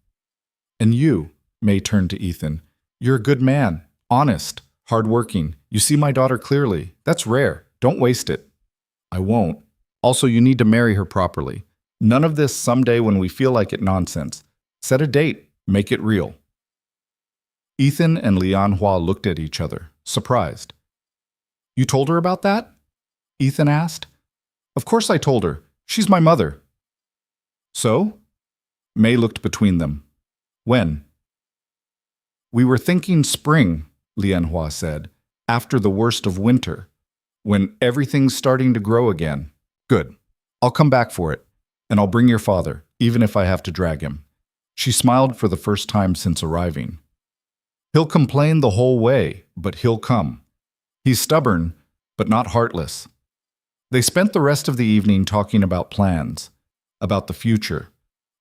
And you, May turned to Ethan. You're a good man, honest, hardworking. You see my daughter clearly. That's rare. Don't waste it. I won't. Also, you need to marry her properly. None of this someday when we feel like it nonsense. Set a date. Make it real. Ethan and Lianhua looked at each other, surprised. You told her about that? Ethan asked. Of course I told her. She's my mother. So? May looked between them. When? We were thinking spring, Lianhua said, after the worst of winter, when everything's starting to grow again. Good. I'll come back for it, and I'll bring your father, even if I have to drag him. She smiled for the first time since arriving. He'll complain the whole way, but he'll come. He's stubborn, but not heartless. They spent the rest of the evening talking about plans, about the future,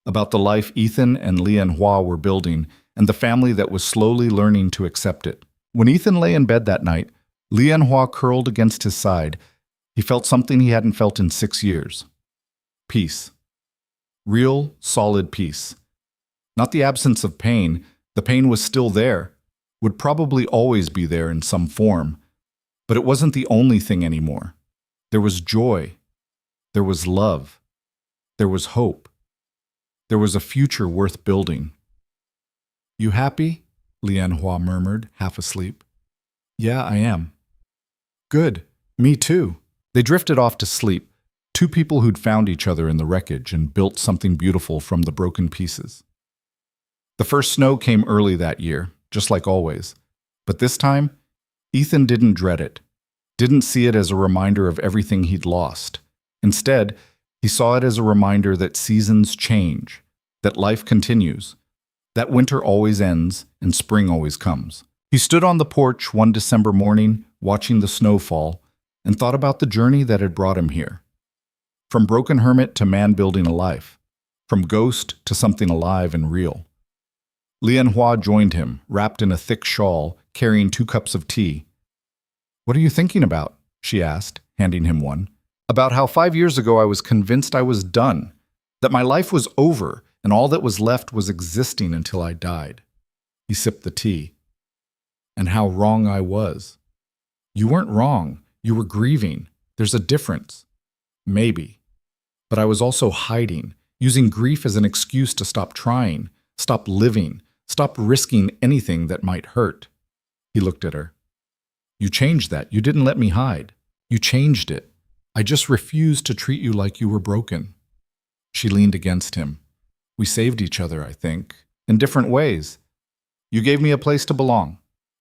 about the life Ethan and Lianhua were building, and the family that was slowly learning to accept it. When Ethan lay in bed that night, Lianhua curled against his side. He felt something he hadn't felt in 6 years. Peace. Real, solid peace. Not the absence of pain. The pain was still there, would probably always be there in some form. But it wasn't the only thing anymore. There was joy. There was love. There was hope. There was a future worth building. You happy? Lianhua murmured, half asleep. Yeah, I am. Good. Me too. They drifted off to sleep, two people who'd found each other in the wreckage and built something beautiful from the broken pieces. The first snow came early that year, just like always. But this time, Ethan didn't dread it, didn't see it as a reminder of everything he'd lost. Instead, he saw it as a reminder that seasons change, that life continues, that winter always ends and spring always comes. He stood on the porch one December morning, watching the snow fall, and thought about the journey that had brought him here. From broken hermit to man building a life, from ghost to something alive and real. Lianhua joined him, wrapped in a thick shawl, carrying 2 cups of tea. What are you thinking about? She asked, handing him one. About how 5 years ago I was convinced I was done, that my life was over, and all that was left was existing until I died. He sipped the tea. And how wrong I was. You weren't wrong. You were grieving. There's a difference. Maybe. But I was also hiding, using grief as an excuse to stop trying, stop living, stop risking anything that might hurt. He looked at her. You changed that. You didn't let me hide. You changed it. I just refused to treat you like you were broken. She leaned against him. We saved each other, I think, in different ways. You gave me a place to belong.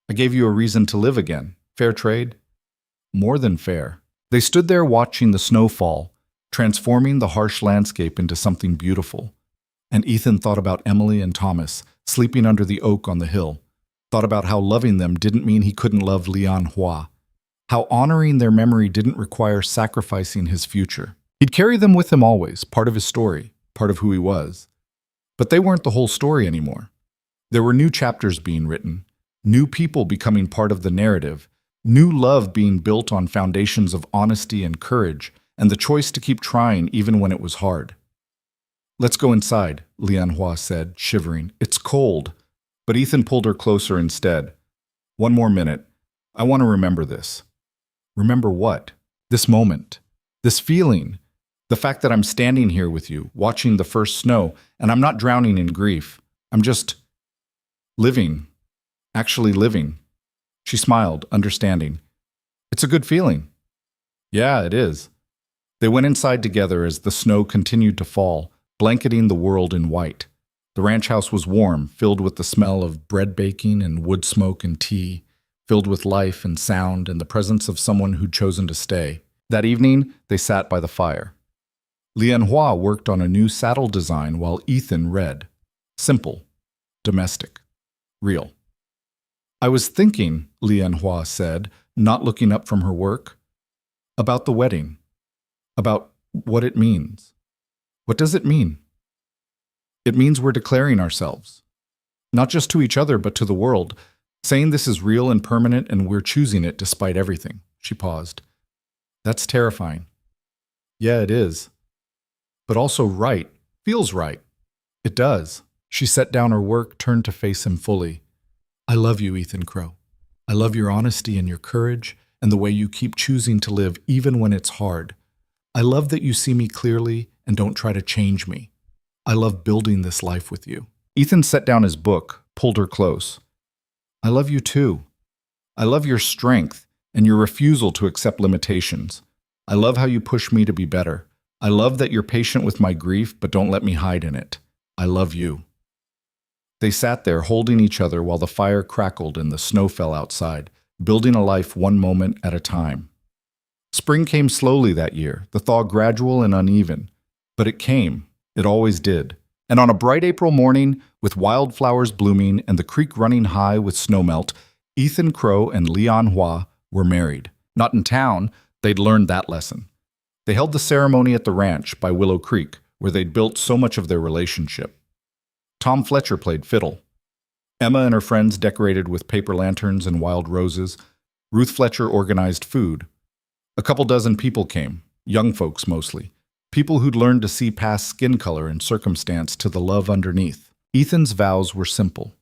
I gave you a reason to live again. Fair trade? More than fair. They stood there watching the snow fall, transforming the harsh landscape into something beautiful. And Ethan thought about Emily and Thomas, sleeping under the oak on the hill, thought about how loving them didn't mean he couldn't love Lian Hua, how honoring their memory didn't require sacrificing his future. He'd carry them with him always, part of his story, part of who he was. But they weren't the whole story anymore. There were new chapters being written, new people becoming part of the narrative, new love being built on foundations of honesty and courage, and the choice to keep trying even when it was hard. Let's go inside, Lian Hua said, shivering. It's cold. But Ethan pulled her closer instead. One more minute. I want to remember this. Remember what? This moment. This feeling. The fact that I'm standing here with you, watching the first snow, and I'm not drowning in grief. I'm just living. Actually living. She smiled, understanding. It's a good feeling. Yeah, it is. They went inside together as the snow continued to fall, blanketing the world in white. The ranch house was warm, filled with the smell of bread baking and wood smoke and tea, filled with life and sound and the presence of someone who'd chosen to stay. That evening, they sat by the fire. Lian Hua worked on a new saddle design while Ethan read. Simple, domestic, real. I was thinking, Lian Hua said, not looking up from her work, about the wedding, about what it means. What does it mean? It means we're declaring ourselves, not just to each other, but to the world, saying this is real and permanent and we're choosing it despite everything. She paused. That's terrifying. Yeah, it is. But also right. Feels right. It does. She set down her work, turned to face him fully. I love you, Ethan Crow. I love your honesty and your courage and the way you keep choosing to live even when it's hard. I love that you see me clearly and don't try to change me. I love building this life with you. Ethan set down his book, pulled her close. I love you too. I love your strength and your refusal to accept limitations. I love how you push me to be better. I love that you're patient with my grief, but don't let me hide in it. I love you. They sat there holding each other while the fire crackled and the snow fell outside, building a life one moment at a time. Spring came slowly that year, the thaw gradual and uneven. But it came. It always did. And on a bright April morning, with wildflowers blooming and the creek running high with snowmelt, Ethan Crow and Lian Hua were married. Not in town, they'd learned that lesson. They held the ceremony at the ranch by Willow Creek, where they'd built so much of their relationship. Tom Fletcher played fiddle. Emma and her friends decorated with paper lanterns and wild roses. Ruth Fletcher organized food. A couple dozen people came, young folks mostly, people who'd learned to see past skin color and circumstance to the love underneath. Ethan's vows were simple.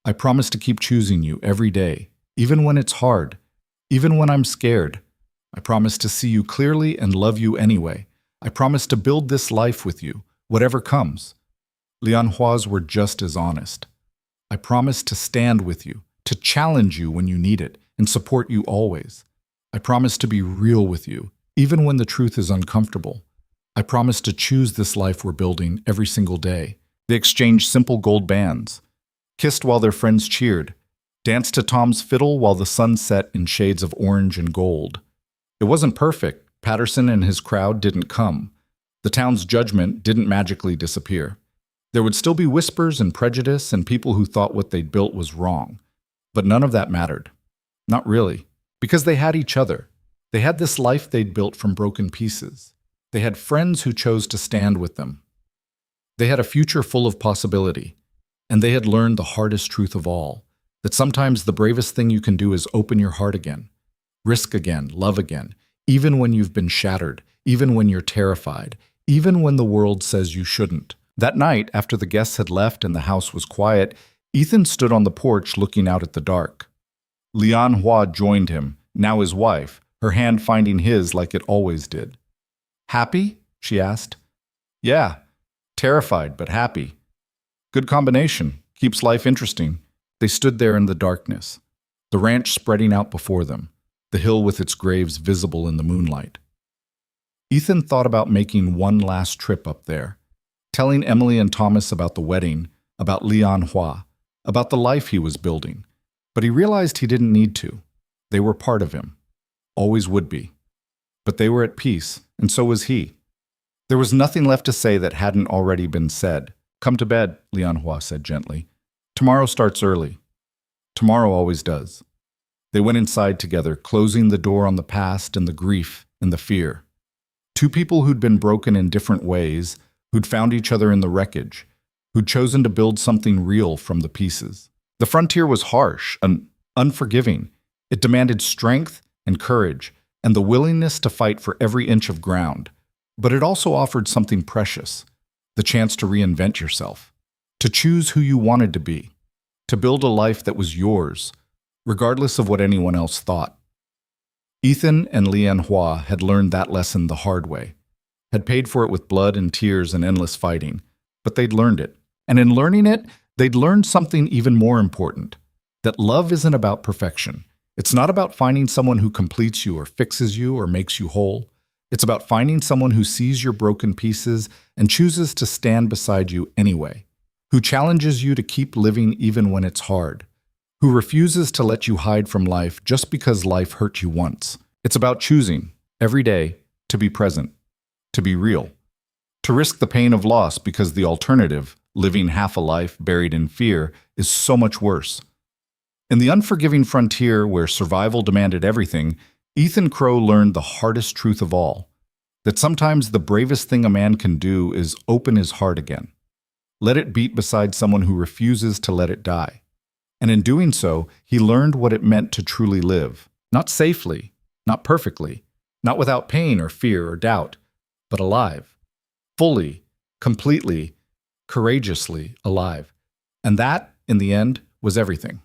I promise to keep choosing you every day, even when it's hard, even when I'm scared. I promise to see you clearly and love you anyway. I promise to build this life with you, whatever comes. Lian Hua's were just as honest. I promise to stand with you, to challenge you when you need it, and support you always. I promise to be real with you, even when the truth is uncomfortable. I promise to choose this life we're building every single day. They exchanged simple gold bands, kissed while their friends cheered, danced to Tom's fiddle while the sun set in shades of orange and gold. It wasn't perfect. Patterson and his crowd didn't come. The town's judgment didn't magically disappear. There would still be whispers and prejudice and people who thought what they'd built was wrong. But none of that mattered. Not really. Because they had each other. They had this life they'd built from broken pieces. They had friends who chose to stand with them. They had a future full of possibility. And they had learned the hardest truth of all, that sometimes the bravest thing you can do is open your heart again, risk again, love again, even when you've been shattered, even when you're terrified, even when the world says you shouldn't. That night, after the guests had left and the house was quiet, Ethan stood on the porch looking out at the dark. Lian Hua joined him, now his wife, her hand finding his like it always did. Happy? She asked. Yeah. Terrified but happy. Good combination. Keeps life interesting. They stood there in the darkness, the ranch spreading out before them, the hill with its graves visible in the moonlight. Ethan thought about making one last trip up there, telling Emily and Thomas about the wedding, about Lian Hua, about the life he was building. But he realized he didn't need to. They were part of him. Always would be. But they were at peace, and so was he. There was nothing left to say that hadn't already been said. Come to bed, Lian Hua said gently. Tomorrow starts early. Tomorrow always does. They went inside together, closing the door on the past and the grief and the fear. Two people who'd been broken in different ways, who'd found each other in the wreckage, who'd chosen to build something real from the pieces. The frontier was harsh and unforgiving. It demanded strength and courage and the willingness to fight for every inch of ground. But it also offered something precious, the chance to reinvent yourself, to choose who you wanted to be, to build a life that was yours, regardless of what anyone else thought. Ethan and Lian Hua had learned that lesson the hard way, had paid for it with blood and tears and endless fighting, but they'd learned it. And in learning it, they'd learned something even more important, that love isn't about perfection. It's not about finding someone who completes you or fixes you or makes you whole. It's about finding someone who sees your broken pieces and chooses to stand beside you anyway, who challenges you to keep living even when it's hard, who refuses to let you hide from life just because life hurt you once. It's about choosing, every day, to be present, to be real, to risk the pain of loss because the alternative, living half a life buried in fear, is so much worse. In the unforgiving frontier where survival demanded everything, Ethan Crow learned the hardest truth of all, that sometimes the bravest thing a man can do is open his heart again. Let it beat beside someone who refuses to let it die. And in doing so, he learned what it meant to truly live, not safely, not perfectly, not without pain or fear or doubt, but alive, fully, completely, courageously alive. And that, in the end, was everything.